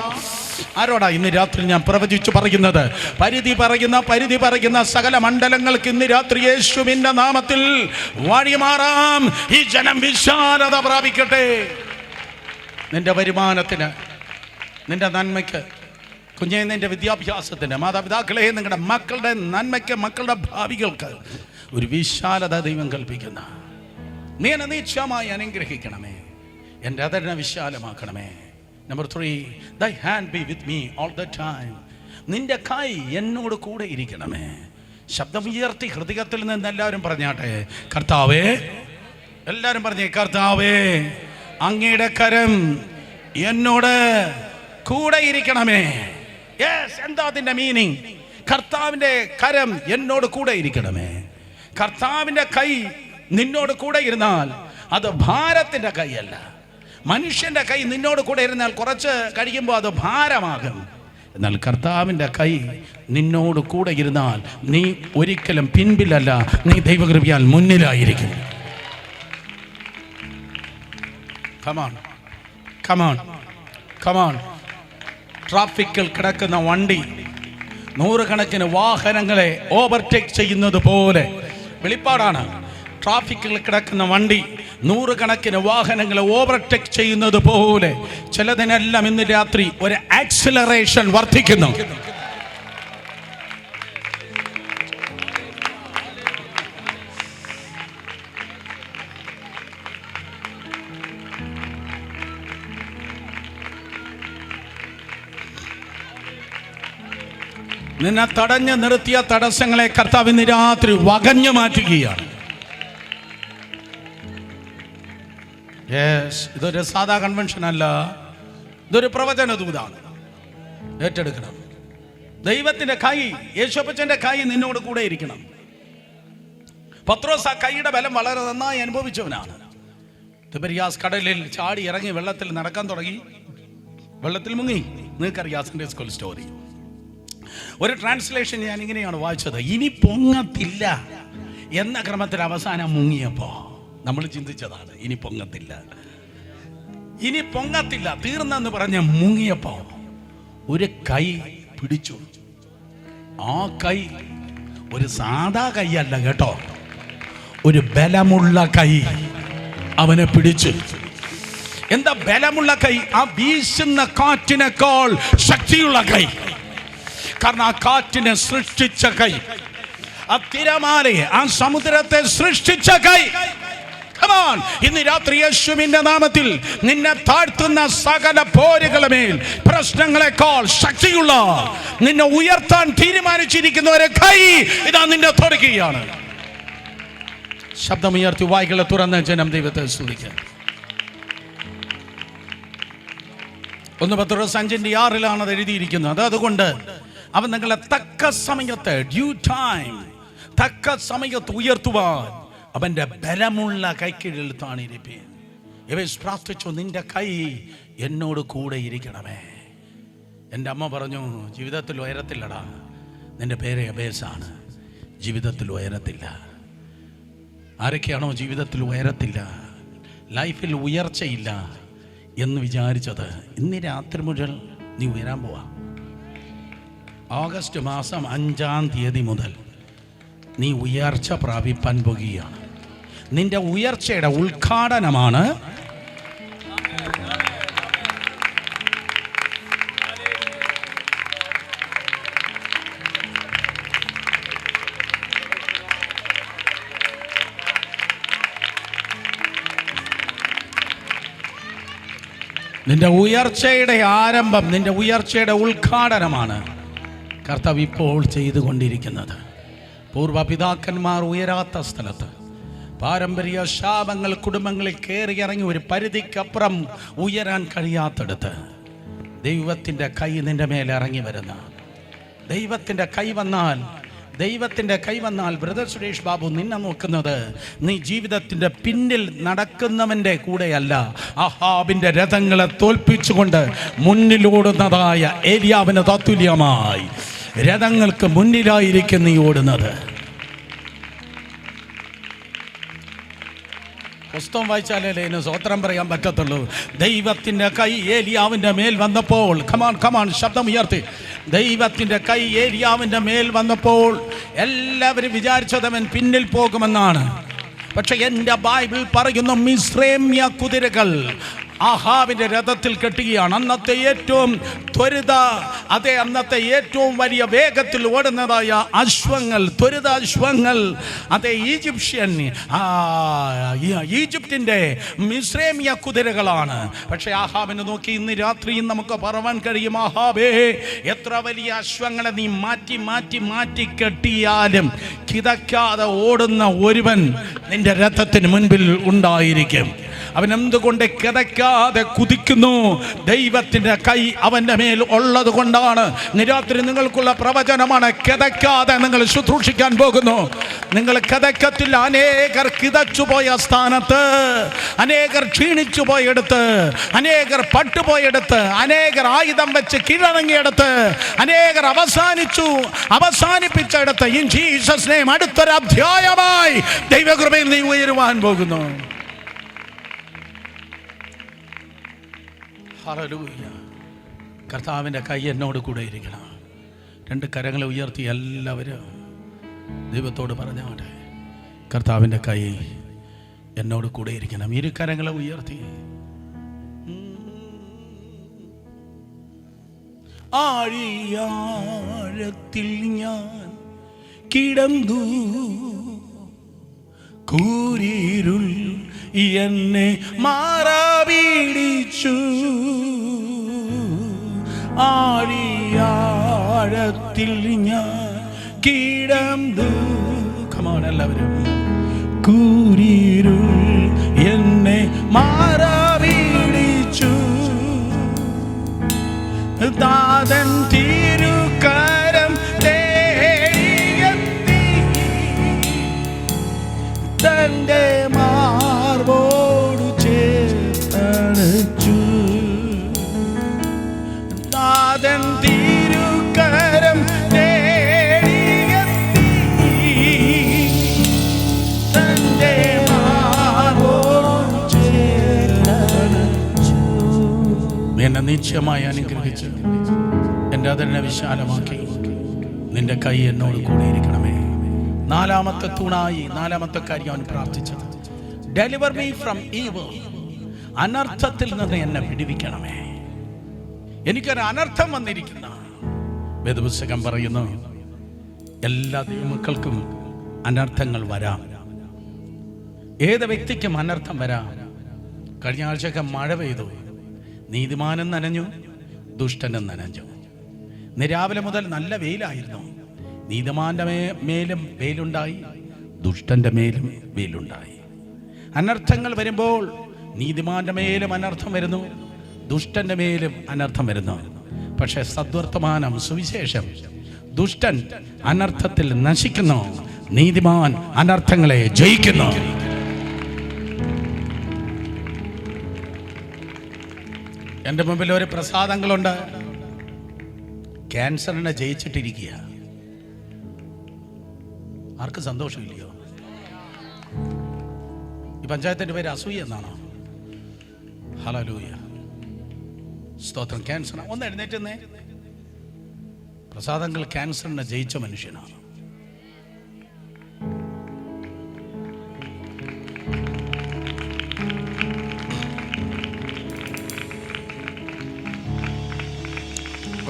ആരോടാ ഇന്ന് രാത്രി ഞാൻ പ്രവചിച്ചു പറയുന്നത്? പരിധി പറയുന്ന സകല മണ്ഡലങ്ങൾക്ക് ഇന്ന് രാത്രി യേശുവിന്റെ നാമത്തിൽ വഴിമാറാം. ഈ ജനം വിശാലത പ്രാപിക്കട്ടെ. നിന്റെ വരുമാനത്തിന്, നിന്റെ നന്മയ്ക്ക്, കുഞ്ഞെ നിന്റെ വിദ്യാഭ്യാസത്തിന്, മാതാപിതാക്കളെ നിങ്ങളുടെ മക്കളുടെ നന്മയ്ക്ക്, മക്കളുടെ ഭാവികൾക്ക് ഒരു വിശാലത ദൈവം കൽപ്പിക്കുന്ന. നീ എന്നെ നിശ്ചയമായി അനുഗ്രഹിക്കണമേ. എൻ്റെ അതരണ വിശാലമാക്കണമേ. Number 3, thy hand be with me all the time. നിന്റെ കൈ എന്നോട് കൂടെ ഇരിക്കണമേ. ശബ്ദമുയർത്തി ഹൃദയത്തിൽ നിന്ന് എല്ലാവരും പറഞ്ഞാട്ടെ, കർത്താവേ. എല്ലാവരും പറഞ്ഞേ, കർത്താവേ, അങ്ങയുടെ കരം എന്നോട് കൂടെ ഇരിക്കണമേ. യെസ്, എന്താ അതിന്റെ മീനിങ്? കർത്താവിന്റെ കരം എന്നോട് കൂടെ ഇരിക്കണമേ. കർത്താവിന്റെ കൈ നിന്നോട് കൂടെ ഇരുന്നാൽ അത് ഭാരത്തിന്റെ കൈയല്ല. മനുഷ്യന്റെ കൈ നിന്നോട് കൂടെ ഇരുന്നാൽ കുറച്ച് കഴിയുമ്പോൾ അത് ഭാരമാകും. എന്നാൽ കർത്താവിന്റെ കൈ നിന്നോട് കൂടെ ഇരുന്നാൽ നീ ഒരിക്കലും പിൻപിലല്ല, നീ ദൈവകൃപയാൽ മുന്നിലായിരിക്കും. Come on. ട്രാഫിക്കിൽ കിടക്കുന്ന വണ്ടി നൂറുകണക്കിന് വാഹനങ്ങളെ ഓവർടേക്ക് ചെയ്യുന്നത് പോലെ, വെളിപ്പാടാണ്. ട്രാഫിക്കിൽ കിടക്കുന്ന വണ്ടി നൂറുകണക്കിന് വാഹനങ്ങളെ ഓവർടേക്ക് ചെയ്യുന്നത് പോലെ ചിലതിനെല്ലാം ഇന്ന് രാത്രി ഒരു ആക്സിലറേഷൻ വർദ്ധിക്കുന്നു. നിന്നെ തടഞ്ഞു നിർത്തിയ തടസ്സങ്ങളെ കർത്താവ് ഇന്ന് രാത്രി വകഞ്ഞു മാറ്റുകയാണ്. ഇതൊരു സാധാ കൺവെൻഷൻ അല്ല, ഇതൊരു പ്രവചന ദൂതാണ്. ഏറ്റെടുക്കണം. ദൈവത്തിന്റെ കൈ, യേശുപ്പച്ചന്റെ കൈ നിന്നോട് കൂടെ ഇരിക്കണം. പത്രോസ് ആ കൈയുടെ ബലം വളരെ നന്നായി അനുഭവിച്ചവനാണ്. തിബരിയാസ് കടലിൽ ചാടി ഇറങ്ങി വെള്ളത്തിൽ നടക്കാൻ തുടങ്ങി, വെള്ളത്തിൽ മുങ്ങി. നിങ്ങൾക്കറിയാം സൺഡേ സ്കൂൾ സ്റ്റോറി. ഒരു ട്രാൻസ്ലേഷൻ ഞാൻ ഇങ്ങനെയാണ് വായിച്ചത്, ഇനി പൊങ്ങത്തില്ല എന്ന ക്രമത്തിൽ അവസാനം മുങ്ങിയപ്പോ നമ്മൾ ചിന്തിച്ചതാണ്, ഇനി പൊങ്ങത്തില്ല തീർന്നെന്ന് പറഞ്ഞ് മുങ്ങിയപ്പോ ഒരു കൈ പിടിച്ചു. ആ കൈ ഒരു സാധാ കൈയല്ല കേട്ടോ, ഒരു ബലമുള്ള കൈ അവനെ പിടിച്ചു. എന്താ ബലമുള്ള കൈ? ആ വീശുന്ന കാറ്റിനേക്കാൾ ശക്തിയുള്ള കൈ. കാരണം ആ കാറ്റിനെ സൃഷ്ടിച്ച കൈ, ആ തിരമാലയെ, ആ സമുദ്രത്തെ സൃഷ്ടിച്ച കൈ. ഇന്ന് രാത്രി യേശുവിന്റെ നാമത്തിൽ നിന്നെ താഴ്ത്തുന്ന സകല പോരുകളുമേൽ പ്രശ്നങ്ങളെക്കാൾ ശക്തിയുള്ള, നിന്നെ ഉയർത്താൻ തീരുമാനിച്ചിരിക്കുന്ന ഒരു കൈ ഇതാ നിന്നെ തൊടുകയാണ്. ശബ്ദമുയർത്തി വായ്കളെ തുറന്ന ജനം ദൈവത്തെ സ്തുതിക്കുക. 1 പത്രോസ് 5:6 അത് എഴുതിയിരിക്കുന്നത്. അതുകൊണ്ട് അവൻ നിങ്ങളെ തക്ക സമയത്ത്, ഡ്യൂ ടൈം, തക്ക സമയത്ത് ഉയർത്തുവാൻ അവന്റെ ബലമുള്ള കൈക്കീഴിൽ താണിരിപ്പീൻ. യവസ് പ്രാർത്ഥിച്ചു, നിന്റെ കൈ എന്നോട് കൂടെ ഇരിക്കണമേ. എൻ്റെ അമ്മ പറഞ്ഞു, ജീവിതത്തിൽ ഉയരത്തില്ലടാ, നിന്റെ പേര് യബേസാണ്, ജീവിതത്തിൽ ഉയരത്തില്ല. ആരൊക്കെയാണോ ജീവിതത്തിൽ ഉയരത്തില്ല, ലൈഫിൽ ഉയർച്ചയില്ല എന്ന് വിചാരിച്ചത്, ഇന്ന് രാത്രി മുതൽ നീ ഉയരാൻ പോവാ. ഓഗസ്റ്റ് മാസം 5-ാം തീയതി മുതൽ നീ ഉയർച്ച പ്രാപിപ്പാൻ പോകുകയാണ്. നിന്റെ ഉയർച്ചയുടെ ഉദ്ഘാടനമാണ് നിന്റെ ഉയർച്ചയുടെ ആരംഭം, നിന്റെ ഉയർച്ചയുടെ ഉദ്ഘാടനമാണ് കർത്താവ് ഇപ്പോൾ ചെയ്തുകൊണ്ടിരിക്കുന്നത്. പൂർവപിതാക്കന്മാർ ഉയരാത്ത സ്ഥലത്ത്, പാരമ്പര്യ ശാപങ്ങൾ കുടുംബങ്ങളിൽ കയറിയിറങ്ങി ഒരു പരിധിക്കപ്പുറം ഉയരാൻ കഴിയാത്തടുത്ത് ദൈവത്തിൻ്റെ കൈ നിന്റെ മേലെ ഇറങ്ങി വരുന്ന, ദൈവത്തിൻ്റെ കൈ വന്നാൽ ബ്രദർ സുരേഷ് ബാബു, നിന്നെ നോക്കുന്നത് നീ ജീവിതത്തിൻ്റെ പിന്നിൽ നടക്കുന്നവൻ്റെ കൂടെയല്ല, അഹാബിൻ്റെ രഥങ്ങളെ തോൽപ്പിച്ചുകൊണ്ട് മുന്നിലോടുന്നതായ ഏലിയാവിന് തത്തുല്യമായി രഥങ്ങൾക്ക് മുന്നിലായിരിക്കും നീ ഓടുന്നത്. പുസ്തകം വായിച്ചാലേ ഇതിന് സ്വോത്രം പറയാൻ പറ്റത്തുള്ളൂ. ദൈവത്തിൻ്റെ കൈ ഏലിയാവിൻ്റെ മേൽ വന്നപ്പോൾ, കമാൺ ശബ്ദം ഉയർത്തി, ദൈവത്തിൻ്റെ കൈ ഏലിയാവിൻ്റെ മേൽ വന്നപ്പോൾ എല്ലാവരും വിചാരിച്ചത് അവൻ പിന്നിൽ പോകുമെന്നാണ്. പക്ഷെ എൻ്റെ ബൈബിൾ പറയുന്നു മിസ്രൈമ്യ കുതിരകൾ ആഹാബിന്റെ രഥത്തിൽ കെട്ടുകയാണ്. അന്നത്തെ ഏറ്റവും അന്നത്തെ ഏറ്റവും വലിയ വേഗത്തിൽ ഓടുന്നതായ അശ്വങ്ങൾ, ത്വരിത അശ്വങ്ങൾ, അതേ ഈജിപ്തിൻ്റെ മിസ്രൈമ്യ കുതിരകളാണ്. പക്ഷെ ആഹാബിനെ നോക്കി ഇന്ന് രാത്രിയും നമുക്ക് പറവാൻ കഴിയും, ആഹാബേ, എത്ര വലിയ അശ്വങ്ങളെ നീ മാറ്റി മാറ്റി മാറ്റി കെട്ടിയാലും കിതക്കാതെ ഓടുന്ന ഒരുവൻ നിന്റെ രഥത്തിന് മുൻപിൽ ഉണ്ടായിരിക്കും. അവൻ എന്തുകൊണ്ട് കിതക്കാതെ കുതിക്കുന്നു? ദൈവത്തിൻ്റെ കൈ അവൻ്റെ മേൽ ഉള്ളത് കൊണ്ടാണ്. രാത്രി നിങ്ങൾക്കുള്ള പ്രവചനമാണ്, കിതക്കാതെ നിങ്ങൾ ശുശ്രൂഷിക്കാൻ പോകുന്നു. നിങ്ങൾ കിതക്കത്തിൽ അനേകർ കിതച്ചുപോയ സ്ഥാനത്ത്, അനേകർ ക്ഷീണിച്ചു പോയെടുത്ത്, അനേകർ പട്ടുപോയെടുത്ത്, അനേകർ ആയുധം വെച്ച് കീഴടങ്ങിയെടുത്ത്, അനേകർ അവസാനിപ്പിച്ചെടുത്ത് ഇൻ ജീസസ് നെയിം അടുത്തൊരു അധ്യായമായി ദൈവകൃപയിൽ നീ ഉയരുവാൻ പോകുന്നു. ഹല്ലേലൂയ. കർത്താവിൻ്റെ കൈ എന്നോട് കൂടെ ഇരിക്കണം. രണ്ട് കരങ്ങളെ ഉയർത്തി എല്ലാവരും ദൈവത്തോട് പറഞ്ഞാട്ടെ, കർത്താവിൻ്റെ കൈ എന്നോട് കൂടെ ഇരിക്കണം. ഇരു കരങ്ങളെ ഉയർത്തി ആഴിയാഴത്തിൽ ഞാൻ കിടന്നു, കൂരിരുൾ എന്നെ മാറാപിടിച്ചു, ആഴിയാഴത്തിൽ ഞാൻ കിടന്നു. കമാൺ എല്ലാവരും. കൂരിരുൾ എന്നെ മാറാപിടിച്ചു, താതൻ തിരുകരം തേടിയെത്തി, തന്റെ മാർവോടു ചേർത്തണച്ചു, താതൻ തിരുകരം തേടിയെത്തി, തന്റെ മാർവോടു ചേർത്തണച്ചു. എന്നെ നിശ്ചയമായി അനുഗ്രഹിച്ചു, എൻ്റെ അതിനെ വിശാലമാക്കി, നിന്റെ കൈ എന്നോട് കൂടിയിരിക്കണമേ. നാലാമത്തെ തൂണായി, നാലാമത്തെ കാര്യം അവൻ പ്രാർത്ഥിച്ചത്, ഡെലിവർ മീ ഫ്രം ഈവിൾ, അനർത്ഥത്തിൽ നിന്ന് എന്നെ വിടുവിക്കണമേ. എനിക്കൊരു അനർത്ഥം വന്നിരിക്കുന്ന. വേദപുസ്തകം പറയുന്നു, എല്ലാ ദൈവമക്കൾക്കും അനർത്ഥങ്ങൾ വരാം. ഏത് വ്യക്തിക്കും അനർത്ഥം വരാം. കഴിഞ്ഞ ആഴ്ചയൊക്കെ മഴ പെയ്തു, നീതിമാനും നനഞ്ഞു, ദുഷ്ടനും നനഞ്ഞു. ഇന്ന് രാവിലെ മുതൽ നല്ല വെയിലായിരുന്നു. നീതിമാന്റെ മേലും വെയിലുണ്ടായി, ദുഷ്ടന്റെ മേലും വെയിലുണ്ടായി. അനർത്ഥങ്ങൾ വരുമ്പോൾ നീതിമാന്റെ മേലും അനർത്ഥം വരുന്നു, ദുഷ്ടന്റെ മേലും അനർത്ഥം വരുന്നു. പക്ഷെ സദ്വർത്തമാനം സുവിശേഷം, ദുഷ്ടൻ അനർത്ഥത്തിൽ നശിക്കുന്നു, നീതിമാൻ അനർത്ഥങ്ങളെ ജയിക്കുന്നു. എൻ്റെ മുമ്പിൽ ഒരു പ്രസാദങ്ങളുണ്ട്. ക്യാൻസറിനെ ജയിച്ചിട്ടിരിക്കുക. ആർക്ക് സന്തോഷമില്ലയോ? ഈ പഞ്ചായത്തിൻ്റെ പേര് അസൂയ എന്നാണോ? ഹല്ലേലൂയ, സ്തോത്രം. ക്യാൻസർ ഒന്ന് എഴുന്നേറ്റുന്നേ. പ്രസാദങ്ങൾ ക്യാൻസറിനെ ജയിച്ച മനുഷ്യനാണ്.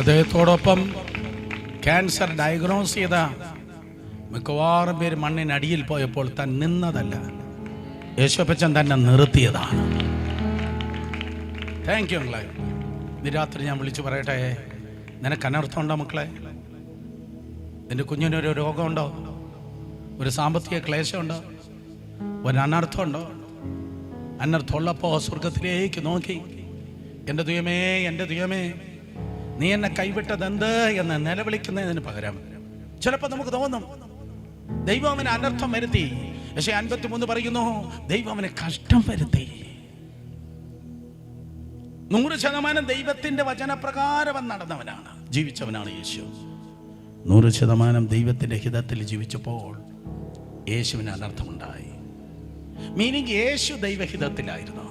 അദ്ദേഹത്തോടൊപ്പം ക്യാൻസർ ഡയഗ്നോസ് ചെയ്ത മിക്കവാറും പേര് മണ്ണിനടിയിൽ പോയപ്പോൾ താൻ നിന്നതല്ല, യേശുപ്പച്ചൻ തന്നെ നിർത്തിയതാണ്. താങ്ക് യു മക്കളെ. ഇന്ന് രാത്രി ഞാൻ വിളിച്ചു പറയട്ടെ, നിനക്ക് അനർത്ഥമുണ്ടോ മക്കളെ? നിന്റെ കുഞ്ഞിനൊരു രോഗമുണ്ടോ? ഒരു സാമ്പത്തിക ക്ലേശമുണ്ടോ? ഒരു അനർത്ഥമുണ്ടോ? അനർത്ഥമുള്ളപ്പോൾ സ്വർഗത്തിലേക്ക് നോക്കി, എൻ്റെ ദൈവമേ, എൻ്റെ ദൈവമേ, നീ എന്നെ കൈവിട്ടതെന്ത് എന്ന് നിലവിളിക്കുന്നതിന് പകരം ചിലപ്പോൾ നമുക്ക് തോന്നും ദൈവം അവന് അനർത്ഥം വരുത്തി. പക്ഷെ 53 പറയുന്നു, ദൈവം അവന് കഷ്ടം വരുത്തി. 100% ദൈവത്തിന്റെ വചനപ്രകാരം നടന്നവനാണ്, ജീവിച്ചവനാണ് യേശു. 100% ദൈവത്തിന്റെ ഹിതത്തിൽ ജീവിച്ചപ്പോൾ യേശുവിന് അനർത്ഥമുണ്ടായി. മീനിങ് യേശു ദൈവഹിതത്തിലായിരുന്നു,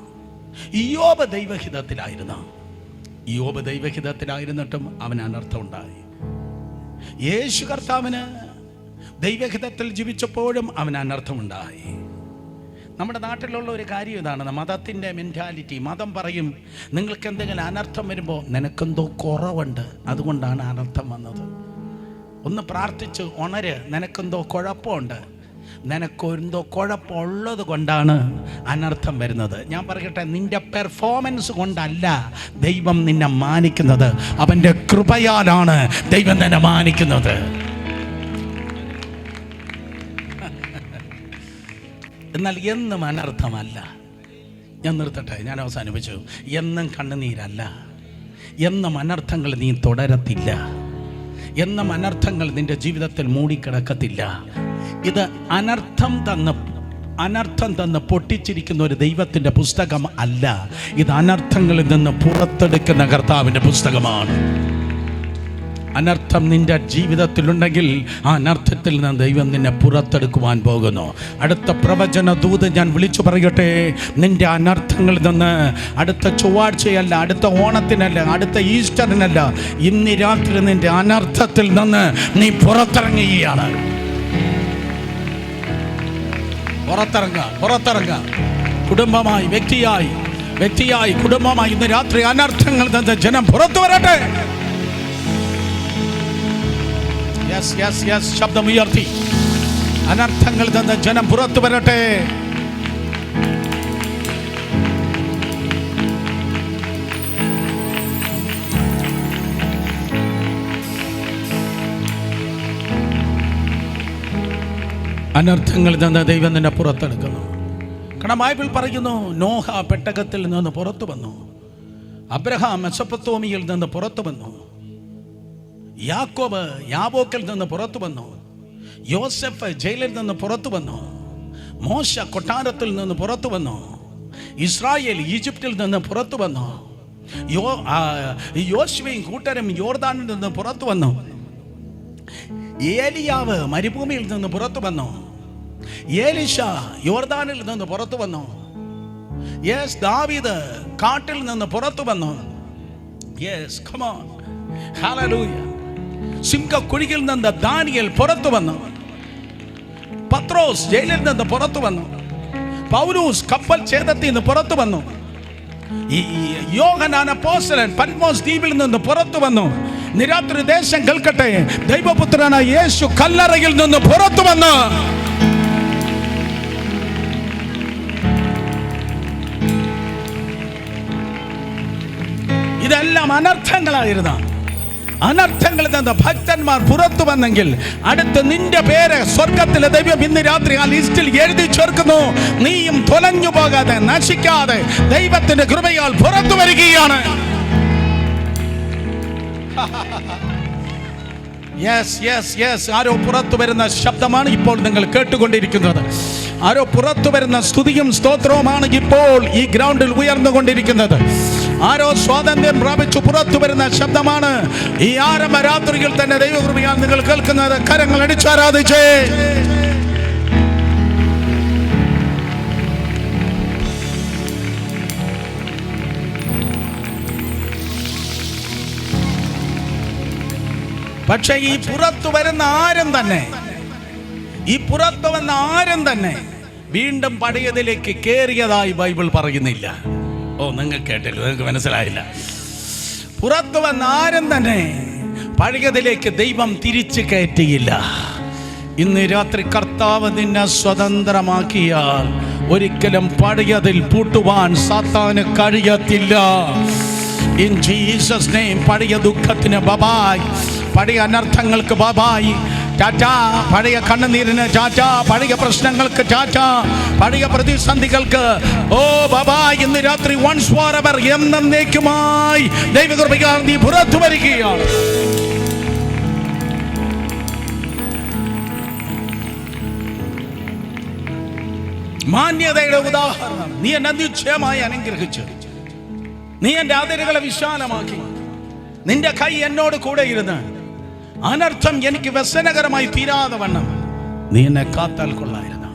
ഇയ്യോബ് ദൈവഹിതത്തിലായിരുന്നു. ഇയ്യോബ് ദൈവഹിതത്തിലായിരുന്നിട്ടും അവന് അനർത്ഥം ഉണ്ടായി. യേശു കർത്താവിന് ദൈവഹിതത്തിൽ ജീവിച്ചപ്പോഴും അവന് അനർത്ഥമുണ്ടായി. നമ്മുടെ നാട്ടിലുള്ള ഒരു കാര്യം ഇതാണ്, മതത്തിൻ്റെ മെൻറ്റാലിറ്റി. മതം പറയും നിങ്ങൾക്ക് എന്തെങ്കിലും അനർത്ഥം വരുമ്പോൾ നിനക്കെന്തോ കുറവുണ്ട്, അതുകൊണ്ടാണ് അനർത്ഥം വന്നത്. ഒന്ന് പ്രാർത്ഥിച്ച് ഉണര്, നിനക്കെന്തോ കുഴപ്പമുണ്ട്, നിനക്കെന്തോ കുഴപ്പമുള്ളത് കൊണ്ടാണ് അനർത്ഥം വരുന്നത്. ഞാൻ പറയട്ടെ, നിന്റെ പെർഫോമൻസ് കൊണ്ടല്ല ദൈവം നിന്നെ മാനിക്കുന്നത്, അവൻ്റെ കൃപയാലാണ് ദൈവം നിന്നെ മാനിക്കുന്നത്. എന്നാൽ എന്നും അനർത്ഥമല്ല. ഞാൻ നിർത്തട്ടെ, ഞാൻ അവസാനിപ്പിച്ചു. എന്നും കണ്ണുനീരല്ല, എന്നും അനർത്ഥങ്ങൾ നീ തുടരത്തില്ല, എന്നും അനർത്ഥങ്ങൾ നിന്റെ ജീവിതത്തിൽ മൂടിക്കിടക്കത്തില്ല. ഇത് അനർത്ഥം തന്ന് പൊട്ടിച്ചിരിക്കുന്ന ഒരു ദൈവത്തിൻ്റെ പുസ്തകം അല്ല, ഇത് അനർത്ഥങ്ങളിൽ നിന്ന് പുറത്തെടുക്കുന്ന കർത്താവിൻ്റെ പുസ്തകമാണ്. അനർത്ഥം നിന്റെ ജീവിതത്തിലുണ്ടെങ്കിൽ ആ അനർത്ഥത്തിൽ നിന്ന് ദൈവം നിന്നെ പുറത്തെടുക്കുവാൻ പോകുന്നു. അടുത്ത പ്രവചന ദൂത് ഞാൻ വിളിച്ചു പറയട്ടെ, നിന്റെ അനർത്ഥങ്ങളിൽ നിന്ന് അടുത്ത ചൊവ്വാഴ്ചയല്ല, അടുത്ത ഓണത്തിനല്ല, അടുത്ത ഈസ്റ്ററിനല്ല, ഇന്ന് രാത്രി നിന്റെ അനർത്ഥത്തിൽ നിന്ന് നീ പുറത്തിറങ്ങുകയാണ്. പുറത്തിറങ്ങുക കുടുംബമായി, വ്യക്തിയായി കുടുംബമായി. ഇന്ന് രാത്രി അനർത്ഥങ്ങളിൽ നിന്ന് ജനം പുറത്തു വരട്ടെ. ശബ്ദമുയർത്തി അനർത്ഥങ്ങളിൽ നിന്ന് ജനം പുറത്തു വരട്ടെ. അനർത്ഥങ്ങളിൽ നിന്ന് ദൈവം നിന്നെ പുറത്തെടുക്കുന്നു. കാരണം ബൈബിൾ പറയുന്നു, നോഹ പെട്ടകത്തിൽ നിന്ന് പുറത്തു വന്നു, അബ്രഹാം മെസൊപ്പൊത്താമിയയിൽ നിന്ന് പുറത്തു വന്നു, യാക്കോബ് യാബോക്കിൽ നിന്ന് പുറത്തു വന്നു, യോസെഫ് ജയിലിൽ നിന്ന് പുറത്തു വന്നു, മോശ കൊട്ടാരത്തിൽ നിന്ന് പുറത്തു വന്നു, ഇസ്രായേൽ ഈജിപ്തിൽ നിന്ന് പുറത്തു വന്നു, യോശുവയും കൂട്ടരും യോർദാനിൽ നിന്ന് പുറത്തു വന്നു, ഏലിയാവ് മരുഭൂമിയിൽ നിന്ന് പുറത്തു വന്നു, ഏലിശ യോർദാനിൽ നിന്ന് പുറത്തു വന്നു, ദാവീദ് കാട്ടിൽ നിന്ന് പുറത്തു വന്നു. come on, hallelujah. സിംഹക്കുഴിയിൽ നിന്ന് ദാനിയേൽ പുറത്തു വന്നു, പത്രോസ് ജയിലിൽ നിന്ന് പുറത്തു വന്നു, പൗലോസ് കപ്പൽ ഛേദത്തിൽ നിന്ന് പുറത്തു വന്നു, യോഹന്നാൻ അപ്പോസ്തലൻ പത്മോസ് ദ്വീപിൽ നിന്ന് പുറത്തു വന്നു. നിരാത്രി ദേശം കേൾക്കട്ടെ, ദൈവപുത്രനായ യേശു കല്ലറയിൽ നിന്ന് പുറത്തു വന്നു. ഇതെല്ലാം അനർത്ഥങ്ങളായിരുന്നു. അനർത്ഥങ്ങളിൽ നിന്ന് ഭക്തന്മാർ പുറത്തു വന്നെങ്കിൽ അടുത്ത് നിന്റെ പേര് സ്വർഗത്തിലെ ദൈവം ഇന്ന് രാത്രി ആ ലിസ്റ്റിൽ എഴുതി ചേർക്കുന്നു. നീയും തൊലഞ്ഞു പോകാതെ, നശിക്കാതെ ദൈവത്തിന്റെ കൃപയാൽ പുറത്തു വരികയാണ്. ആരോ പുറത്തു വരുന്ന ശബ്ദമാണ് ഇപ്പോൾ നിങ്ങൾ കേട്ടുകൊണ്ടിരിക്കുന്നത്. ആരോ പുറത്തു വരുന്ന സ്തുതിയും സ്തോത്രവുമാണ് ഇപ്പോൾ ഈ ഗ്രൗണ്ടിൽ ഉയർന്നുകൊണ്ടിരിക്കുന്നത്. ആരോ സ്വാതന്ത്ര്യം പ്രാപിച്ചു പുറത്തു വരുന്ന ശബ്ദമാണ് ഈ ആരംഭ രാത്രിയിൽ തന്നെ ദൈവകൃപയാൽ നിങ്ങൾ കേൾക്കുന്നത്. കരങ്ങൾ അടിച്ചാരാധിച്ചേ. പക്ഷെ ഈ പുറത്തു വരുന്ന ആരും തന്നെ വീണ്ടും പഴയതിലേക്ക് കേറിയതായി ബൈബിൾ പറയുന്നില്ല. നിങ്ങൾ കേട്ടില്ല, നിങ്ങൾക്ക് മനസ്സിലായില്ല. പുറത്തു വന്ന ആരും തന്നെ പഴയതിലേക്ക് ദൈവം തിരിച്ചു കയറ്റിയില്ല. ഇന്ന് രാത്രി കർത്താവ് നിന്നെ സ്വതന്ത്രമാക്കിയാൽ ഒരിക്കലും പഴയതിൽ പൂട്ടുവാൻ സാത്താന് കഴിയത്തില്ല. In Jesus name. പഴയ ദുഃഖത്തിന് ബബായ്, പഴയ അനർത്ഥങ്ങൾക്ക് ബബായ്, ടാറ്റാ. പഴയ കണ്ണുനീരിന് ടാറ്റാ, പഴയ പ്രശ്നങ്ങൾക്ക് ടാറ്റാ, പഴയ പ്രതിസന്ധികൾക്ക് ഓ ബബായ്. ഇന്ന് രാത്രി വൺസ് ഫോർ എവർ, എന്നേക്കുമായി ദൈവകൃപയാൽ നീ പുറത്തു വരികയാണ്. മാന്യതയുടെ ഉദാഹരണം. നീ എന്നെ നിശ്ചയമായി അനുഗ്രഹിച്ചു, നീ എൻ്റെ അതിരുകളെ വിശാലമാക്കി, നിന്റെ കൈ എന്നോട് കൂടെ ഇരുന്ന് അനർത്ഥം എനിക്ക് വ്യസനകരമായി തീരാതെ വണ്ണം നീ എന്നെ കാത്താൽ കൊള്ളായിരുന്നു.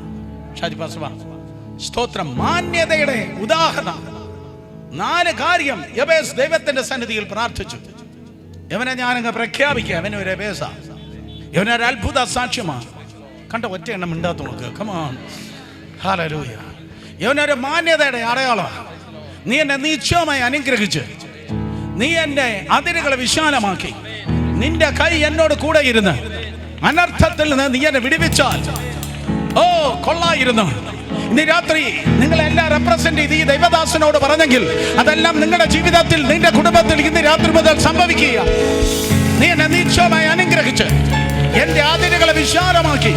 സ്തോത്രം. മാന്യതയുടെ ഉദാഹരണം 4 കാര്യം യബേസ് ദൈവത്തിന്റെ സന്നിധിയിൽ പ്രാർത്ഥിച്ചു. യവനെ ഞാനങ്ങ് പ്രഖ്യാപിക്കുക, അവനൊരു യബേസ, യവനൊരു അത്ഭുത സാക്ഷ്യമാണ്. കണ്ട ഒറ്റ എണ്ണം മിണ്ടാത്ത നോക്കുക. Come on, hallelujah. യവനൊരു മാന്യതയുടെ അടയാളമാണ്. നീ എന്നെ നിശ്ചയമായി അനുഗ്രഹിച്ച്, നീ എന്റെ അതിരുകളെ വിശാലമാക്കി, നിന്റെ കൈ എന്നോട് കൂടെ ഇരുന്ന് അനർത്ഥത്തിൽ നിന്ന് നീ എന്നെ വിടുവിച്ചാൽ, ഓ കൊള്ളായിരുന്നു. ഇന്ന് രാത്രി നിങ്ങളെല്ലാം റെപ്രസെന്റ് ചെയ്ത് ഈ ദൈവദാസനോട് പറഞ്ഞെങ്കിൽ അതെല്ലാം നിങ്ങളുടെ ജീവിതത്തിൽ, നിന്റെ കുടുംബത്തിൽ ഇന്ന് രാത്രി മുതൽ സംഭവിക്കുക. നീ എന്നെ നിശ്ചയമായി അനുഗ്രഹിച്ച് എന്റെ അതിരുകളെ വിശാലമാക്കി,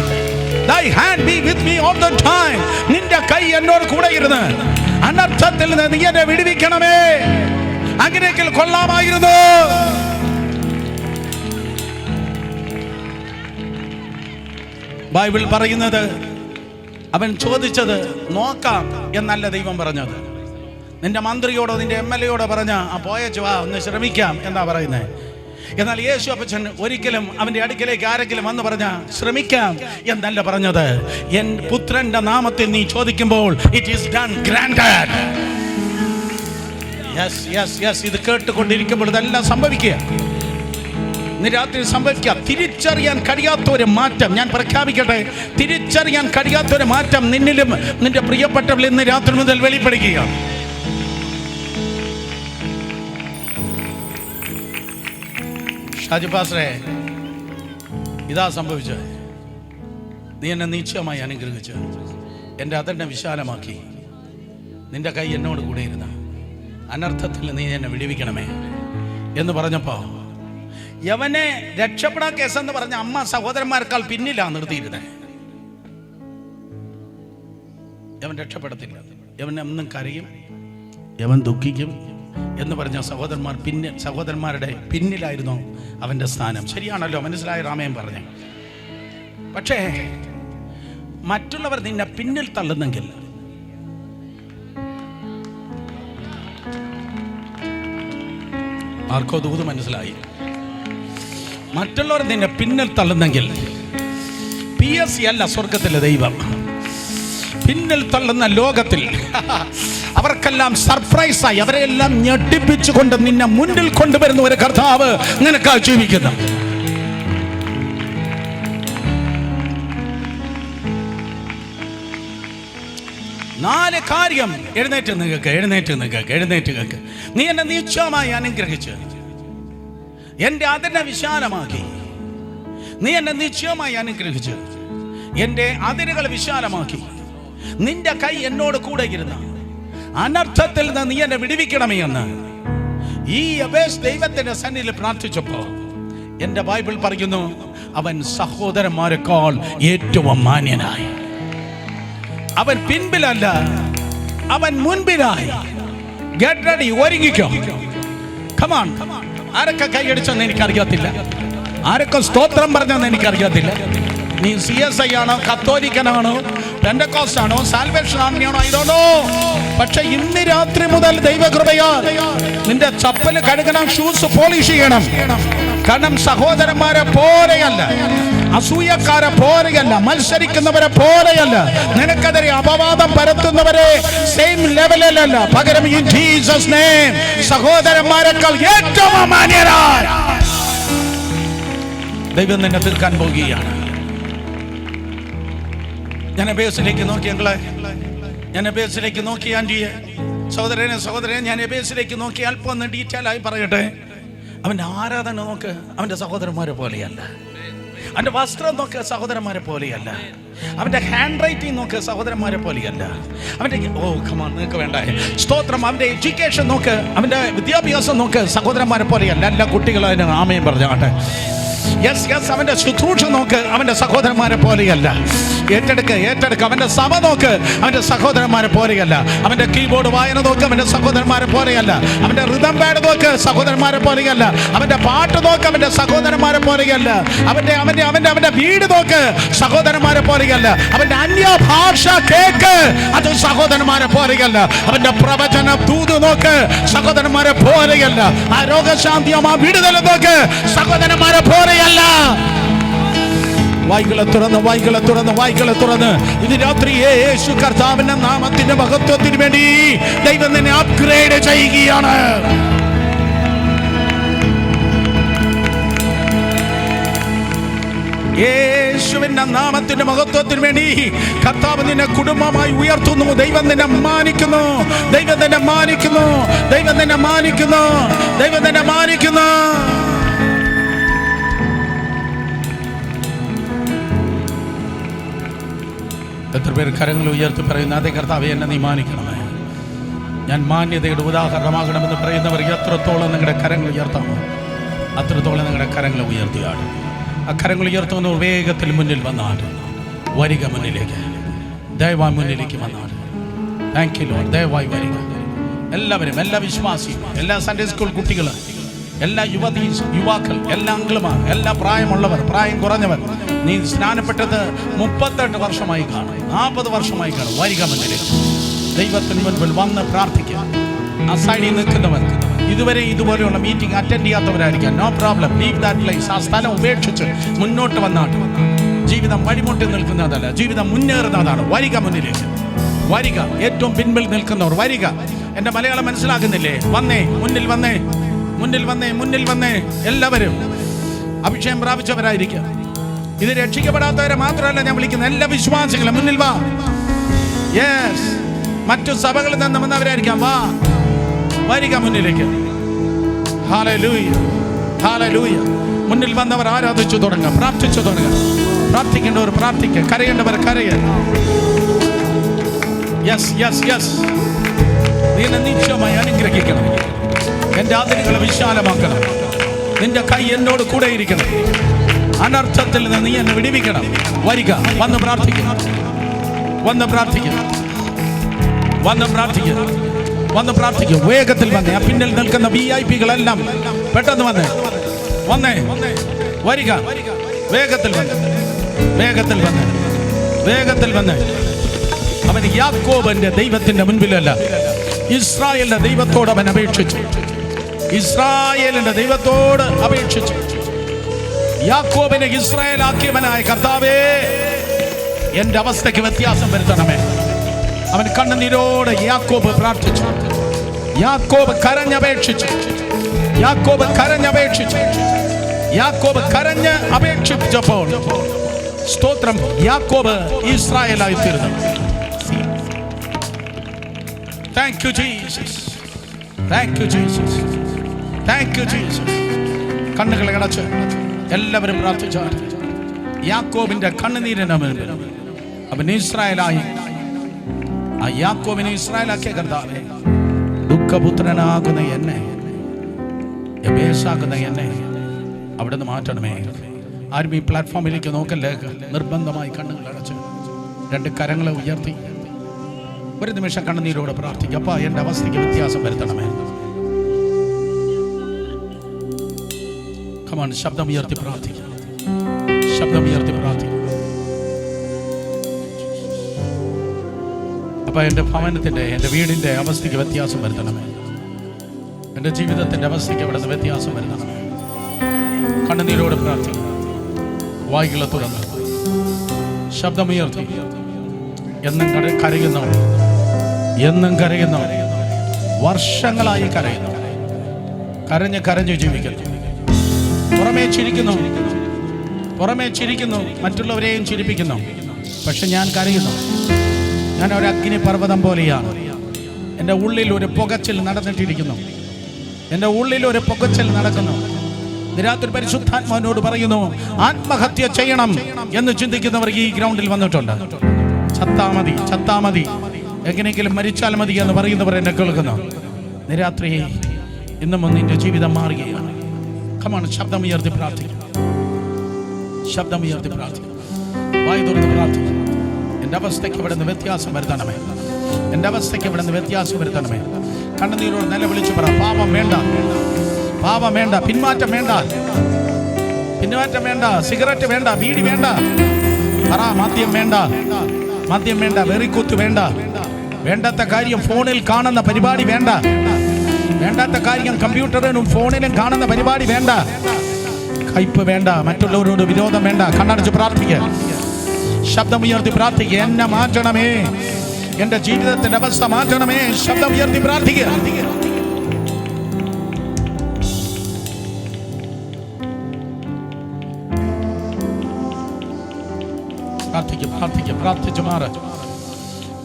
thy hand be with me all the time. നിന്റെ കൈ എന്നോട് കൂടെ ഇരുന്ന് അനർത്ഥത്തിൽ നിന്ന് നീ എന്നെ വിടുവിക്കണമേ. അങ്ങനെയെങ്കിൽ കൊള്ളാമായിരുന്നു. ബൈബിൾ പറയുന്നത്, അവൻ ചോദിച്ചത് നോക്കാം എന്നല്ല ദൈവം പറഞ്ഞത്. നിന്റെ മന്ത്രിയോടോ നിന്റെ MLA പറഞ്ഞ ആ പോയച്ചു വാ ഒന്ന് ശ്രമിക്കാം എന്നാ പറയുന്നത്. എന്നാൽ യേശു അപ്പച്ചൻ ഒരിക്കലും അവന്റെ അടുക്കലേക്ക് ആരെങ്കിലും വന്ന് പറഞ്ഞ ശ്രമിക്കാം എന്നല്ല പറഞ്ഞത്. എൻ പുത്രന്റെ നാമത്തിൽ നീ ചോദിക്കുമ്പോൾ it is done, granted. Yes yes yes, ഇത് കേട്ടുകൊണ്ടിരിക്കുമ്പോൾ ഇതെല്ലാം സംഭവിക്കുക. ഇന്ന് രാത്രി സംഭവിക്കുക. തിരിച്ചറിയാൻ കഴിയാത്ത ഒരു മാറ്റം ഞാൻ പ്രഖ്യാപിക്കട്ടെ. തിരിച്ചറിയാൻ കഴിയാത്ത ഒരു മാറ്റം നിന്നിലും നിന്റെ പ്രിയപ്പെട്ടവരിൽ ഇന്ന് രാത്രി മുതൽ വെളിപ്പെടുക. ഷാജി പാസ്റ്ററെ, ഇതാ സംഭവിച്ചത്. നീ എന്നെ നിശ്ചയമായി അനുഗ്രഹിച്ച് എൻ്റെ അതിനെ വിശാലമാക്കി, നിന്റെ കൈ എന്നോട് കൂടെ ഇരുന്ന അനർത്ഥത്തിൽ നീ എന്നെ വിടുവിക്കണമേ എന്ന് പറഞ്ഞപ്പോ, യവനെ രക്ഷപ്പെടാ കേസെന്ന് പറഞ്ഞ അമ്മ സഹോദരന്മാരെക്കാൾ പിന്നിലാ നിർത്തിയിരുന്നത്. യവൻ രക്ഷപ്പെടത്തില്ല, യവൻ എന്നും കരയും, യവൻ ദുഃഖിക്കും എന്ന് പറഞ്ഞ സഹോദരന്മാരുടെ പിന്നിലായിരുന്നു അവന്റെ സ്ഥാനം. ശരിയാണല്ലോ, മനസ്സിലായ രാമയൻ പറഞ്ഞു. പക്ഷേ മറ്റുള്ളവർ നിന്നെ പിന്നിൽ തള്ളുന്നെങ്കിൽ, ആർക്കോ ദൂത് മനസ്സിലായി. മറ്റുള്ളവർ നിന്നെ പിന്നിൽ തള്ളുന്നെങ്കിൽ, PSC അല്ല സ്വർഗത്തിലെ ദൈവം, പിന്നിൽ തള്ളുന്ന ലോകത്തിൽ അവർക്കെല്ലാം സർപ്രൈസായി അവരെല്ലാം ഞെട്ടിപ്പിച്ചുകൊണ്ട് നിന്നെ മുന്നിൽ കൊണ്ടുവരുന്ന ഒരു കർത്താവ് നിനക്കാ ജീവിക്കുന്നു. നാല് കാര്യം എഴുന്നേറ്റ് നിങ്ങൾക്ക്. നീ എന്നെ നിശ്ചയമായി അനുഗ്രഹിച്ച് എന്റെ അതിനെ വിശാലമാക്കി, നീ എന്നെ നിശ്ചയമായി അനുഗ്രഹിച്ച് എന്റെ അതിരുകൾ വിശാലമാക്കി, നിന്റെ കൈ എന്നോട് കൂടെ ഇരുന്ന അനർത്ഥത്തിൽ നിന്ന് നീ എന്നെ വിടുവിക്കണമേ എന്ന് ഈ യബേസ് ദൈവത്തിന്റെ സന്നിധിയിൽ പ്രാർത്ഥിച്ചപ്പോ എന്റെ ബൈബിൾ പറയുന്നു, അവൻ സഹോദരന്മാരെക്കാൾ ഏറ്റവും മാന്യനായി. അവൻ പിൻപിലല്ല, അവൻ മുൻപിലായി. ഗെറ്റ് റെഡി, ഒരുങ്ങിക്കോ. Come on. ആരൊക്കെ കൈയടിച്ചെന്ന് എനിക്കറിയത്തില്ല, ആരൊക്കെ സ്തോത്രം പറഞ്ഞെന്ന് എനിക്കറിയത്തില്ല. നീ CSI ആണോ, കത്തോലിക്കനാണോ, പെന്തക്കോസ്റ്റ് ആണോ, സാൽവേഷൻ ആർമിയാണോ, ഇതോണോ. പക്ഷെ ഇന്ന് രാത്രി മുതൽ ദൈവകൃപയാൽ നിന്റെ ചപ്പല് കഴുകണം, ഷൂസ് പോളിഷ് ചെയ്യണം. കാരണം സഹോദരന്മാരെ പോലെയല്ല, അസൂയക്കാരെ പോലെയല്ല, മത്സരിക്കുന്നവരെ പോലെയല്ല, നിനക്കെതിരെ അപവാദം പരത്തുന്നവരെ സെയിം ലെവലിലല്ല. പകരം ഇൻ ജീസസ് നെയിം സഹോദരന്മാരെക്കാൾ ഏറ്റവും മാന്യരായ ദൈവം നിന്നെ തീർക്കാൻ പോകുകയാണ്. ഞാൻ എബേസിലേക്ക് നോക്കി അങ്ങളെ, ഞാൻ എബേസിലേക്ക് നോക്കി ആൻറ്റിയെ, സഹോദരനെ ഞാൻ എബേസിലേക്ക് നോക്കി അല്പം ഒന്ന് ഡീറ്റെയിൽ ആയി പറയട്ടെ. അവൻ്റെ ആരാധന നോക്ക്, അവൻ്റെ സഹോദരന്മാരെ പോലെയല്ല. അവൻ്റെ വസ്ത്രം നോക്ക്, സഹോദരന്മാരെ പോലെയല്ല. അവൻ്റെ ഹാൻഡ് റൈറ്റിംഗ് നോക്ക്, സഹോദരന്മാരെ പോലെയല്ല. അവൻ്റെ നിങ്ങൾക്ക് വേണ്ട സ്തോത്രം. അവൻ്റെ എഡ്യൂക്കേഷൻ നോക്ക്, അവൻ്റെ വിദ്യാഭ്യാസം നോക്ക്, സഹോദരന്മാരെ പോലെയല്ല. എല്ലാ കുട്ടികളും അതിന് ആമയും പറഞ്ഞാട്ടെ. യെസ് യെസ്, അവൻ്റെ ശുശ്രൂഷ നോക്ക്, അവൻ്റെ സഹോദരന്മാരെ പോലെയല്ല. ഏറ്റെടുക്ക. അവൻ്റെ സഭ നോക്ക്, അവൻ്റെ സഹോദരന്മാരെ പോലെയല്ല. അവൻ്റെ കീബോർഡ് വായന നോക്ക്, അവൻ്റെ സഹോദരന്മാരെ പോലെയല്ല. അവൻ്റെ റിതം പാഡ് നോക്ക്, സഹോദരന്മാരെ പോലെയല്ല. അവൻ്റെ പാട്ട് നോക്ക്, അവൻ്റെ സഹോദരന്മാരെ പോലെയല്ല. അവൻ്റെ വീട് നോക്ക്, സഹോദരന്മാരെ പോലെയല്ല. അവൻ്റെ അന്യഭാഷ കേക്ക്, അത് സഹോദരന്മാരെ പോലെയല്ല. അവൻ്റെ പ്രവചന ദൂത് നോക്ക്, സഹോദരന്മാരെ പോലെയല്ല. ആ രോഗശാന്തിയും ആ വിടുതൽ നോക്ക്, സഹോദരന്മാരെ പോലെയല്ല. വായ്കളെ തുറന്ന് ഇത് രാത്രി യേശു കർത്താവിന്റെ നാമത്തിന്റെ മഹത്വത്തിന് വേണ്ടി ദൈവം നിന്നെ അപ്ഗ്രേഡ് ചെയ്യുകയാണ്. യേശുവിന്റെ നാമത്തിന്റെ മഹത്വത്തിന് വേണ്ടി കർത്താവ് നിന്നെ കുടുംബമായി ഉയർത്തുന്നു. ദൈവം നിന്നെ മാനിക്കുന്നു. എത്ര പേർ കരങ്ങൾ ഉയർത്തി പറയുന്നു, അതേ കർത്താവേ, എന്നെ നീ മാനിക്കണമേ, ഞാൻ മാന്യതയുടെ ഉദാഹരണമാകണമെന്ന് പറയുന്നവർ എത്രത്തോളം നിങ്ങളുടെ കരങ്ങൾ ഉയർത്താമോ അത്രത്തോളം നിങ്ങളുടെ കരങ്ങൾ ഉയർത്തിയാട്. ആ കരങ്ങൾ ഉയർത്തുന്ന വേഗത്തിൽ മുന്നിൽ വന്നാട്. വരിക മുന്നിലേക്ക്, ദയവായി മുന്നിലേക്ക് വന്നാട്. Thank you Lord. ദയവായി വരിക എല്ലാവരും, എല്ലാ വിശ്വാസിയും, എല്ലാ സൺഡേ സ്കൂൾ കുട്ടികൾ, എല്ലാ യുവാക്കൾ, എല്ലാ അങ്കിളുമാർ, എല്ലാ പ്രായമുള്ളവർ, പ്രായം കുറഞ്ഞവർ. നീ സ്നാനപ്പെട്ടത് 38 വർഷമായി കാണും, 40 വർഷമായി കാണും. വരിക മുന്നിലേക്ക്, ദൈവത്തിന് മുൻപിൽ വന്ന് പ്രാർത്ഥിക്കുക. ആ സൈഡിൽ നിൽക്കുന്നവർ ഇതുവരെ ഇതുപോലെയുള്ള മീറ്റിംഗ് അറ്റൻഡ് ചെയ്യാത്തവരായിരിക്കാം. No problem, leave that place. ആ സ്ഥലം ഉപേക്ഷിച്ച് മുന്നോട്ട് വന്നാട്ട്. ജീവിതം വഴിമുട്ടി നിൽക്കുന്നതല്ല, ജീവിതം മുന്നേറുന്നതാണ്. വരിക മുന്നിലേക്ക്, വരിക. ഏറ്റവും പിൻപിൽ നിൽക്കുന്നവർ വരിക. എൻ്റെ മലയാളം മനസ്സിലാക്കുന്നില്ലേ? വന്നേ, മുന്നിൽ വന്നേ. എല്ലാവരും അഭിഷേകം പ്രാപിച്ചവരായിരിക്കും. ഇത് രക്ഷിക്കപ്പെടാത്തവരെ മാത്രമല്ല ഞാൻ വിളിക്കുന്നത്, എല്ലാ വിശ്വാസികളും മുന്നിൽ വാ. യെസ്, മറ്റു സഭകളിൽ നിന്ന് വന്നവരായിരിക്കാം. വരിക മുന്നിലേക്ക്. Hallelujah, hallelujah. മുന്നിൽ വന്നവർ ആരാധിച്ചു തുടങ്ങുക, പ്രാർത്ഥിച്ചു തുടങ്ങുക. പ്രാർത്ഥിക്കേണ്ടവർ പ്രാർത്ഥിക്കുക, കരയേണ്ടവർ കരയുക. യെസ്. നീ നിശ്ചയമായി അനുഗ്രഹിക്കണം. എൻ്റെ അതിരുകളെ വിശാലമാക്കണം. നിന്റെ കൈ എന്നോട് കൂടെ ഇരിക്കണം. അനർത്ഥത്തിൽ നിന്ന് നീ എന്നെ വിടിവിക്കണം. വരിക, വന്ന് പ്രാർത്ഥിക്കുക. വേഗത്തിൽ വന്നേ. ആ പിന്നിൽ നിൽക്കുന്ന VIP-കളെല്ലാം പെട്ടെന്ന് വന്നേ. വരിക, വേഗത്തിൽ വന്നേ. അവൻ യാക്കോബിന്റെ ദൈവത്തിന്റെ മുൻപിലല്ല, ഇസ്രായേലിന്റെ ദൈവത്തോട് അവൻ അപേക്ഷിച്ചു. യാക്കോബിനെ ഇസ്രായേലാക്കിയവനായ കർത്താവേ, എന്റെ അവസ്ഥയ്ക്ക് വ്യത്യാസം വരുത്തണമേ. അവൻ കണ്ണുനീരോടെ യാക്കോബ് പ്രാർത്ഥിച്ചു. യാക്കോബ് കരഞ്ഞ് അപേക്ഷിച്ചപ്പോൾ സ്തോത്രം, യാക്കോബ് ഇസ്രായേലായി തീർന്നു. Thank you Jesus. കണ്ണുകളെ അടച്ച് എല്ലാവരും പ്രാർത്ഥിച്ചാൽ യാക്കോബിന്റെ കണ്ണുനീരിന്റെ മുൻപിൽ അവൻ ഇസ്രായേലായി. ആ യാക്കോബിനെ ഇസ്രായേലാക്കിയ കർത്താവേ, ദുഃഖപുത്രനാകുന്ന എന്നെ, യബേസാകുന്ന എന്നെ അവിടുന്ന് മാറ്റണമേ. ആരും ഈ പ്ലാറ്റ്ഫോമിലേക്ക് നോക്കല്ലേ, നിർബന്ധമായി കണ്ണുകൾ അടച്ച് 2 കരങ്ങളെ ഉയർത്തി ഒരു നിമിഷം കണ്ണുനീരോടെ പ്രാർത്ഥിക്കുക. അപ്പാ, എൻ്റെ അവസ്ഥയ്ക്ക് വ്യത്യാസം വരുത്തണമേ. കമാൺ, ശബ്ദം ഉയർത്തി പ്രാർത്ഥിക്കുക. അപ്പൊ എൻ്റെ ഭവനത്തിൻ്റെ, എൻ്റെ വീടിൻ്റെ അവസ്ഥയ്ക്ക് വ്യത്യാസം വരുത്തണമേ. എൻ്റെ ജീവിതത്തിൻ്റെ അവസ്ഥയ്ക്ക് അവിടുന്ന് വ്യത്യാസം വരുത്തണമേ. കണ്ണുനീരോടെ പ്രാർത്ഥിക്കുക. വായ്കളെ തുറന്ന് ശബ്ദമുയർത്തി. എന്നും കരയുന്നു, വർഷങ്ങളായി കരഞ്ഞു ജീവിക്കുന്നു. പുറമേ ചിരിക്കുന്നു, മറ്റുള്ളവരെയും ചിരിപ്പിക്കുന്നു. പക്ഷെ ഞാൻ കരയുന്നു. ഞാൻ ഒരു അഗ്നിപർവ്വതം പോലെയാണ്. എൻ്റെ ഉള്ളിൽ ഒരു പുകച്ചിൽ നടന്നിട്ടിരിക്കുന്നു. രാത്രി പരിശുദ്ധാത്മാവിനോട് പറയുന്നു, ആത്മഹത്യ ചെയ്യണം എന്ന് ചിന്തിക്കുന്നവർ ഈ ഗ്രൗണ്ടിൽ വന്നിട്ടുണ്ട്. ചത്താ മതി, എങ്ങനെയെങ്കിലും മരിച്ചാൽ മതി എന്ന് പറയുന്നവർ എന്നെ കേൾക്കുന്നു. രാത്രി ഇന്നും നിന്റെ ജീവിതം മാറുകയാണ്. കമാണ്, ശബ്ദമുയർത്തി പ്രാർത്ഥിക്കും. വായ് തുറന്ന് പ്രാർത്ഥിക്കും. എൻ്റെ അവസ്ഥയ്ക്ക് ഇവിടുന്ന് വ്യത്യാസം വരുത്തണമേ. കണ്ണുനീരോട് നിലവിളിച്ചു പറ, പാപം വേണ്ട, പിന്മാറ്റം വേണ്ട, സിഗരറ്റ് വേണ്ട, ബീഡി വേണ്ട, പറ, മദ്യം വേണ്ട, വെറിക്കുത്ത് വേണ്ട, വേണ്ടാത്ത കാര്യം ഫോണിൽ കാണുന്ന പരിപാടി വേണ്ട, വേണ്ടാത്ത കാര്യം കമ്പ്യൂട്ടറിലും ഫോണിലും കാണുന്ന പരിപാടി വേണ്ട. കയ്പ് വേണ്ട, മറ്റുള്ളവരോട് വിരോധം വേണ്ട. കണ്ണടച്ച് പ്രാർത്ഥിക്കുക, ശബ്ദമുയർത്തി പ്രാർത്ഥിക്കുക. എന്നെ മാറ്റണമേ, എൻ്റെ ജീവിതത്തിന്റെ അവസ്ഥ മാറ്റണമേ. ശബ്ദമുയർത്തി പ്രാർത്ഥിക്കുക. പ്രാർത്ഥിച്ചു മാറ.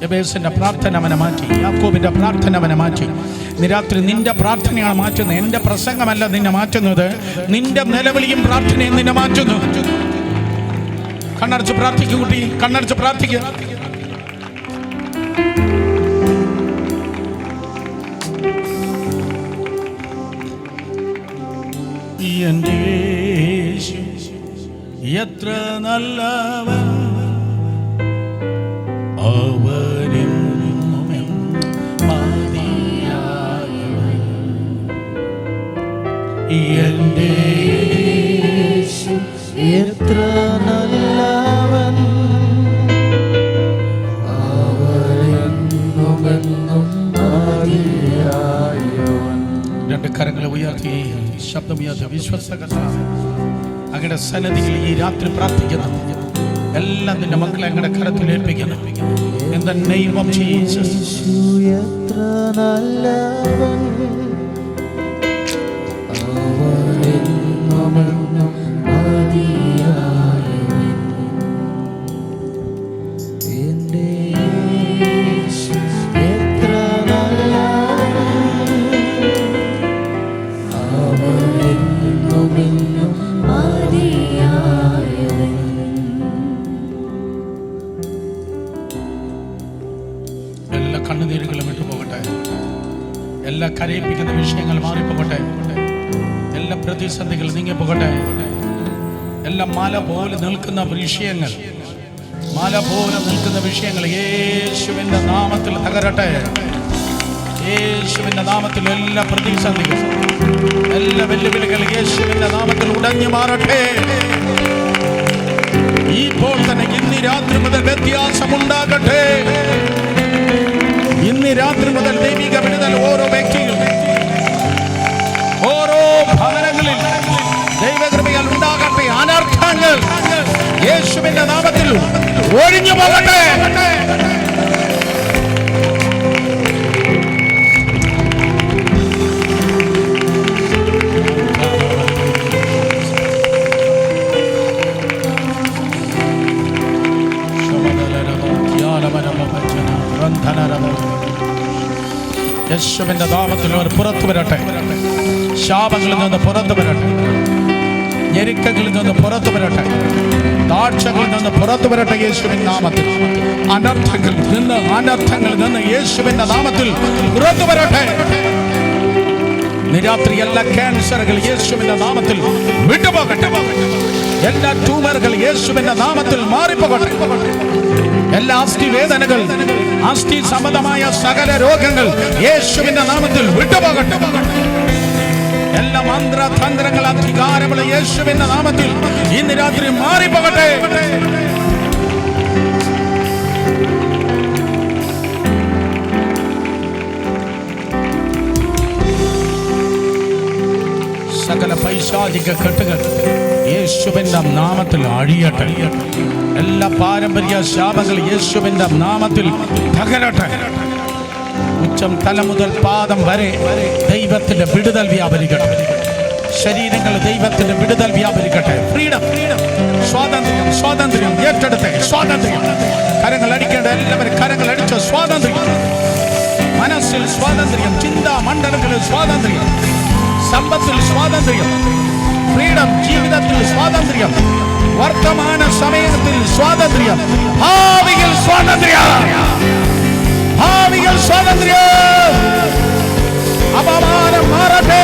യബേസിന്റെ പ്രാർത്ഥന അവനെ മാറ്റി, യാക്കോബിന്റെ പ്രാർത്ഥന അവനെ മാറ്റി. രാത്രി നിന്റെ പ്രാർത്ഥനയാണ് മാറ്റുന്നത്. എൻ്റെ പ്രസംഗമല്ല നിന്നെ മാറ്റുന്നത്, നിന്റെ നിലവിളിയും പ്രാർത്ഥനയും നിന്നെ മാറ്റുന്നു. കണ്ണടച്ച് പ്രാർത്ഥിക്കും കുട്ടി, കണ്ണടച്ച് പ്രാർത്ഥിക്കുക. എൻ്റെ യേശു എത്ര നല്ലവൻ, എൻ്റെ യേശു എത്ര നല്ലവൻ, അവനെന്നുമെന്നും മതിയായവൻ. രണ്ട് കരങ്ങളെ ഉയർത്തി, ശബ്ദമുയർത്തി വിശ്വസ്തത അങ്ങയുടെ സന്നിധിയിൽ ഈ രാത്രി പ്രാർത്ഥിക്കുന്നു. എല്ലാം നിന്റെ മക്കളെ അങ്ങയുടെ കരത്തിൽ ഏൽപ്പിക്കുന്നു. In the name of Jesus. എത്ര നല്ലവൻ, അവനെന്നുമെന്നും മതിയായവൻ. എൻ്റെ യേശു എത്ര നല്ലവൻ, അവനെന്നുമെന്നും മതിയായവൻ. എല്ലാ കണ്ണുനീരുകളും വിട്ടുപോകട്ടെ, എല്ലാ കരയിപ്പിക്കുന്ന വിഷയങ്ങൾ മാറിപ്പോകട്ടെ, എല്ലാ പ്രതിസന്ധികൾ നീങ്ങിപ്പോകട്ടെ. എല്ലാ മല പോലെ നിൽക്കുന്ന വിഷയങ്ങൾ, മല പോലെ നിൽക്കുന്ന വിഷയങ്ങൾ യേശുവിൻ്റെ നാമത്തിൽ തകരട്ടെ. യേശുവിൻ്റെ നാമത്തിൽ എല്ലാ പ്രതിസന്ധികൾ, എല്ലാ വെല്ലുവിളികൾ യേശുവിൻ്റെ നാമത്തിൽ ഉടഞ്ഞു മാറട്ടെ. ഇപ്പോൾ തന്നെ ഇന്ന് രാത്രി മുതൽ വ്യത്യാസമുണ്ടാകട്ടെ. ഇന്ന് രാത്രി മുതൽ ദൈവിക വിടുതൽ ഓരോ വ്യക്തിയും, ഓരോ ഭവനങ്ങളിൽ ദൈവകൃപയാൽ ഉണ്ടാകട്ടെ. അനർത്ഥങ്ങൾ യേശുവിന്റെ നാമത്തിൽ ഒഴിഞ്ഞു പോകട്ടെ. യേശുവിന്റെ നാമത്തിൽ അവർ പുറത്തു വരട്ടെ. ശാപങ്ങളിൽ നിന്ന് പുറത്തു വരട്ടെ, ഞെരുക്കങ്ങളിൽ നിന്ന് പുറത്തു വരട്ടെ, താഴ്ചകളിൽ നിന്ന് പുറത്തു വരട്ടെ യേശുവിൻ നാമത്തിൽ. അനർത്ഥങ്ങളിൽ നിന്ന് യേശുവിന്റെ നാമത്തിൽ പുറത്തു വരട്ടെ. രാത്രി എല്ലാ ക്യാൻസറുകൾ യേശുവിന്റെ നാമത്തിൽ വിട്ടുപോകട്ടെ. എല്ലാ ട്യൂമറുകൾ യേശുവിന്റെ നാമത്തിൽ മാറിപ്പോകട്ടെ. എല്ലാ അസ്ഥി വേദനകൾ, അസ്ഥി സംബന്ധമായ സകല രോഗങ്ങൾ യേശുവിന്റെ നാമത്തിൽ വിട്ടുപോകട്ടെ. എല്ലാ മന്ത്രതന്ത്രങ്ങൾ, അധികാരമുള്ള യേശുവിന്റെ നാമത്തിൽ ഇന്ന് രാത്രി മാറിപ്പോകട്ടെ. സകല പൈശാചിക കെട്ടുകൾ യേശുവിന്റെ നാമത്തിൽ അഴിയട്ടെ. എല്ലാ പാരമ്പര്യ ശാപങ്ങൾ യേശുവിന്റെ നാമത്തിൽ തകരട്ടെ. ഉച്ചം തല മുതൽ പാദം വരെ ദൈവത്തിന്റെ വിടുതൽ വ്യാപരിക്കട്ടെ. ശരീരങ്ങൾ ദൈവത്തിന്റെ വിടുതൽ വ്യാപരിക്കട്ടെ. ഫ്രീഡം, സ്വാതന്ത്ര്യം, സ്വാതന്ത്ര്യം ഏറ്റെടുത്തെ സ്വാതന്ത്ര്യം. കരങ്ങൾ അടിക്കേണ്ട എല്ലാവരും കരങ്ങൾ അടിച്ച സ്വാതന്ത്ര്യം. മനസ്സിൽ സ്വാതന്ത്ര്യം, ചിന്താ മണ്ഡലങ്ങളിൽ സ്വാതന്ത്ര്യം, സമ്പത്തിൽ സ്വാതന്ത്ര്യം, ഫ്രീഡം, ജീവിതത്തിൽ സ്വാതന്ത്ര്യം, വർത്തമാന സമയത്തിൽ സ്വാതന്ത്ര്യം, ഭാവിയിൽ സ്വാതന്ത്ര്യം, ഭാവിയിൽ സ്വാതന്ത്ര്യം. അപമാനം മാറട്ടെ,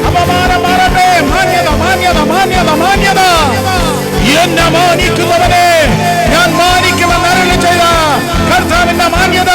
അപമാനം മാറട്ടെ. മാന്യത, മാന്യത, മാന്യത, മാന്യത. എന്നെ മാനിക്കുന്നവനെ ഞാൻ മാനിക്കുമെന്ന് അരുളി ചെയ്ത കർത്താവിന്റെ മാന്യത.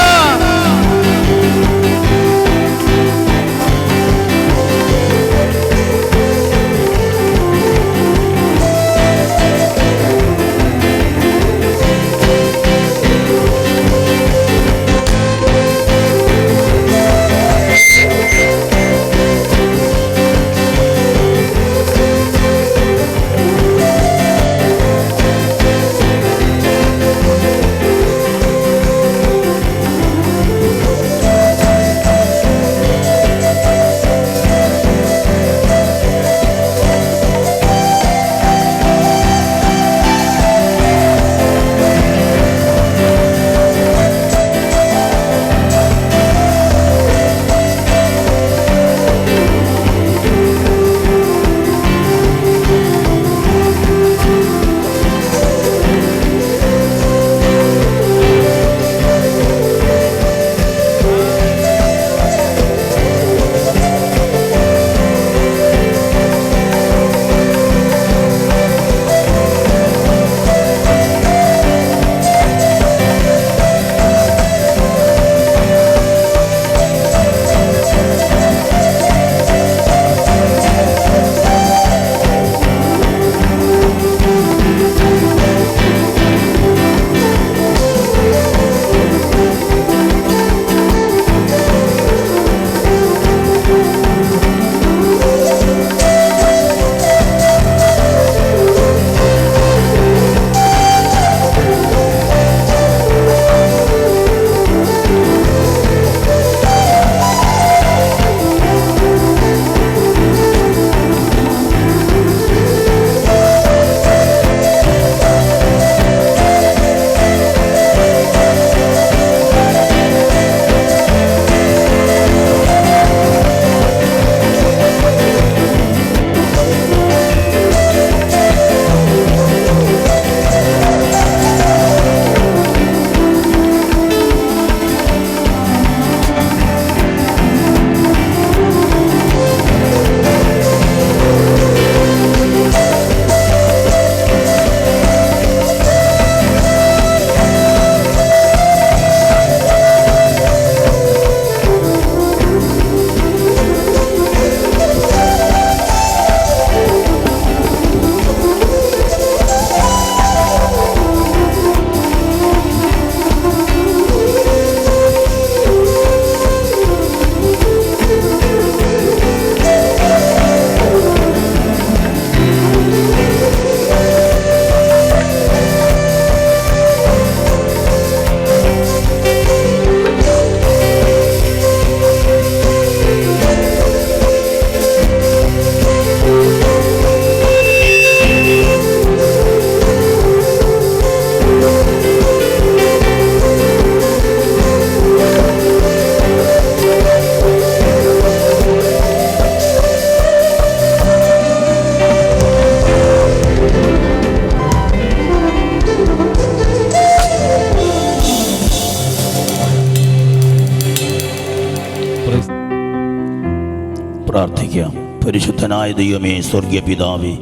പ്രാർത്ഥിക്കാം. പരിശുദ്ധനായ ദൈവമേ, സ്വർഗീയ പിതാവേ,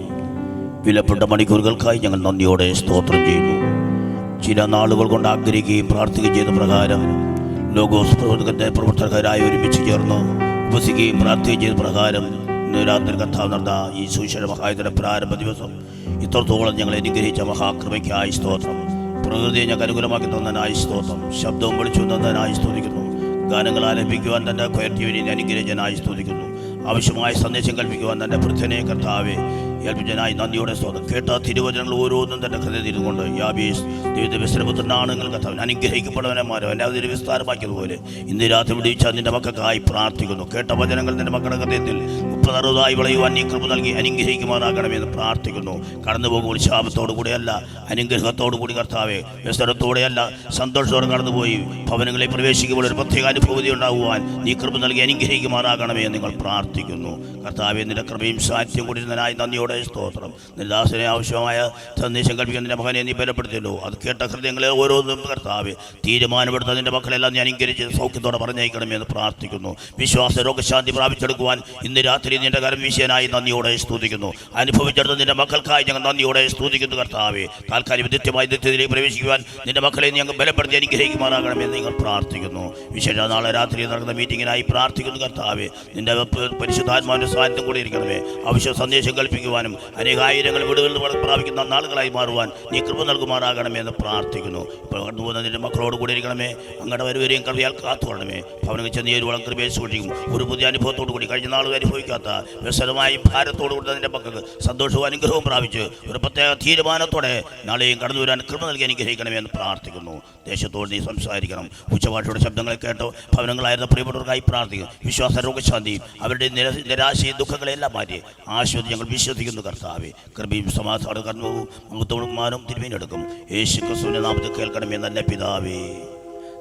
വിലപ്പെട്ട മണിക്കൂറുകൾക്കായി ഞങ്ങൾ നന്ദിയോടെ സ്തോത്രം ചെയ്യുന്നു. ചില നാളുകൾ കൊണ്ട് ആഗ്രഹിക്കുകയും പ്രാർത്ഥിക്കുകയും ചെയ്ത പ്രകാരം ലോഗോസ് പ്രവർത്തകരായി ഒരുമിച്ച് ചേർന്ന് ഉപസിക്കുകയും പ്രാർത്ഥിക്കുകയും ചെയ്ത പ്രകാരം ഇന്ന് രാത്രി കർത്താവ് നടന്ന ഈ സുവിശേഷ മഹായുധയുടെ പ്രാരംഭ ദിവസം ഇത്രത്തോളം ഞങ്ങൾ അനുഗ്രഹിച്ച മഹാകൃപയ്ക്കായി സ്തോത്രം. പ്രകൃതിയെ ഞങ്ങൾക്ക് അനുകൂലമാക്കി തന്നതിനായി സ്തോത്രം. ശബ്ദവും വിളിച്ചു തന്നതിനായി സ്തുതിക്കുന്നു. ഗാനങ്ങൾ ആലപിക്കുവാൻ തൻ്റെ ക്വയർട്ടീവിനെ അനുഗ്രഹിച്ചനായി സ്തുതിക്കുന്നു. ആവശ്യമായ സന്ദേശം കൽപ്പിക്കുവാൻ തൻ്റെ വൃദ്ധനെ കർത്താവെ ഏൽപ്പിച്ചനായി നന്ദിയോടെ സ്തോത്രം. കേട്ട തിരുവചനങ്ങൾ ഓരോന്നും തൻ്റെ ഹൃദയത്തിരുന്നുകൊണ്ട് യാബീസ് ദൈവത്തെ വിശ്രമത്തിനാണ് നിങ്ങൾ കർത്താവിന് അനുഗ്രഹിക്കപ്പെടുവനന്മാരോ എൻ്റെ അതിന് വിസ്താരമാക്കിയതുപോലെ ഇന്ന് രാത്രി വിടിച്ച നിൻ്റെ മക്കൾക്കായി പ്രാർത്ഥിക്കുന്നു. കേട്ട വചനങ്ങൾ നിൻ്റെ മക്കളുടെ ഹൃദയത്തിൽ 30-60 വിളയുവാൻ നീ കൃപ നൽകി അനുഗ്രഹിക്കുമാറാകണമെന്ന് പ്രാർത്ഥിക്കുന്നു. കടന്നു പോകുമ്പോൾ ശാപത്തോടു കൂടെയല്ല, അനുഗ്രഹത്തോടു കൂടി കർത്താവെ, വ്യസനത്തോടെയല്ല, സന്തോഷത്തോടെ കടന്നുപോയി ഭവനങ്ങളിൽ പ്രവേശിക്കുമ്പോൾ ഒരു പ്രത്യേക അനുഭൂതി ഉണ്ടാകുവാൻ നീ കൃപ നൽകി അനുഗ്രഹിക്കുമാറാകണമെന്ന് നിങ്ങൾ പ്രാർത്ഥിക്കുന്നു. കർത്താവെ, നിന്റെ കൃപയും സാന്നിധ്യം കൂടിയിരുന്നതിനായി നന്ദിയോടെ സ്തോത്രം. നിന്റെ ദാസനെ ആവശ്യമായ സന്ദേശം കൽപ്പിക്കാൻ നിന്റെ മകനെ നീ ബലപ്പെടുത്തിയല്ലോ. അത് കേട്ട ഹൃദയങ്ങളെ ഓരോന്നും കർത്താവെ തീരുമാനമെടുത്ത നിന്റെ മക്കളെല്ലാം ഞാൻ അനുകരിച്ച് സൗഖ്യത്തോടെ പറഞ്ഞയക്കണമെന്ന് പ്രാർത്ഥിക്കുന്നു. വിശ്വാസ രോഗശാന്തി പ്രാപിച്ചെടുക്കുവാൻ ഇന്ന് രാത്രി നിന്റെ കരം വീശിയനായി നന്ദിയോടെ സ്തുതിക്കുന്നു. അനുഭവിച്ചെടുത്ത നിന്റെ മക്കൾക്കായി ഞങ്ങൾ നന്ദിയോടെ സ്തുതിക്കുന്നു. കർത്താവെ, താൽക്കാലിക നിത്യമായി നിത്യത്തിലേക്ക് പ്രവേശിക്കുവാൻ നിന്റെ മക്കളെ ഞങ്ങൾ ബലപ്പെടുത്തി അനുഗ്രഹിക്കുമാറാകണമെന്ന് നിങ്ങൾ പ്രാർത്ഥിക്കുന്നു. വിശേഷ നാളെ രാത്രി നടക്കുന്ന മീറ്റിങ്ങിനായി പ്രാർത്ഥിക്കുന്നു. കർത്താവെ, നിന്റെ പരിശുദ്ധാത്മാവിന്റെ സാന്നിധ്യം കൂടി ഇരിക്കണമേ. ആവശ്യ സന്ദേശം കൽപ്പിക്കുവാനും അനേകായിരങ്ങൾ വീടുകളിൽ പ്രാപിക്കുന്ന നാളുകളായി മാറുവാൻ നീ കൃപ നൽകുമാറാകണമെന്ന് പ്രാർത്ഥിക്കുന്നു. ഇപ്പോൾ കടന്നു പോകുന്ന നിന്റെ മക്കളോട് കൂടി ഇരിക്കണമേ. അങ്ങയുടെ വരുവരെയും കൃപയാൽ കാത്തുകൊള്ളണമേ. ഭവനങ്ങൾ ചെന്നേരുവളം കൃപയെ സൂക്ഷിക്കും. ഒരു പുതിയ അനുഭവത്തോടു കൂടി കഴിഞ്ഞ നാളുകൾ അനുഭവിക്കാത്ത വ്യസനമായി ഭാരത്തോടു കൂടി നിന്റെ മക്കൾക്ക് സന്തോഷവും അനുഗ്രഹവും പ്രാപിച്ച് ഒരു പ്രത്യേക തീരുമാനത്തോടെ നാളെയും കടന്നു വരാൻ കൃപ നൽകി അനുഗ്രഹിക്കണമെന്ന് പ്രാർത്ഥിക്കുന്നു. ദേശത്തോട് നീ സംസാരിക്കണം. ഉച്ചഭാഷയുടെ ശബ്ദങ്ങളെ കേട്ടോ ഭവനങ്ങളായിരുന്ന പ്രിയപ്പെട്ടവർക്കായി പ്രാർത്ഥിക്കും. വിശ്വാസ രോഗശാന്തിയും അവരുടെ നിരാശയും ദുഃഖങ്ങളെല്ലാം മാറ്റി ആശ്വതി ഞങ്ങൾ വിശ്വസിക്കുന്നു. കർത്താവെ, കൃപയും സമാധാനം കടന്നു മഹത്വവും മാനം തിരുമേനെടുക്കും. യേശു ക്രിസ്തുവിന്റെ നാമത്തിൽ കേൾക്കണമേ നല്ല പിതാവേ.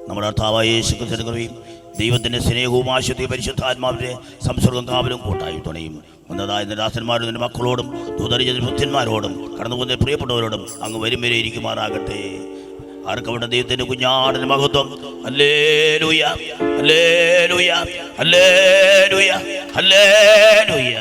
നമ്മുടെ കർത്താവായ യേശു ക്രിസ്തുവിന്റെ കൃപയും ദൈവത്തിൻ്റെ സ്നേഹവും ആശ്വതി പരിശുദ്ധാത്മാവിൻ്റെ സംസർഗം കാവലും കൂട്ടായി തുണയും ഒന്നതായ ദാസന്മാരോടും നിന്റെ മക്കളോടും ദൂതറിയ പുത്രന്മാരോടും കടന്നുപോകുന്ന പ്രിയപ്പെട്ടവരോടും അങ്ങ് വരും വരെ ഇരിക്കുമാറാകട്ടെ. ആർക്കവിടെ ദൈവത്തിന്റെ കുഞ്ഞാടിന്റെ മഹത്വം. Hallelujah, hallelujah, hallelujah, hallelujah.